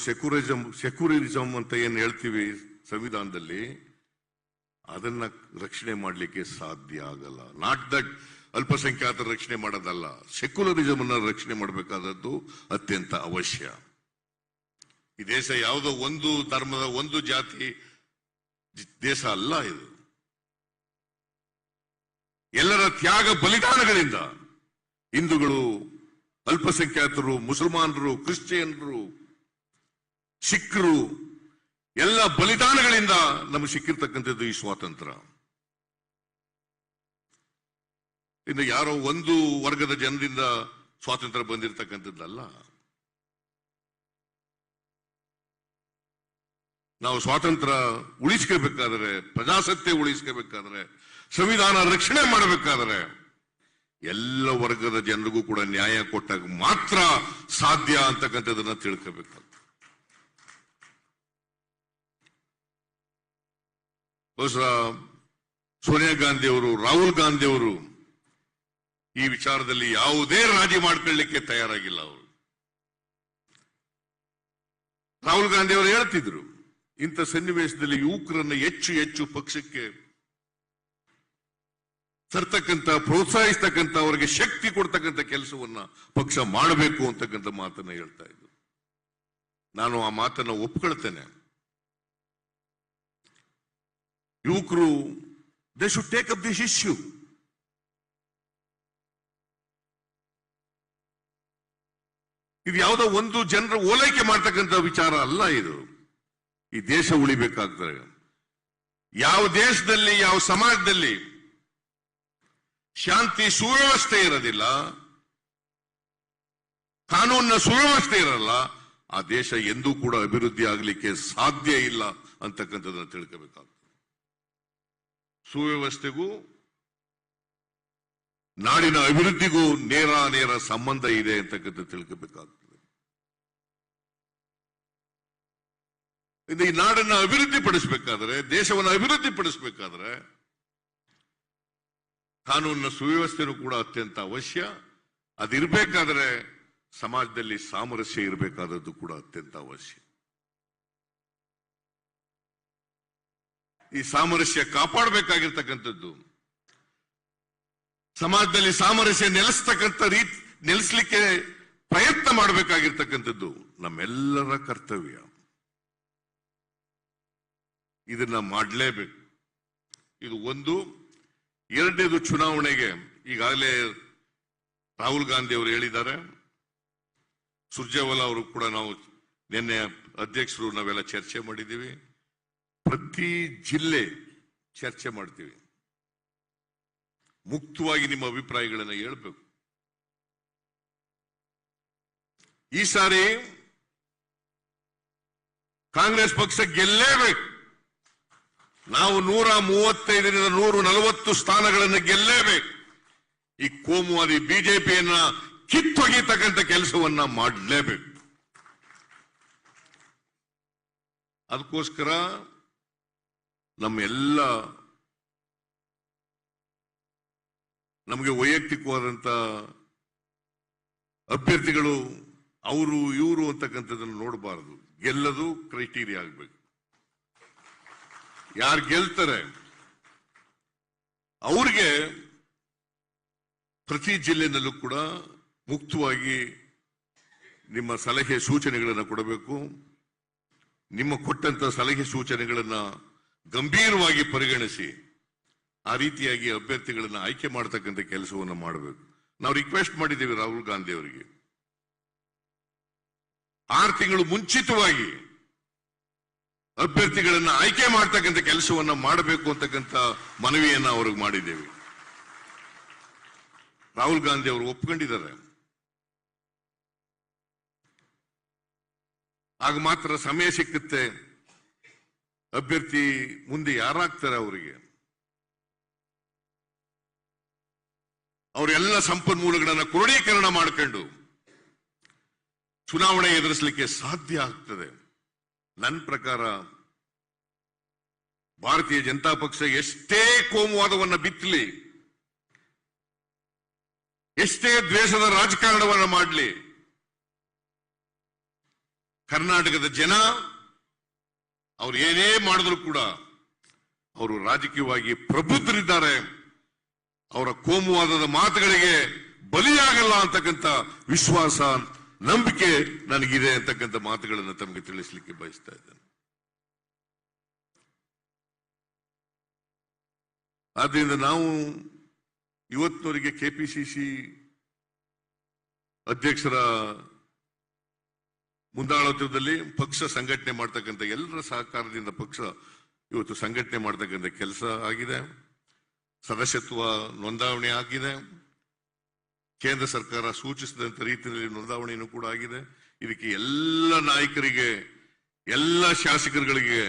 ಸೆಕ್ಯುಲರಿಸಂ ಅಂತ ಏನ್ ಹೇಳ್ತೀವಿ ಸಂವಿಧಾನದಲ್ಲಿ, ಅದನ್ನ ರಕ್ಷಣೆ ಮಾಡಲಿಕ್ಕೆ ಸಾಧ್ಯ ಆಗಲ್ಲ. ನಾಟ್ ದಟ್ ಅಲ್ಪಸಂಖ್ಯಾತರ ರಕ್ಷಣೆ ಮಾಡೋದಲ್ಲ, ಸೆಕ್ಯುಲರಿಸಂ ಅನ್ನ ರಕ್ಷಣೆ ಮಾಡಬೇಕಾದದ್ದು ಅತ್ಯಂತ ಅವಶ್ಯ. ಈ ದೇಶ ಯಾವುದೋ ಒಂದು ಧರ್ಮದ, ಒಂದು ಜಾತಿ ದೇಶ ಅಲ್ಲ. ಇದು ಎಲ್ಲರ ತ್ಯಾಗ ಬಲಿದಾನಗಳಿಂದ ಹಿಂದೂಗಳು, ಅಲ್ಪಸಂಖ್ಯಾತರು, ಮುಸಲ್ಮಾನರು, ಕ್ರಿಶ್ಚಿಯನ್ರು, ಸಿಖ್ರು ಎಲ್ಲ ಬಲಿದಾನಗಳಿಂದ ನಮಗೆ ಸಿಕ್ಕಿರ್ತಕ್ಕಂಥದ್ದು ಈ ಸ್ವಾತಂತ್ರ್ಯ. ಇನ್ನು ಯಾರೋ ಒಂದು ವರ್ಗದ ಜನರಿಂದ ಸ್ವಾತಂತ್ರ್ಯ ಬಂದಿರತಕ್ಕಂಥದ್ದಲ್ಲ. ನಾವು ಸ್ವಾತಂತ್ರ್ಯ ಉಳಿಸ್ಕೋಬೇಕಾದ್ರೆ, ಪ್ರಜಾಸತ್ತೆ ಉಳಿಸ್ಕೋಬೇಕಾದ್ರೆ, ಸಂವಿಧಾನ ರಕ್ಷಣೆ ಮಾಡಬೇಕಾದ್ರೆ ಎಲ್ಲ ವರ್ಗದ ಜನರಿಗೂ ಕೂಡ ನ್ಯಾಯ ಕೊಟ್ಟಾಗ ಮಾತ್ರ ಸಾಧ್ಯ ಅಂತಕ್ಕಂಥದ್ದನ್ನ ತಿಳ್ಕೋಬೇಕಾಗ್ತದೆ. ಬಹುಶಃ ಸೋನಿಯಾ ಗಾಂಧಿ ಅವರು, ರಾಹುಲ್ ಗಾಂಧಿ ಅವರು ಈ ವಿಚಾರದಲ್ಲಿ ಯಾವುದೇ ರಾಜಿ ಮಾಡ್ಕೊಳ್ಳಿಕ್ಕೆ ತಯಾರಾಗಿಲ್ಲ. ಅವರು ರಾಹುಲ್ ಗಾಂಧಿ ಅವರು ಹೇಳ್ತಿದ್ರು, ಇಂಥ ಸನ್ನಿವೇಶದಲ್ಲಿ ಯುವಕರನ್ನು ಹೆಚ್ಚು ಹೆಚ್ಚು ಪಕ್ಷಕ್ಕೆ ತರ್ತಕ್ಕಂಥ, ಪ್ರೋತ್ಸಾಹಿಸ್ತಕ್ಕಂಥ, ಅವರಿಗೆ ಶಕ್ತಿ ಕೊಡ್ತಕ್ಕಂಥ ಕೆಲಸವನ್ನ ಪಕ್ಷ ಮಾಡಬೇಕು ಅಂತಕ್ಕಂಥ ಮಾತನ್ನ ಹೇಳ್ತಾ ಇದ್ರು. ನಾನು ಆ ಮಾತನ್ನ ಒಪ್ಕೊಳ್ತೇನೆ. ಯುವಕರು they should take up this issue. ಇದು ಯಾವುದೋ ಒಂದು ಜನರ ಓಲೈಕೆ ಮಾಡ್ತಕ್ಕಂಥ ವಿಚಾರ ಅಲ್ಲ. ಇದು ಈ ದೇಶ ಉಳಿಬೇಕಾಗ್ತದೆ. ಯಾವ ದೇಶದಲ್ಲಿ, ಯಾವ ಸಮಾಜದಲ್ಲಿ ಶಾಂತಿ ಸುವ್ಯವಸ್ಥೆ ಇರೋದಿಲ್ಲ, ಕಾನೂನಿನ ಸುವ್ಯವಸ್ಥೆ ಇರಲ್ಲ, ಆ ದೇಶ ಎಂದೂ ಕೂಡ ಅಭಿವೃದ್ಧಿ ಆಗಲಿಕ್ಕೆ ಸಾಧ್ಯ ಇಲ್ಲ ಅಂತಕ್ಕಂಥದ್ದನ್ನು ತಿಳ್ಕೋಬೇಕಾಗ್ತದೆ. ಸುವ್ಯವಸ್ಥೆಗೂ ನಾಡಿನ ಅಭಿವೃದ್ಧಿಗೂ ನೇರ ಸಂಬಂಧ ಇದೆ ಅಂತಕ್ಕಂಥ ತಿಳ್ಕೋಬೇಕಾಗ್ತದೆ. ಈ ನಾಡನ್ನ ಅಭಿವೃದ್ಧಿ ಪಡಿಸಬೇಕಾದ್ರೆ, ದೇಶವನ್ನು ಅಭಿವೃದ್ಧಿ ಪಡಿಸಬೇಕಾದ್ರೆ ಕಾನೂನಿನ ಸುವ್ಯವಸ್ಥೆನೂ ಕೂಡ ಅತ್ಯಂತ ಅವಶ್ಯ. ಅದಿರಬೇಕಾದ್ರೆ ಸಮಾಜದಲ್ಲಿ ಸಾಮರಸ್ಯ ಇರಬೇಕಾದದ್ದು ಕೂಡ ಅತ್ಯಂತ ಅವಶ್ಯ. ಈ ಸಾಮರಸ್ಯ ಕಾಪಾಡಬೇಕಾಗಿರ್ತಕ್ಕಂಥದ್ದು, ಸಮಾಜದಲ್ಲಿ ಸಾಮರಸ್ಯ ನೆಲೆಸಲಿಕ್ಕೆ ಪ್ರಯತ್ನ ಮಾಡಬೇಕಾಗಿರ್ತಕ್ಕಂಥದ್ದು ನಮ್ಮೆಲ್ಲರ ಕರ್ತವ್ಯ. ಇದನ್ನ ಮಾಡಲೇಬೇಕು. ಇದು ಒಂದು. ಎರಡನೇದು, ಚುನಾವಣೆಗೆ ಈಗಾಗಲೇ ರಾಹುಲ್ ಗಾಂಧಿ ಅವರು ಹೇಳಿದ್ದಾರೆ, ಸುರ್ಜೇವಾಲಾ ಅವರು ಕೂಡ ನಾವು ನಿನ್ನೆ ಅಧ್ಯಕ್ಷರು ನಾವೆಲ್ಲ ಚರ್ಚೆ ಮಾಡಿದ್ದೀವಿ. ಪ್ರತಿ ಜಿಲ್ಲೆ ಚರ್ಚೆ ಮಾಡ್ತೀವಿ. ಮುಕ್ತವಾಗಿ ನಿಮ್ಮ ಅಭಿಪ್ರಾಯಗಳನ್ನು ಹೇಳ್ಬೇಕು. ಈ ಸಾರಿ ಕಾಂಗ್ರೆಸ್ ಪಕ್ಷ ಗೆಲ್ಲೇಬೇಕು. ನಾವು 135ರಿಂದ 140 ಸ್ಥಾನಗಳನ್ನು ಗೆಲ್ಲೇಬೇಕು. ಈ ಕೋಮುವಾದಿ ಬಿಜೆಪಿಯನ್ನ ಕಿತ್ತೊಗೆಯತಕ್ಕಂಥ ಕೆಲಸವನ್ನ ಮಾಡಲೇಬೇಕು. ಅದಕ್ಕೋಸ್ಕರ ನಮಗೆ ವೈಯಕ್ತಿಕವಾದಂತ ಅಭ್ಯರ್ಥಿಗಳು ಅವರು ಇವರು ಅಂತಕ್ಕಂಥದ್ದನ್ನು ನೋಡಬಾರದು. ಗೆಲ್ಲದು ಕ್ರೈಟೀರಿಯಾ ಆಗಬೇಕು. ಯಾರು ಗೆಲ್ತಾರೆ ಅವ್ರಿಗೆ ಪ್ರತಿ ಜಿಲ್ಲೆನಲ್ಲೂ ಕೂಡ ಮುಕ್ತವಾಗಿ ನಿಮ್ಮ ಸಲಹೆ ಸೂಚನೆಗಳನ್ನು ಕೊಡಬೇಕು. ನಿಮ್ಮ ಕೊಟ್ಟಂತ ಸಲಹೆ ಸೂಚನೆಗಳನ್ನ ಗಂಭೀರವಾಗಿ ಪರಿಗಣಿಸಿ ಆ ರೀತಿಯಾಗಿ ಅಭ್ಯರ್ಥಿಗಳನ್ನ ಆಯ್ಕೆ ಮಾಡತಕ್ಕಂಥ ಕೆಲಸವನ್ನು ಮಾಡಬೇಕು. ನಾವು ರಿಕ್ವೆಸ್ಟ್ ಮಾಡಿದ್ದೇವೆ ರಾಹುಲ್ ಗಾಂಧಿ ಅವರಿಗೆ 6 ತಿಂಗಳು ಮುಂಚಿತವಾಗಿ ಅಭ್ಯರ್ಥಿಗಳನ್ನ ಆಯ್ಕೆ ಮಾಡತಕ್ಕಂಥ ಕೆಲಸವನ್ನ ಮಾಡಬೇಕು ಅಂತಕ್ಕಂಥ ಮನವಿಯನ್ನ ಅವ್ರಿಗೆ ಮಾಡಿದ್ದೇವೆ. ರಾಹುಲ್ ಗಾಂಧಿ ಅವರು ಒಪ್ಕೊಂಡಿದ್ದಾರೆ. ಆಗ ಮಾತ್ರ ಸಮಯ ಸಿಕ್ಕುತ್ತೆ. ಅಭ್ಯರ್ಥಿ ಮುಂದೆ ಯಾರಾಗ್ತಾರೆ ಅವರಿಗೆ ಅವರೆಲ್ಲ ಸಂಪನ್ಮೂಲಗಳನ್ನ ಕ್ರೋಢೀಕರಣ ಮಾಡಿಕೊಂಡು ಚುನಾವಣೆ ಎದುರಿಸಲಿಕ್ಕೆ ಸಾಧ್ಯ ಆಗ್ತದೆ. ನನ್ನ ಪ್ರಕಾರ ಭಾರತೀಯ ಜನತಾ ಪಕ್ಷ ಎಷ್ಟೇ ಕೋಮುವಾದವನ್ನ ಬಿತ್ತಲಿ, ಎಷ್ಟೇ ದ್ವೇಷದ ರಾಜಕಾರಣವನ್ನ ಮಾಡಲಿ, ಕರ್ನಾಟಕದ ಜನ ಅವ್ರು ಏನೇ ಮಾಡಿದ್ರು ಕೂಡ ಅವರು ರಾಜಕೀಯವಾಗಿ ಪ್ರಬುದ್ಧರಿದ್ದಾರೆ. ಅವರ ಕೋಮುವಾದದ ಮಾತುಗಳಿಗೆ ಬಲಿಯಾಗಲ್ಲ ಅಂತಕ್ಕಂಥ ವಿಶ್ವಾಸ, ನಂಬಿಕೆ ನನಗಿದೆ ಅಂತಕ್ಕಂಥ ಮಾತುಗಳನ್ನು ತಮಗೆ ತಿಳಿಸಲಿಕ್ಕೆ ಬಯಸ್ತಾ ಇದ್ದೇನೆ. ಆದ್ರಿಂದ ನಾವು ಇವತ್ತಿನವರೆಗೆ ಕೆಪಿಸಿಸಿ ಅಧ್ಯಕ್ಷರ ಮುಂದಾಳತ್ವದಲ್ಲಿ ಪಕ್ಷ ಸಂಘಟನೆ ಮಾಡ್ತಕ್ಕಂಥ ಎಲ್ಲರ ಸಹಕಾರದಿಂದ ಪಕ್ಷ ಇವತ್ತು ಸಂಘಟನೆ ಮಾಡ್ತಕ್ಕಂಥ ಕೆಲಸ ಆಗಿದೆ. ಸದಸ್ಯತ್ವ ನೋಂದಾವಣೆ ಆಗಿದೆ. ಕೇಂದ್ರ ಸರ್ಕಾರ ಸೂಚಿಸಿದಂತ ರೀತಿಯಲ್ಲಿ ನೋಂದಾವಣೆಯೂ ಕೂಡ ಆಗಿದೆ. ಇದಕ್ಕೆ ಎಲ್ಲ ನಾಯಕರಿಗೆ, ಎಲ್ಲ ಶಾಸಕರುಗಳಿಗೆ,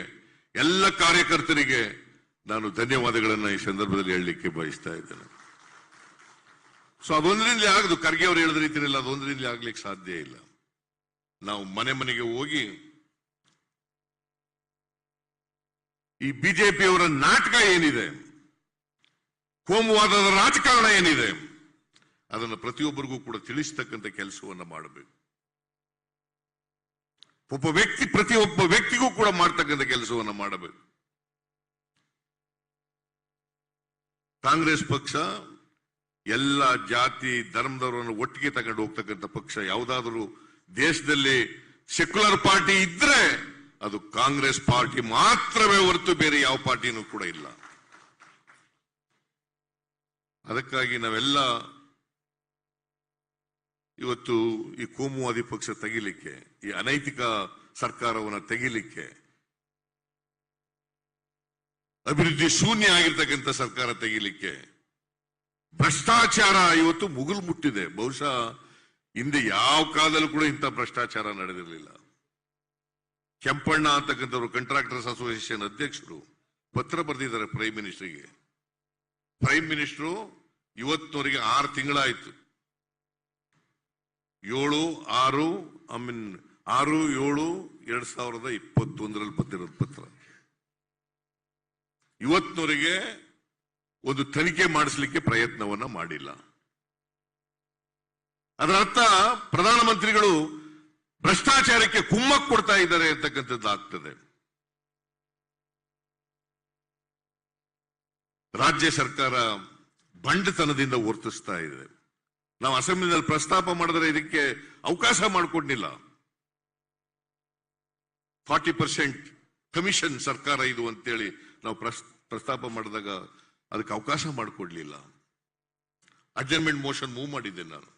ಎಲ್ಲ ಕಾರ್ಯಕರ್ತರಿಗೆ ನಾನು ಧನ್ಯವಾದಗಳನ್ನ ಈ ಸಂದರ್ಭದಲ್ಲಿ ಹೇಳಲಿಕ್ಕೆ ಬಯಸ್ತಾ ಇದ್ದೇನೆ. ಸೊ ಅದೊಂದರಿಂದಲೇ ಆಗದು. ಖರ್ಗೆ ಅವರು ಹೇಳಿದ ರೀತಿಯಲ್ಲಿ ಅದೊಂದರಿಂದಲೇ ಆಗ್ಲಿಕ್ಕೆ ಸಾಧ್ಯ ಇಲ್ಲ. ನಾವು ಮನೆ ಮನೆಗೆ ಹೋಗಿ ಈ ಬಿಜೆಪಿಯವರ ನಾಟಕ ಏನಿದೆ, ಕೋಮುವಾದದ ರಾಜಕಾರಣ ಏನಿದೆ, ಅದನ್ನು ಪ್ರತಿಯೊಬ್ಬರಿಗೂ ಕೂಡ ತಿಳಿಸ್ತಕ್ಕಂಥ ಕೆಲಸವನ್ನ ಮಾಡಬೇಕು. ಪ್ರತಿಯೊಬ್ಬ ವ್ಯಕ್ತಿಗೂ ಕೂಡ ಮಾಡ್ತಕ್ಕಂಥ ಕೆಲಸವನ್ನ ಮಾಡಬೇಕು. ಕಾಂಗ್ರೆಸ್ ಪಕ್ಷ ಎಲ್ಲ ಜಾತಿ ಧರ್ಮದವರನ್ನು ಒಟ್ಟಿಗೆ ತಗೊಂಡು ಹೋಗ್ತಕ್ಕಂಥ ಪಕ್ಷ. ಯಾವುದಾದ್ರೂ ದೇಶದಲ್ಲಿ ಸೆಕ್ಯುಲರ್ ಪಾರ್ಟಿ ಇದ್ರೆ ಅದು ಕಾಂಗ್ರೆಸ್ ಪಾರ್ಟಿ ಮಾತ್ರವೇ ಹೊರತು ಬೇರೆ ಯಾವ ಪಾರ್ಟಿನೂ ಕೂಡ ಇಲ್ಲ. ಅದಕ್ಕಾಗಿ ನಾವೆಲ್ಲ ಇವತ್ತು ಈ ಕೋಮುವಾದಿ ಪಕ್ಷ ತೆಗಿಲಿಕ್ಕೆ, ಈ ಅನೈತಿಕ ಸರ್ಕಾರವನ್ನು ತೆಗಿಲಿಕ್ಕೆ, ಅಭಿವೃದ್ಧಿ ಶೂನ್ಯ ಆಗಿರ್ತಕ್ಕಂಥ ಸರ್ಕಾರ ತೆಗಿಲಿಕ್ಕೆ, ಭ್ರಷ್ಟಾಚಾರ ಇವತ್ತು ಮುಗಿಲು ಮುಟ್ಟಿದೆ. ಬಹುಶಃ ಹಿಂದೆ ಯಾವ ಕಾಲದಲ್ಲೂ ಕೂಡ ಇಂಥ ಭ್ರಷ್ಟಾಚಾರ ನಡೆದಿರಲಿಲ್ಲ. ಕೆಂಪಣ್ಣ ಅಂತಕ್ಕಂಥವ್ರು ಕಾಂಟ್ರಾಕ್ಟರ್ಸ್ ಅಸೋಸಿಯೇಷನ್ ಅಧ್ಯಕ್ಷರು ಪತ್ರ ಬರೆದಿದ್ದಾರೆ ಪ್ರೈಮ್ ಮಿನಿಸ್ಟರ್ಗೆ. ಪ್ರೈಮ್ ಮಿನಿಸ್ಟರು ಇವತ್ತಿನವರೆಗೆ 6 ತಿಂಗಳಾಯ್ತು. 6/7/2021 ಬಂದಿರೋದು ಪತ್ರ. ಇವತ್ತಿನವರೆಗೆ ಒಂದು ತನಿಖೆ ಮಾಡಿಸಲಿಕ್ಕೆ ಪ್ರಯತ್ನವನ್ನ ಮಾಡಿಲ್ಲ. ಅದರ ಅರ್ಥ ಪ್ರಧಾನಮಂತ್ರಿಗಳು ಭ್ರಷ್ಟಾಚಾರಕ್ಕೆ ಕುಮ್ಮಕ್ಕು ಕೊಡ್ತಾ ಇದ್ದಾರೆ ಅಂತಕ್ಕಂಥದ್ದು ಆಗ್ತದೆ. ರಾಜ್ಯ ಸರ್ಕಾರ ಬಂಡತನದಿಂದ ವರ್ತಿಸ್ತಾ ಇದೆ. ನಾವು ಅಸೆಂಬ್ಲಿನಲ್ಲಿ ಪ್ರಸ್ತಾಪ ಮಾಡಿದ್ರೆ ಇದಕ್ಕೆ ಅವಕಾಶ ಮಾಡಿಕೊಡ್ಲಿಲ್ಲ. 40% ಕಮಿಷನ್ ಸರ್ಕಾರ ಇದು ಅಂತೇಳಿ ನಾವು ಪ್ರಸ್ತಾಪ ಮಾಡಿದಾಗ ಅದಕ್ಕೆ ಅವಕಾಶ ಮಾಡಿಕೊಡ್ಲಿಲ್ಲ. ಅಡ್ಜರ್ಮೆಂಟ್ ಮೋಷನ್ ಮೂವ್ ಮಾಡಿದ್ದೆ ನಾನು,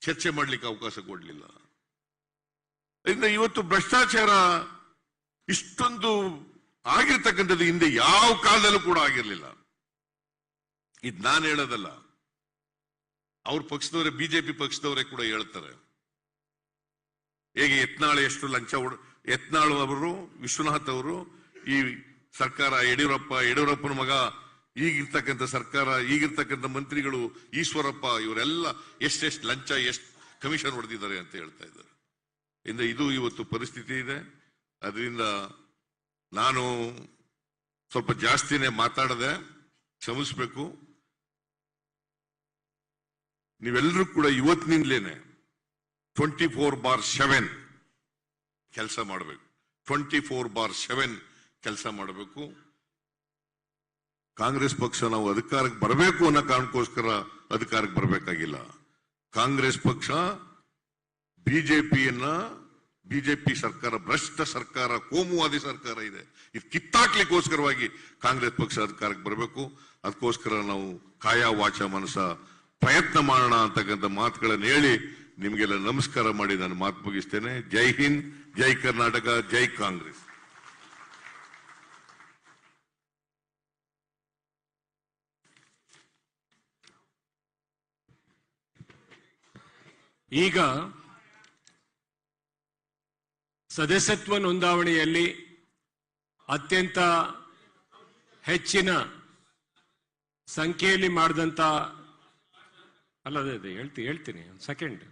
ಚರ್ಚೆ ಮಾಡಲಿಕ್ಕೆ ಅವಕಾಶ ಕೊಡ್ಲಿಲ್ಲ. ಇದರಿಂದ ಇವತ್ತು ಭ್ರಷ್ಟಾಚಾರ ಇಷ್ಟೊಂದು ಆಗಿರ್ತಕ್ಕಂಥದ್ದು ಹಿಂದೆ ಯಾವ ಕಾಲದಲ್ಲೂ ಕೂಡ ಆಗಿರಲಿಲ್ಲ. ಇದು ನಾನು ಹೇಳೋದಲ್ಲ, ಅವ್ರ ಪಕ್ಷದವರೇ, ಬಿಜೆಪಿ ಪಕ್ಷದವರೇ ಕೂಡ ಹೇಳ್ತಾರೆ. ಹೇಗೆ ಎಷ್ಟು ಲಂಚ ಯತ್ನಾಳ್ ಅವರು, ವಿಶ್ವನಾಥ್ ಅವರು, ಈ ಸರ್ಕಾರ ಯಡಿಯೂರಪ್ಪನ ಮಗ, ಈಗಿರ್ತಕ್ಕಂಥ ಸರ್ಕಾರ, ಈಗಿರ್ತಕ್ಕಂಥ ಮಂತ್ರಿಗಳು, ಈಶ್ವರಪ್ಪ, ಇವರೆಲ್ಲ ಎಷ್ಟೆಷ್ಟು ಲಂಚ, ಎಷ್ಟು ಕಮಿಷನ್ ಹೊಡೆದಿದ್ದಾರೆ ಅಂತ ಹೇಳ್ತಾ ಇದ್ದಾರೆ. ಇದು ಇವತ್ತು ಪರಿಸ್ಥಿತಿ ಇದೆ. ಅದರಿಂದ ನಾನು ಸ್ವಲ್ಪ ಜಾಸ್ತಿನೇ ಮಾತಾಡದೆ, ಕ್ಷಮಿಸ್ಬೇಕು. ನೀವೆಲ್ಲರೂ ಕೂಡ ಇವತ್ತಿನಿಂದಲೇನೆ 24/7 ಕೆಲಸ ಮಾಡಬೇಕು. 24/7 ಕೆಲಸ ಮಾಡಬೇಕು. ಕಾಂಗ್ರೆಸ್ ಪಕ್ಷ ನಾವು ಅಧಿಕಾರಕ್ಕೆ ಬರಬೇಕು ಅನ್ನೋ ಕಾರಣಕ್ಕೋಸ್ಕರ ಅಧಿಕಾರಕ್ಕೆ ಬರಬೇಕಾಗಿಲ್ಲ. ಕಾಂಗ್ರೆಸ್ ಪಕ್ಷ ಬಿಜೆಪಿ ಸರ್ಕಾರ ಭ್ರಷ್ಟ ಸರ್ಕಾರ, ಕೋಮುವಾದಿ ಸರ್ಕಾರ ಇದೆ. ಇದು ಕಿತ್ತಾಕ್ಲಿಕ್ಕೋಸ್ಕರವಾಗಿ ಕಾಂಗ್ರೆಸ್ ಪಕ್ಷ ಅಧಿಕಾರಕ್ಕೆ ಬರಬೇಕು. ಅದಕ್ಕೋಸ್ಕರ ನಾವು ಕಾಯ ವಾಚ ಮನಸ ಪ್ರಯತ್ನ ಮಾಡೋಣ ಅಂತಕ್ಕಂಥ ಮಾತುಗಳನ್ನು ಹೇಳಿ ನಿಮಗೆಲ್ಲ ನಮಸ್ಕಾರ ಮಾಡಿ ನಾನು ಮಾತು ಮುಗಿಸ್ತೇನೆ. ಜೈ ಹಿಂದ್, ಜೈ ಕರ್ನಾಟಕ, ಜೈ ಕಾಂಗ್ರೆಸ್. ಈಗ ಸದಸ್ಯತ್ವ ನೋಂದಾವಣೆಯಲ್ಲಿ ಅತ್ಯಂತ ಹೆಚ್ಚಿನ ಸಂಖ್ಯೆಯಲ್ಲಿ ಮಾಡಿದಂತ ಹೇಳ್ತೀನಿ ಒಂದು ಸೆಕೆಂಡ್.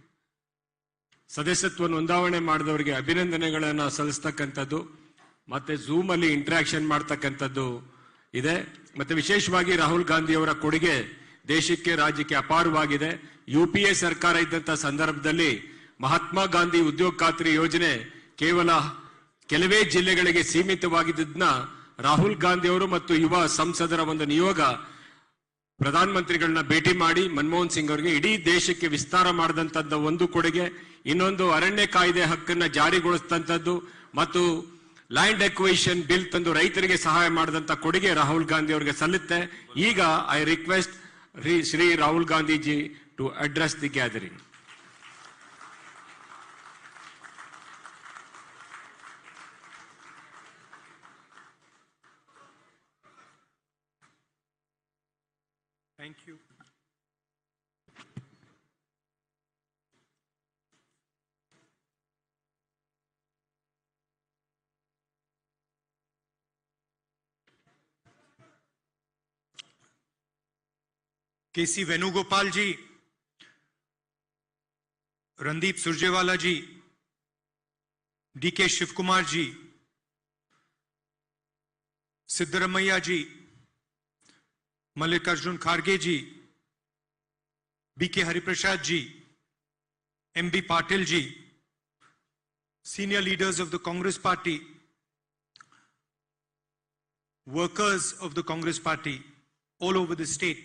ಸದಸ್ಯತ್ವ ನೋಂದಾವಣೆ ಮಾಡಿದವರಿಗೆ ಅಭಿನಂದನೆಗಳನ್ನ ಸಲ್ಲಿಸ್ತಕ್ಕಂಥದ್ದು, ಮತ್ತೆ ಝೂಮ್ ಅಲ್ಲಿ ಇಂಟರಾಕ್ಷನ್ ಮಾಡ್ತಕ್ಕಂಥದ್ದು ಇದೆ. ಮತ್ತೆ ವಿಶೇಷವಾಗಿ ರಾಹುಲ್ ಗಾಂಧಿ ಅವರ ಕೊಡುಗೆ ದೇಶಕ್ಕೆ, ರಾಜ್ಯಕ್ಕೆ ಅಪಾರವಾಗಿದೆ. UPA ಸರ್ಕಾರ ಇದ್ದಂತ ಸಂದರ್ಭದಲ್ಲಿ ಮಹಾತ್ಮ ಗಾಂಧಿ ಉದ್ಯೋಗ ಖಾತ್ರಿ ಯೋಜನೆ ಕೇವಲ ಕೆಲವೇ ಜಿಲ್ಲೆಗಳಿಗೆ ಸೀಮಿತವಾಗಿದ್ದನ್ನ ರಾಹುಲ್ ಗಾಂಧಿ ಅವರು ಮತ್ತು ಯುವ ಸಂಸದರ ಒಂದು ನಿಯೋಗ ಪ್ರಧಾನಮಂತ್ರಿಗಳನ್ನ ಭೇಟಿ ಮಾಡಿ ಮನಮೋಹನ್ ಸಿಂಗ್ ಅವರಿಗೆ ಇಡೀ ದೇಶಕ್ಕೆ ವಿಸ್ತಾರ ಮಾಡಿದಂತದ್ದು ಒಂದು ಕೊಡುಗೆ. ಇನ್ನೊಂದು ಅರಣ್ಯ ಕಾಯ್ದೆ ಹಕ್ಕನ್ನ ಜಾರಿಗೊಳಿಸಿದಂಥದ್ದು ಮತ್ತು ಲ್ಯಾಂಡ್ ಎಕ್ವೈಷನ್ ಬಿಲ್ ತಂದು ರೈತರಿಗೆ ಸಹಾಯ ಮಾಡಿದಂತ ಕೊಡುಗೆ ರಾಹುಲ್ ಗಾಂಧಿ ಅವರಿಗೆ ಸಲ್ಲುತ್ತೆ. ಈಗ I request Shri Rahul Gandhiji to address the gathering. Thank you. KC Venugopal ji, Randeep Surjewala ji, DK Shivkumar ji, Siddaramaiah ji, Mallikarjun Kharge ji, BK Hariprasad ji, MB Patil ji, senior leaders of the Congress Party, workers of the Congress Party all over the state,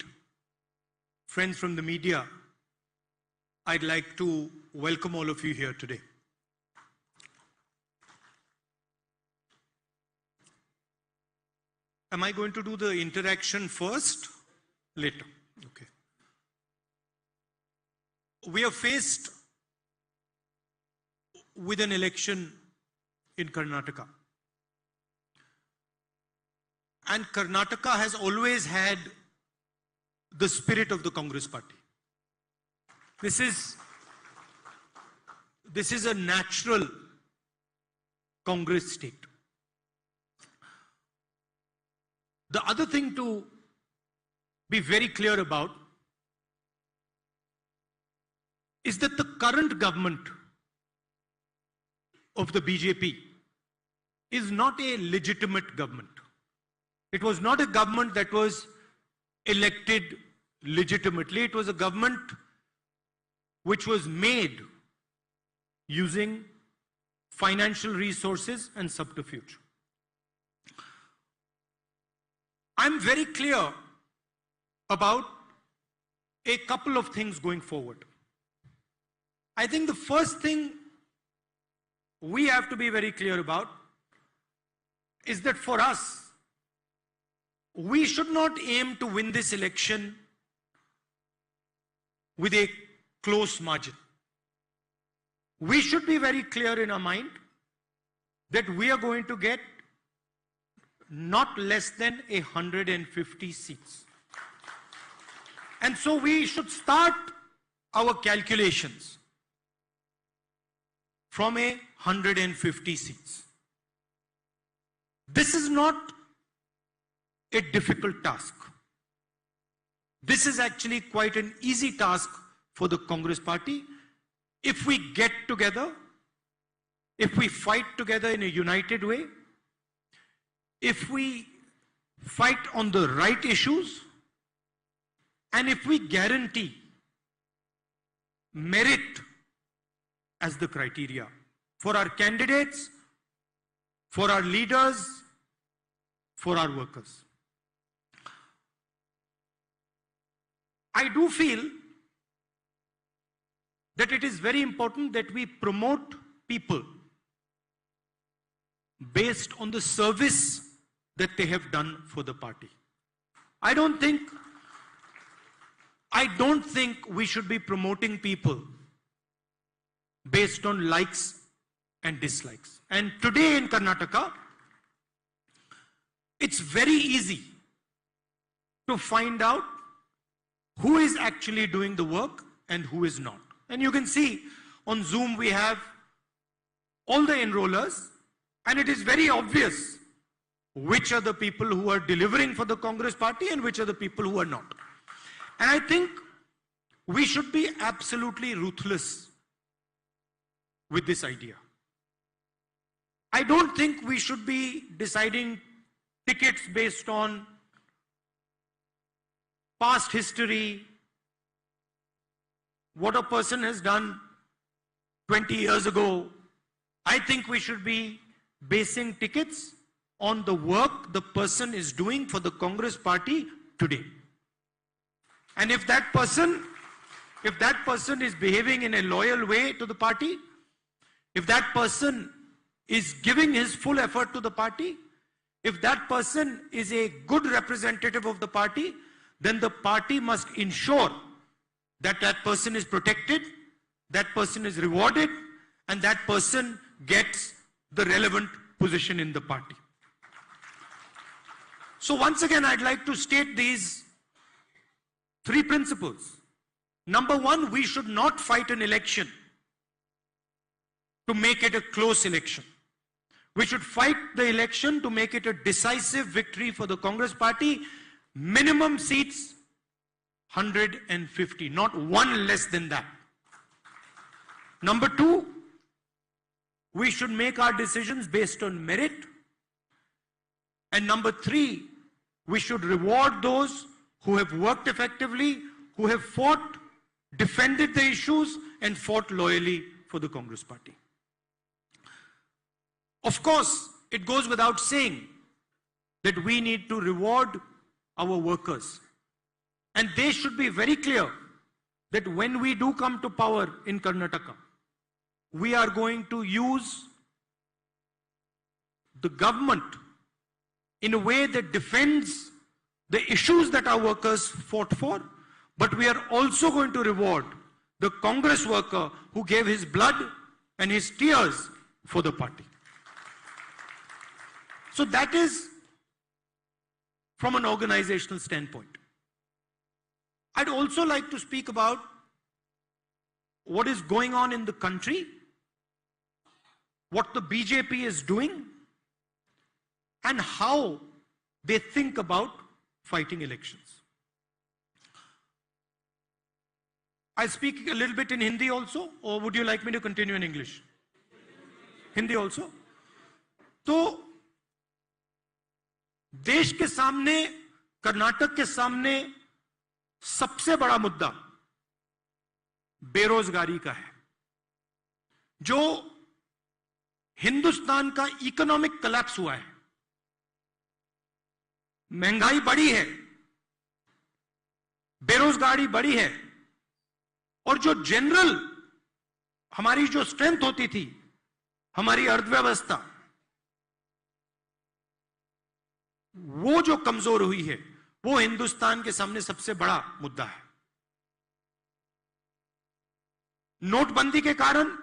friends from the media, I'd like to welcome all of you here today. Am I going to do the interaction first? Later. Okay. We are faced with an election in Karnataka. And Karnataka has always had the spirit of the Congress Party. This is a natural Congress state. The other thing to be very clear about is that the current government of the BJP is not a legitimate government. It was not a government that was elected legitimately. It was a government which was made using financial resources and subterfuge. I'm very clear about a couple of things going forward. I think the first thing we have to be very clear about is that for us, we should not aim to win this election with a close margin. We should be very clear in our mind that we are going to get not less than 150 seats. And so we should start our calculations from 150 seats. This is not a difficult task. This is actually quite an easy task for the Congress party. If we get together, if we fight together in a united way, if we fight on the right issues, and if we guarantee merit as the criteria for our candidates, for our leaders, for our workers. I do feel that it is very important that we promote people based on the service that they have done for the party. I don't think we should be promoting people based on likes and dislikes. And today in Karnataka, it's very easy to find out who is actually doing the work and who is not. And you can see on Zoom we have all the enrollers, and it is very obvious which are the people who are delivering for the Congress party and which are the people who are not. And I think we should be absolutely ruthless with this idea. I don't think we should be deciding tickets based on past history, what a person has done 20 years ago. I think we should be basing tickets on the work the person is doing for the Congress party today. And if that person is behaving in a loyal way to the party, if that person is giving his full effort to the party, if that person is a good representative of the party, then the party must ensure that that person is protected, that person is rewarded, and that person gets the relevant position in the party. So once again, I'd like to state these three principles. Number one, we should not fight an election to make it a close election. We should fight the election to make it a decisive victory for the Congress party. Minimum seats, 150, not one less than that. Number two, we should make our decisions based on merit. And number three, we should reward those who have worked effectively, who have fought, defended the issues, and fought loyally for the Congress party. Of course, it goes without saying that we need to reward our workers. And they should be very clear that when we do come to power in Karnataka, we are going to use the government in a way that defends the issues that our workers fought for, but we are also going to reward the Congress worker who gave his blood and his tears for the party. So that is from an organizational standpoint. I'd also like to speak about what is going on in the country, what the BJP is doing, and how they think about fighting elections. I'll speak a little bit in Hindi also, or would you like me to continue in English? Hindi also. तो देश के सामने, कर्नाटक के सामने सबसे बड़ा मुद्दा बेरोजगारी का है, जो हिंदुस्तान का इकोनॉमिक कोलैप्स हुआ है। महंगाई बढ़ी है, बेरोजगारी बढ़ी है, और जो जनरल हमारी जो स्ट्रेंथ होती थी, हमारी अर्थव्यवस्था, वो जो कमजोर हुई है, वो हिंदुस्तान के सामने सबसे बड़ा मुद्दा है। नोटबंदी के कारण,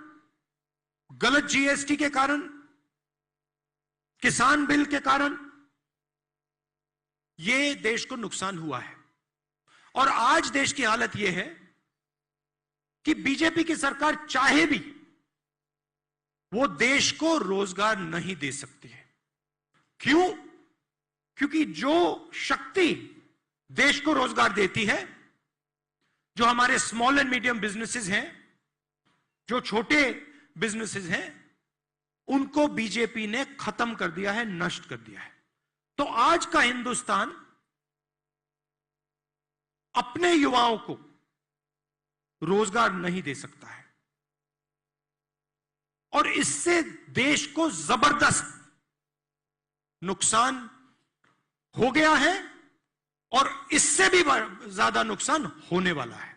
गलत जीएसटी के कारण, किसान बिल के कारण ये देश को नुकसान हुआ है। और आज देश की हालत यह है कि बीजेपी की सरकार चाहे भी वो देश को रोजगार नहीं दे सकती है। क्यों? क्योंकि जो शक्ति देश को रोजगार देती है, जो हमारे स्मॉल एंड मीडियम बिजनेसेस हैं, जो छोटे बिजनेसेस हैं, उनको बीजेपी ने खत्म कर दिया है, नष्ट कर दिया है। तो आज का हिंदुस्तान अपने युवाओं को रोजगार नहीं दे सकता है, और इससे देश को जबरदस्त नुकसान हो गया है, और इससे भी ज्यादा नुकसान होने वाला है।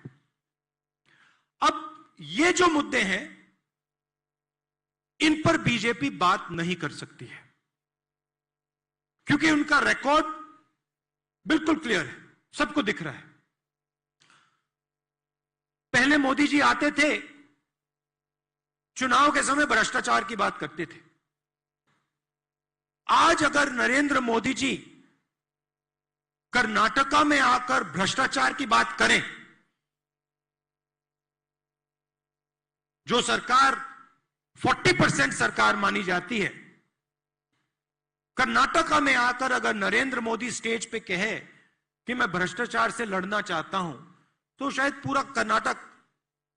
अब ये जो मुद्दे हैं, इन पर बीजेपी बात नहीं कर सकती है, क्योंकि उनका रिकॉर्ड बिल्कुल क्लियर है, सबको दिख रहा है। पहले मोदी जी आते थे, चुनाव के समय भ्रष्टाचार की बात करते थे। आज अगर नरेंद्र मोदी जी कर्नाटका में आकर भ्रष्टाचार की बात करें, जो सरकार 40% सरकार मानी जाती है, कर्नाटका में आकर अगर नरेंद्र मोदी स्टेज पे कहे कि मैं भ्रष्टाचार से लड़ना चाहता हूं, तो शायद पूरा कर्नाटक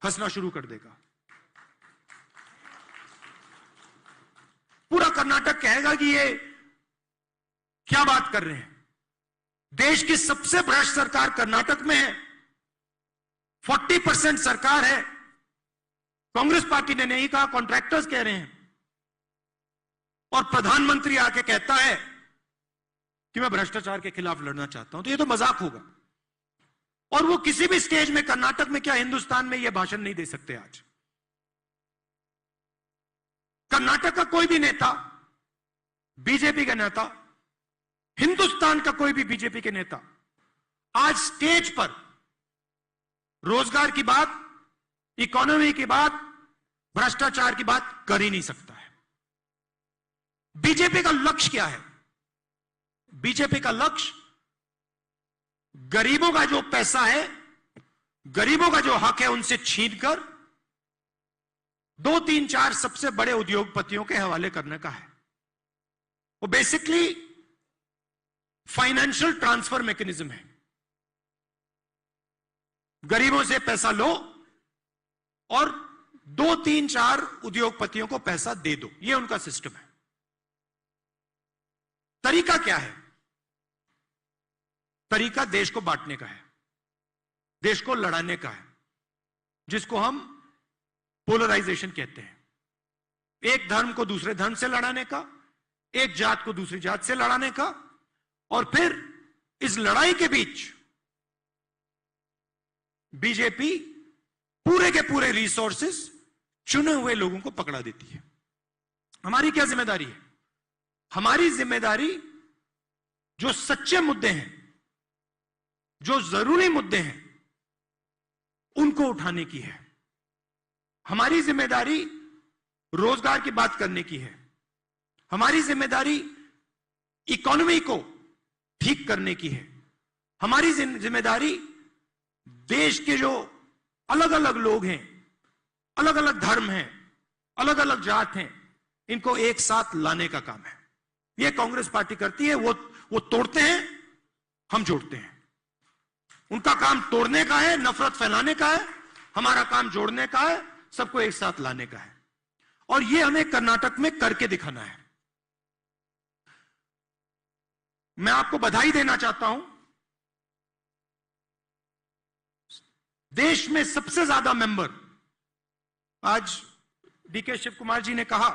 हंसना शुरू कर देगा। पूरा कर्नाटक कहेगा कि ये क्या बात कर रहे हैं। देश की सबसे भ्रष्ट सरकार कर्नाटक में है, 40% सरकार है। कांग्रेस पार्टी ने नहीं कहा, कॉन्ट्रैक्टर्स कह रहे हैं, और प्रधानमंत्री आके कहता है कि मैं भ्रष्टाचार के खिलाफ लड़ना चाहता हूं। तो ये तो मजाक होगा। और वो किसी भी स्टेज में, कर्नाटक में क्या हिंदुस्तान में, ये भाषण नहीं दे सकते। आज कर्नाटक का कोई भी नेता, बीजेपी का नेता, हिंदुस्तान का कोई भी बीजेपी के नेता आज स्टेज पर रोजगार की बात, इकोनॉमी की बात, भ्रष्टाचार की बात कर ही नहीं सकता है। बीजेपी का लक्ष्य क्या है? बीजेपी का लक्ष्य गरीबों का जो पैसा है, गरीबों का जो हक है, उनसे छीनकर 2, 3, 4 सबसे बड़े उद्योगपतियों के हवाले करने का है। वो बेसिकली फाइनेंशियल ट्रांसफर मैकेनिज्म है। गरीबों से पैसा लो और 2, 3, 4 उद्योगपतियों को पैसा दे दो, ये उनका सिस्टम है। तरीका क्या है? तरीका देश को बांटने का है, देश को लड़ाने का है, जिसको हम पोलराइजेशन कहते हैं। एक धर्म को दूसरे धर्म से लड़ाने का, एक जात को दूसरी जात से लड़ाने का, और फिर इस लड़ाई के बीच बीजेपी पूरे के पूरे रिसोर्सेस चुने हुए लोगों को पकड़ा देती है। हमारी क्या जिम्मेदारी है? हमारी जिम्मेदारी जो सच्चे मुद्दे हैं, जो जरूरी मुद्दे हैं, उनको उठाने की है। हमारी जिम्मेदारी रोजगार की बात करने की है। हमारी जिम्मेदारी इकोनॉमी को ठीक करने की है। हमारी जिम्मेदारी देश के जो अलग अलग लोग हैं, अलग अलग धर्म हैं, अलग अलग जात हैं, इनको एक साथ लाने का काम है। यह कांग्रेस पार्टी करती है। वो तोड़ते हैं, हम जोड़ते हैं। उनका काम तोड़ने का है, नफरत फैलाने का है। हमारा काम जोड़ने का है, सबको एक साथ लाने का है। और ये हमें कर्नाटक में करके दिखाना है। मैं आपको बधाई देना चाहता हूं, देश में सबसे ज्यादा मेंबर, आज डीके शिव कुमार जी ने कहा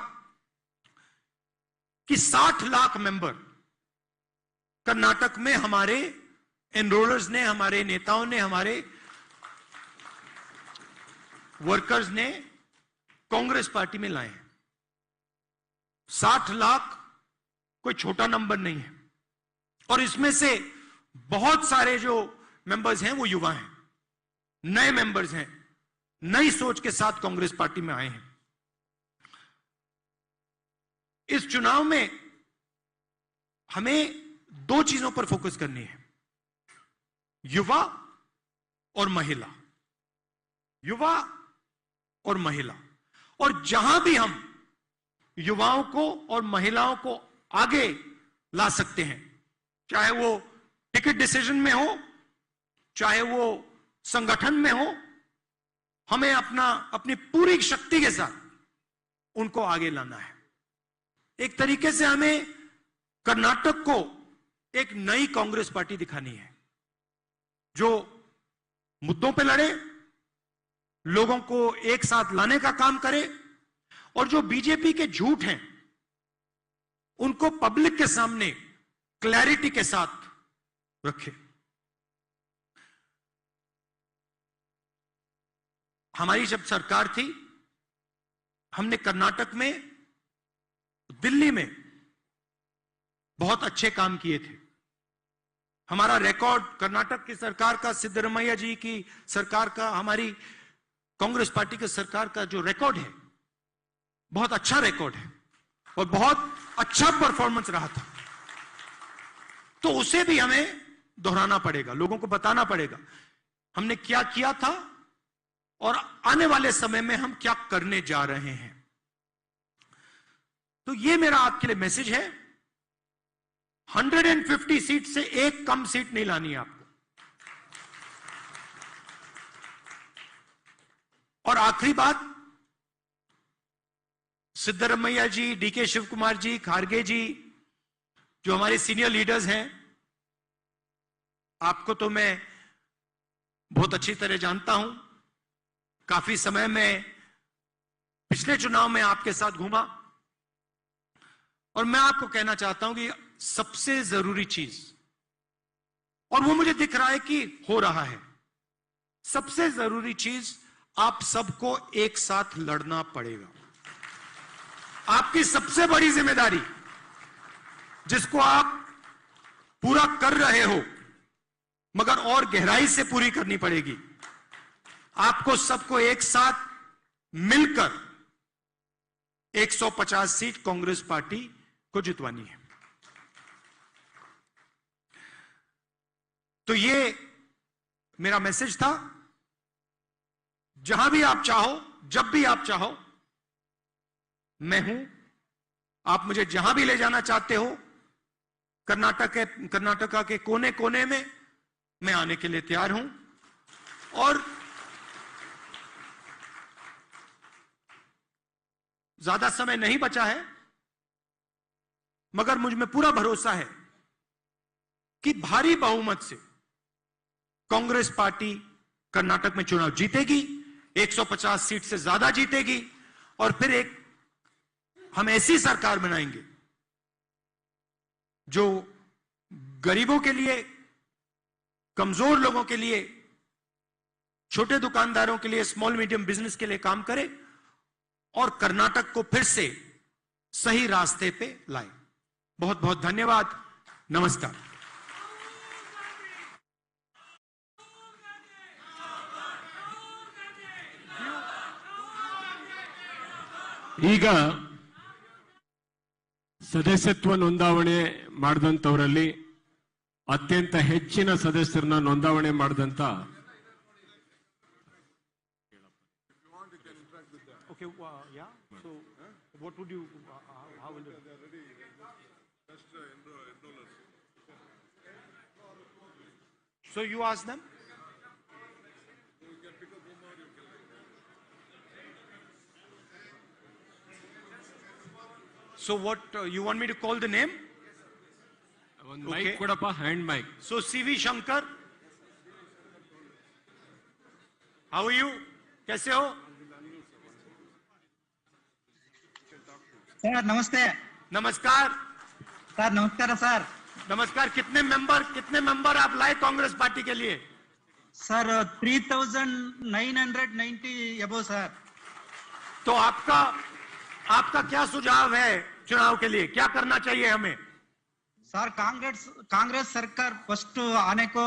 कि 60 लाख मेंबर कर्नाटक में हमारे एनरोलर्स ने, हमारे नेताओं ने, हमारे वर्कर्स ने कांग्रेस पार्टी में लाए हैं। 60 लाख कोई छोटा नंबर नहीं है, और इसमें से बहुत सारे जो मेंबर्स हैं वो युवा हैं, नए मेंबर्स हैं, नई सोच के साथ कांग्रेस पार्टी में आए हैं। इस चुनाव में हमें 2 चीजों पर फोकस करनी है, युवा और महिला, युवा और महिला। और जहां भी हम युवाओं को और महिलाओं को आगे ला सकते हैं, चाहे वो टिकट डिसीजन में हो, चाहे वो संगठन में हो, हमें अपनी पूरी शक्ति के साथ उनको आगे लाना है। एक तरीके से हमें कर्नाटक को एक नई कांग्रेस पार्टी दिखानी है, जो मुद्दों पे लड़े, लोगों को एक साथ लाने का काम करे, और जो बीजेपी के झूठ हैं उनको पब्लिक के सामने क्लैरिटी के साथ रखे। हमारी जब सरकार थी, हमने कर्नाटक में, दिल्ली में बहुत अच्छे काम किए थे। हमारा रिकॉर्ड, कर्नाटक की सरकार का, सिद्धरामैया जी की सरकार का, हमारी कांग्रेस पार्टी की सरकार का जो रिकॉर्ड है, बहुत अच्छा रिकॉर्ड है और बहुत अच्छा परफॉर्मेंस रहा था। तो उसे भी हमें दोहराना पड़ेगा, लोगों को बताना पड़ेगा हमने क्या किया था और आने वाले समय में हम क्या करने जा रहे हैं। तो ये मेरा आपके लिए मैसेज है, 150 सीट से एक कम सीट नहीं लानी है आपको। और आखिरी बात, सिद्धरामैया जी, डीके शिव कुमार जी, खारगे जी, जो हमारे सीनियर लीडर्स हैं, आपको तो मैं बहुत अच्छी तरह जानता हूं। काफी समय में पिछले चुनाव में आपके साथ घूमा, और मैं आपको कहना चाहता हूं कि सबसे जरूरी चीज, और वो मुझे दिख रहा है कि हो रहा है, सबसे जरूरी चीज, आप सबको एक साथ लड़ना पड़ेगा। आपकी सबसे बड़ी जिम्मेदारी, जिसको आप पूरा कर रहे हो मगर और गहराई से पूरी करनी पड़ेगी, आपको सबको एक साथ मिलकर 150 सीट कांग्रेस पार्टी को जितवानी है। तो ये मेरा मैसेज था। जहां भी आप चाहो, जब भी आप चाहो, मैं हूं। आप मुझे जहां भी ले जाना चाहते हो, कर्नाटका के कोने कोने में मैं आने के लिए तैयार हूं। और ज्यादा समय नहीं बचा है, मगर मुझ में पूरा भरोसा है कि भारी बहुमत से कांग्रेस पार्टी कर्नाटक में चुनाव जीतेगी, 150 सीट से ज्यादा जीतेगी, और फिर हम ऐसी सरकार बनाएंगे जो गरीबों के लिए, कमजोर लोगों के लिए, छोटे दुकानदारों के लिए, स्मॉल मीडियम बिजनेस के लिए काम करे, और कर्नाटक को फिर से सही रास्ते पे लाए। बहुत बहुत धन्यवाद। नमस्कार। ಈಗ ಸದಸ್ಯತ್ವ ನೋಂದಾವಣೆ ಮಾಡಿದಂಥವರಲ್ಲಿ ಅತ್ಯಂತ ಹೆಚ್ಚಿನ ಸದಸ್ಯರನ್ನ ನೋಂದಾವಣೆ ಮಾಡಿದಂತ So you ask them? So what, you want me to call the name? ಒಂದು ಮೈಕ್ ಕೊಡಪ್ಪ, hand mic. So CV Shankar, how are you? कैसे हो? सर नमस्ते. नमस्कार सर नमस्कार सर. नमस्कार. कितने मेंबर आप लाए कांग्रेस पार्टी के लिए? सर 3990 अबो सर. तो आपका क्या सुझाव है चुनाव के लिए? क्या करना चाहिए हमें? सर कांग्रेस सरकार फर्स्ट आने को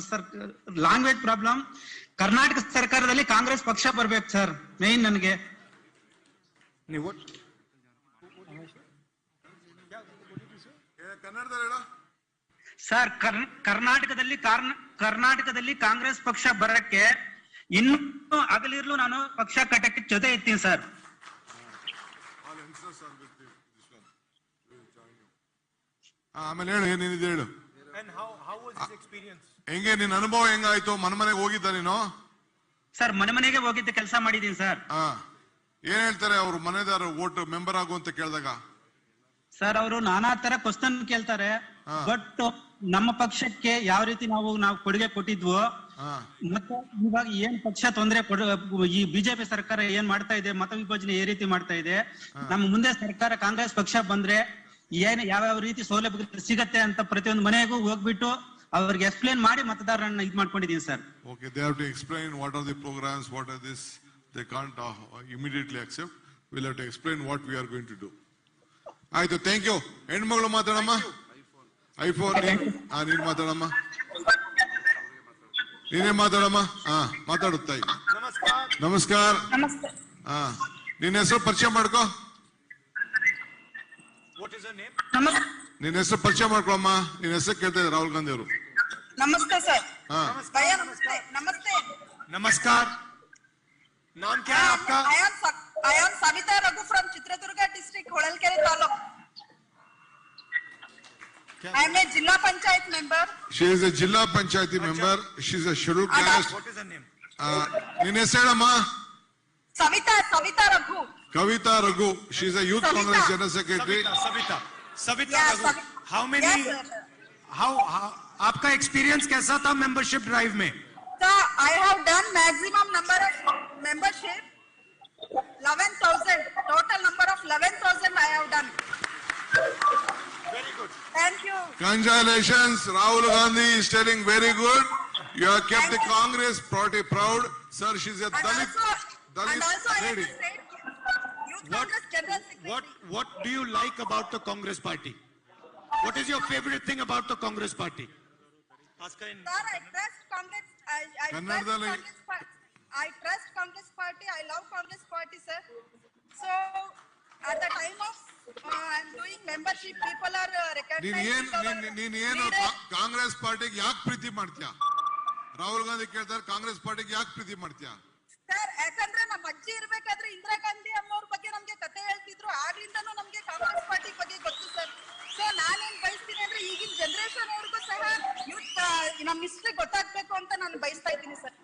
सर लैंग्वेज प्रॉब्लम कर्नाटक ಸರ್ಕಾರದಲ್ಲಿ ಕಾಂಗ್ರೆಸ್ ಪಕ್ಷ ಬರಬೇಕು ಸರ್ ಮೇನ್ ನನಗೆ. ನೀವು ಸರ್ ಕರ್ನಾಟಕದಲ್ಲಿ ಕಾಂಗ್ರೆಸ್ ಪಕ್ಷ ಬರಕ್ಕೆ ಇನ್ನೂ ಆಗಲಿರ್ಲು ನಾನು ಪಕ್ಷ ಕಟ್ಟಕ್ಕೆ ಜೊತೆ ಇರ್ತೀನಿ ಸರ್. ಆಮೇಲೆ ಹೇಳು, ಏನಿದೆ ಹೇಳು. ಹೆಂಗೆ ನಿನ್ನ ಅನುಭವ ಹೆಂಗಾಯ್ತು? ಮನೆಗೆ ಹೋಗಿದ್ದ ನೀನು? ಸರ್ ಮನೆಗೆ ಹೋಗಿದ್ದೆ, ಕೆಲಸ ಮಾಡಿದೀನಿ ಸರ್. ಏನ್ ಹೇಳ್ತಾರೆ ಅವ್ರು ಮನೆದಾರ ವೋಟ್ ಮೆಂಬರ್ ಆಗು ಅಂತ ಕೇಳಿದಾಗ? ಸರ್ ಅವರು ನಾನಾ ತರ ಕ್ವಶನ್ ಕೇಳ್ತಾರೆ. ಬಟ್ ನಮ್ಮ ಪಕ್ಷಕ್ಕೆ ಯಾವ ರೀತಿ ನಾವು ಕೊಡುಗೆ ಕೊಟ್ಟಿದ್ವು, ಮತ್ತೆ ಇವಾಗ ಏನ್ ಪಕ್ಷ ತೊಂದರೆ ಈ ಬಿಜೆಪಿ ಸರ್ಕಾರ ಏನ್ ಮಾಡ್ತಾ ಇದೆ, ಮತ ವಿಭಜನೆ ఏ ರೀತಿ ಮಾಡ್ತಾ ಇದೆ, ನಮ್ಮ ಮುಂದೆ ಸರ್ಕಾರ ಕಾಂಗ್ರೆಸ್ ಪಕ್ಷ ಬಂದ್ರೆ ಏನ್ ಯಾವ ರೀತಿ ಸೌಲಭ್ಯ ಸಿಗತ್ತೆ ಅಂತ ಪ್ರತಿಯೊಂದು ಮನೆಗೂ ಹೋಗ್ಬಿಟ್ಟು ಅವ್ರಿಗೆ ಎಕ್ಸ್ಪ್ಲೇನ್ ಮಾಡಿ ಮತದಾರರನ್ನ ಇದು ಮಾಡ್ಕೊಂಡಿದೀನಿ sir. Okay, they have to explain what are the programmes, what are this, they can't immediately accept. Will have to explain what we are going to do. ಆಯ್ತು, ಥ್ಯಾಂಕ್ ಯು. ಹೆಣ್ಮಗಳು ಮಾತಾಡಮ್ಮ. ಐಫೋನ್ ನೀನ್ ಮಾತಾಡಮ್ಮ, ನೀನೇ ಮಾತಾಡಮ್ಮ. ಮಾತಾಡುತ್ತಾಯಿ. ನಮಸ್ಕಾರ. ನಿನ್ನ ಹೆಸರು ಪರಿಚಯ ಮಾಡ್ಕೋ. ನಿನ್ನ ಹೆಸರು ಪರಿಚಯ ಮಾಡ್ಕೊಳಮ್ಮ. ನಿನ್ನ ಹೆಸರು ಕೇಳ್ತಾ ಇದ್ದಾರೆ ರಾಹುಲ್ ಗಾಂಧಿ ಅವರು. नमस्ते सर. भैया नमस्ते. नमस्कार. नाम क्या है आपका? I am Savita Raghu from Chitradurga district, Holalkere taluk. I am a Jilla Panchayat member. She is a Jilla Panchayati member. She is a scheduled caste. What is her name? ನಿನ್ನ ಹೆಸರು ಹೇಳಮ್ಮ. Savita Raghu. Kavita Raghu. She is a Youth Congress General Secretary. Savita Raghu. How many? How आपका experience कैसा था membership drive में? So I have done maximum number of membership 11,000. Total number of 11,000 I have done. Very good. Thank you. Congratulations, Rahul Gandhi is telling very good. You have kept the Congress party proud. Sir, she is a Dalit lady. What do you like about the Congress party? What is your favorite thing about the Congress party? Sir, I trust Congress. I trust Congress party. I love Congress party, sir. So at the time of I'm doing membership, people are recognizing. ನೀನೇನು ಕಾಂಗ್ರೆಸ್ ಪಾರ್ಟಿಗೆ ಯಾಕೆ ಪ್ರೀತಿ ಮಾಡ್ತೀಯಾ? ರಾಹುಲ್ ಗಾಂಧಿ ಕೇಳ್ತಾರೆ, ಕಾಂಗ್ರೆಸ್ ಪಾರ್ಟಿಗೆ ಯಾಕೆ ಪ್ರೀತಿ ಮಾಡ್ತೀಯಾ? Sir, ಯಾಕಂದ್ರೆ ನಮ್ಮ ಅಜ್ಜಿ ಇರ್ಬೇಕಾದ್ರೆ ಇಂದಿರಾ ಗಾಂಧಿ ಅಮ್ಮವ್ರ ಬಗ್ಗೆ ನಮ್ಗೆ ಕತೆ ಹೇಳ್ತಿದ್ರು. ಆಗ್ಲಿಂದನೂ ನಮ್ಗೆ ಕಾಂಗ್ರೆಸ್ ಪಾರ್ಟಿ ಬಗ್ಗೆ ಗೊತ್ತು ಸರ್. ಸೊ ನಾನೇನ್ ಬಯಸ್ತೀನಿ ಅಂದ್ರೆ ಈಗಿನ ಜನರೇಷನ್ ಅವ್ರಿಗೂ ಸಹ ಯೂತ್ ನಮ್ಮ ಹಿಸ್ಟ್ರಿ ಗೊತ್ತಾಗ್ಬೇಕು ಅಂತ ನಾನು ಬಯಸ್ತಾ ಇದ್ದೀನಿ sir.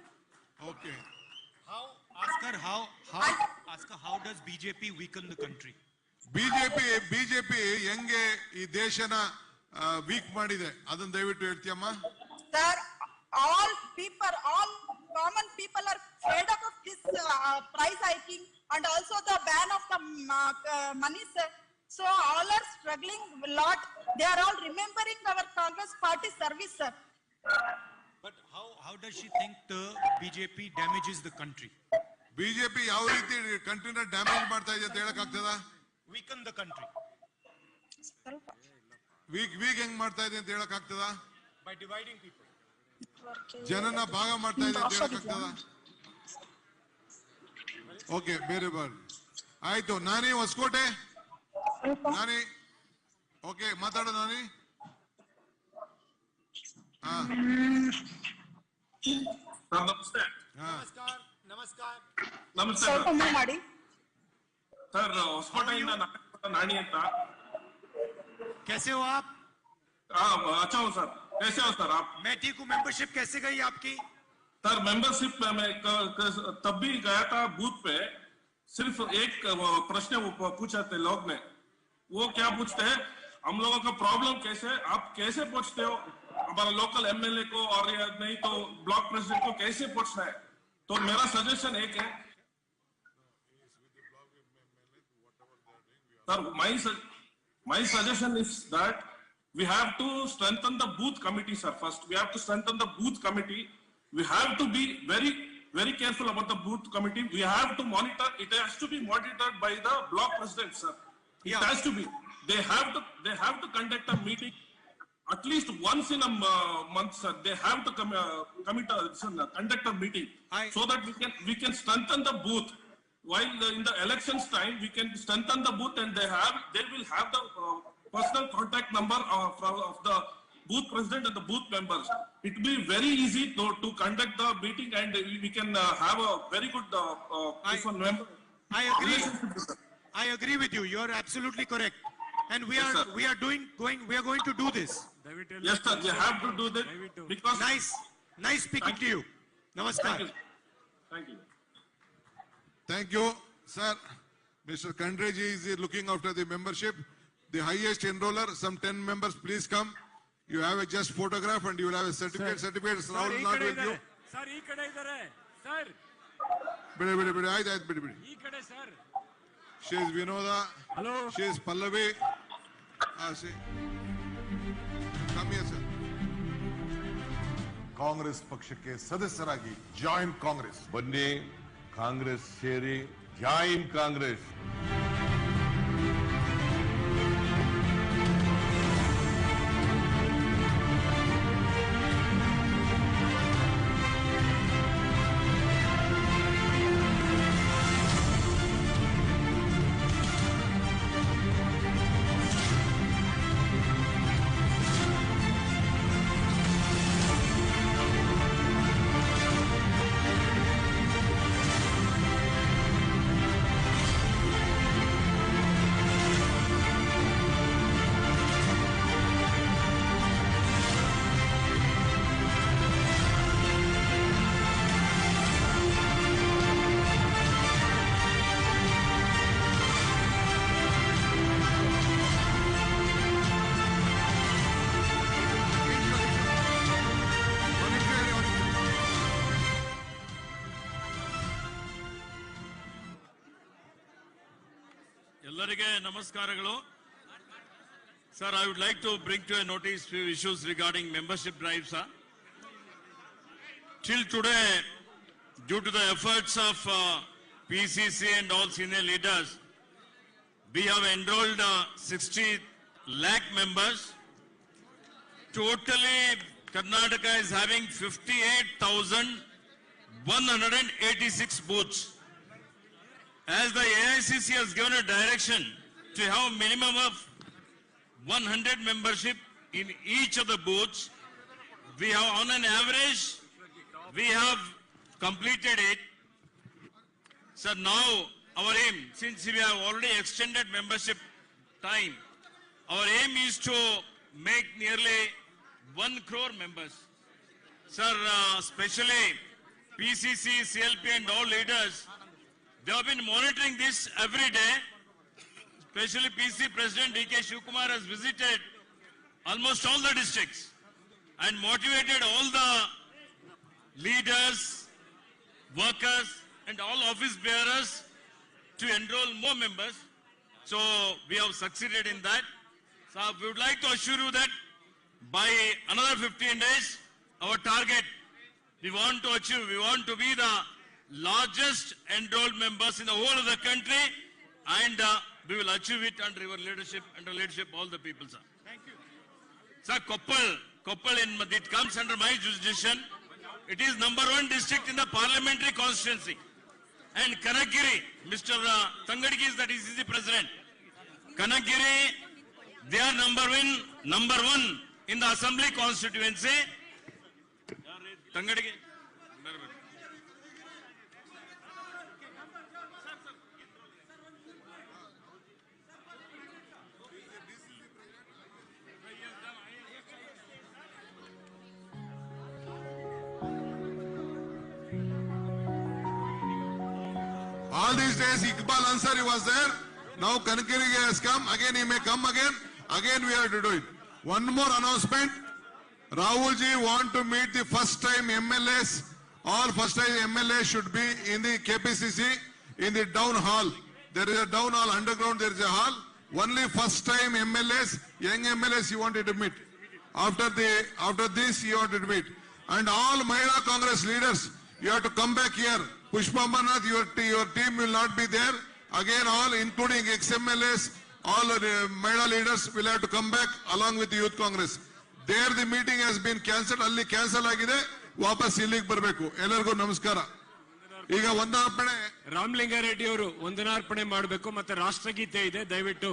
Okay. How does BJP weaken the country? BJP ಹೆಂಗೆ ಈ ದೇಶನ ವೀಕ್ ಮಾಡಿದೆ ಅದನ್ನ ದಯವಿಟ್ಟು ಹೇಳ್ತೀಯಮ್ಮ. Sir, all common people are fed up of this price hiking and also the ban of the money, sir. So all are struggling a lot. They are all remembering our Congress party service, sir. But how does she think the BJP damages the country? BJP ಯಾವ ರೀತಿ ಕಂಟ್ರಿನ damage ಮಾಡ್ತಾ ಇದೆ ಅಂತ ಹೇಳಕ್ ಆಗ್ತದ? Weaken the country. Weak ಹೆಂಗ್ ಮಾಡ್ತಾ ಇದೆ ಅಂತ ಹೇಳಕ್ ಆಗ್ತದ? By dividing people. ಜನನ ಭಾಗ ಮಾಡ್ತಾ ಇದೆ ಅಂತ ಹೇಳಕ್ ಆಗ್ತದ? ಓಕೆ, ಬೇರೆ ಬಾರ್ ಆಯ್ತು. ನಾನಿ ಹೊಸಕೋಟೆ, ನಾನಿ ಓಕೆ ಮಾತಾಡೋ ನಾನಿ. ನಮಸ್ಕಾರ. ಸ್ವಲ್ಪ ಮಾಡಿ सर ಹೊಸಕೋಟೆಯಿಂದ नानी ಅಂತ. कैसे हो आप? अच्छा हूँ सर. कैसे हो सर आप? मैं ठीक हूँ. मेंबरशिप कैसे गई आपकी? सर मेंबरशिप में तब भी गया था बूथ पे, सिर्फ एक प्रश्न पूछा थे लोग ने वो क्या पूछते हैं हम लोगों का प्रॉब्लम कैसे आप कैसे पूछते हो हमारा लोकल एमएलए को और या नहीं तो ब्लॉक प्रेसिडेंट को कैसे पूछना है। तो मेरा सजेशन एक है sir my suggestion is that we have to strengthen the booth committee, sir. First, we have to strengthen the booth committee. We have to be very careful about the booth committee. We have to monitor. It has to be monitored by the block president, sir. It has to be. They have to conduct a meeting at least once in a month, sir. They have to conduct a meeting so that we can strengthen the booth. While in the elections time, we can strengthen the booth, and they will have the personal contact number of the booth president and the booth members. It will be very easy to conduct the meeting, and we can have a very good I agree with you. You are absolutely correct, and we are going to do this. Yes, sir. We have to do that because nice speaking to you. Namaskar. Thank you. Thank you, sir. Mr. Kandreji is looking after the membership. The highest enroller, some 10 members, please come. You have a just photograph and you will have a certificate. Certificates, Rahul not with you. Sir, ee kade idare. Sir. Bidi. Aayt, bidi. Ee kade, sir. She is Vinoda. Hello. She is Pallavi. Come here, sir. Congress ಪಕ್ಷಕ್ಕೆ ಸದಸ್ಯರಾಗಿ join Congress ಬನ್ನಿ ಕಾಂಗ್ರೆಸ್ ಸೇರಿ join Congress ಎಲ್ಲರಿಗೆ ನಮಸ್ಕಾರಗಳು. Sir, I would like to bring to your notice few issues regarding membership drives. Till today, due to the efforts of PCC and all senior leaders, we have enrolled 60 lakh members. Totally, Karnataka is having 58,186 booths. As the AICC has given a direction to have a minimum of 100 membership in each of the booths, we have on an average, we have completed it. So now our aim, since we have already extended membership time, our aim is to make nearly 1 crore members. Sir, especially PCC, CLP and all leaders, they have been monitoring this every day. Especially PC President D.K. Shivkumar has visited almost all the districts and motivated all the leaders, workers and all office bearers to enroll more members. So we have succeeded in that. So we would like to assure you that by another 15 days, our target we want to achieve, we want to be the largest enrolled members in the whole of the country, and we will achieve it under your leadership, all the people, sir. Thank you. Sir, Koppal, it comes under my jurisdiction. It is #1 district in the parliamentary constituency. And Kanagiri, Mr. Tangadgi is the DCC president. Kanagiri, they are number one in the assembly constituency. Tangadgi. All these days, Iqbal Ansari was there. Now Kankirige has come, again he may come again. Again we have to do it. One more announcement. Rahul ji want to meet the first time MLAs. All first time MLAs should be in the KPCC in the down hall. There is a down hall underground. There is a hall. Only first time MLAs, young MLAs you wanted to meet. After this you wanted to meet. And all Mahila Congress leaders, you have to come back here. Pushpa Manath, your team will not be there. Again, all including ex-MLAs, all Mahila leaders will have to come back along with the Youth Congress. There the meeting has been cancelled. Alli cancel agide. ವಾಪಸ್ ಇಲ್ಲಿಗೆ ಬರಬೇಕು. ಎಲ್ಲರಿಗೂ ನಮಸ್ಕಾರ. ಈಗ ವಂದನಾರ್ಪಣೆ ರಾಮಲಿಂಗಾರೆಡ್ಡಿ ಅವರು ವಂದನಾರ್ಪಣೆ ಮಾಡಬೇಕು ಮತ್ತೆ ರಾಷ್ಟ್ರಗೀತೆ ಇದೆ, ದಯವಿಟ್ಟು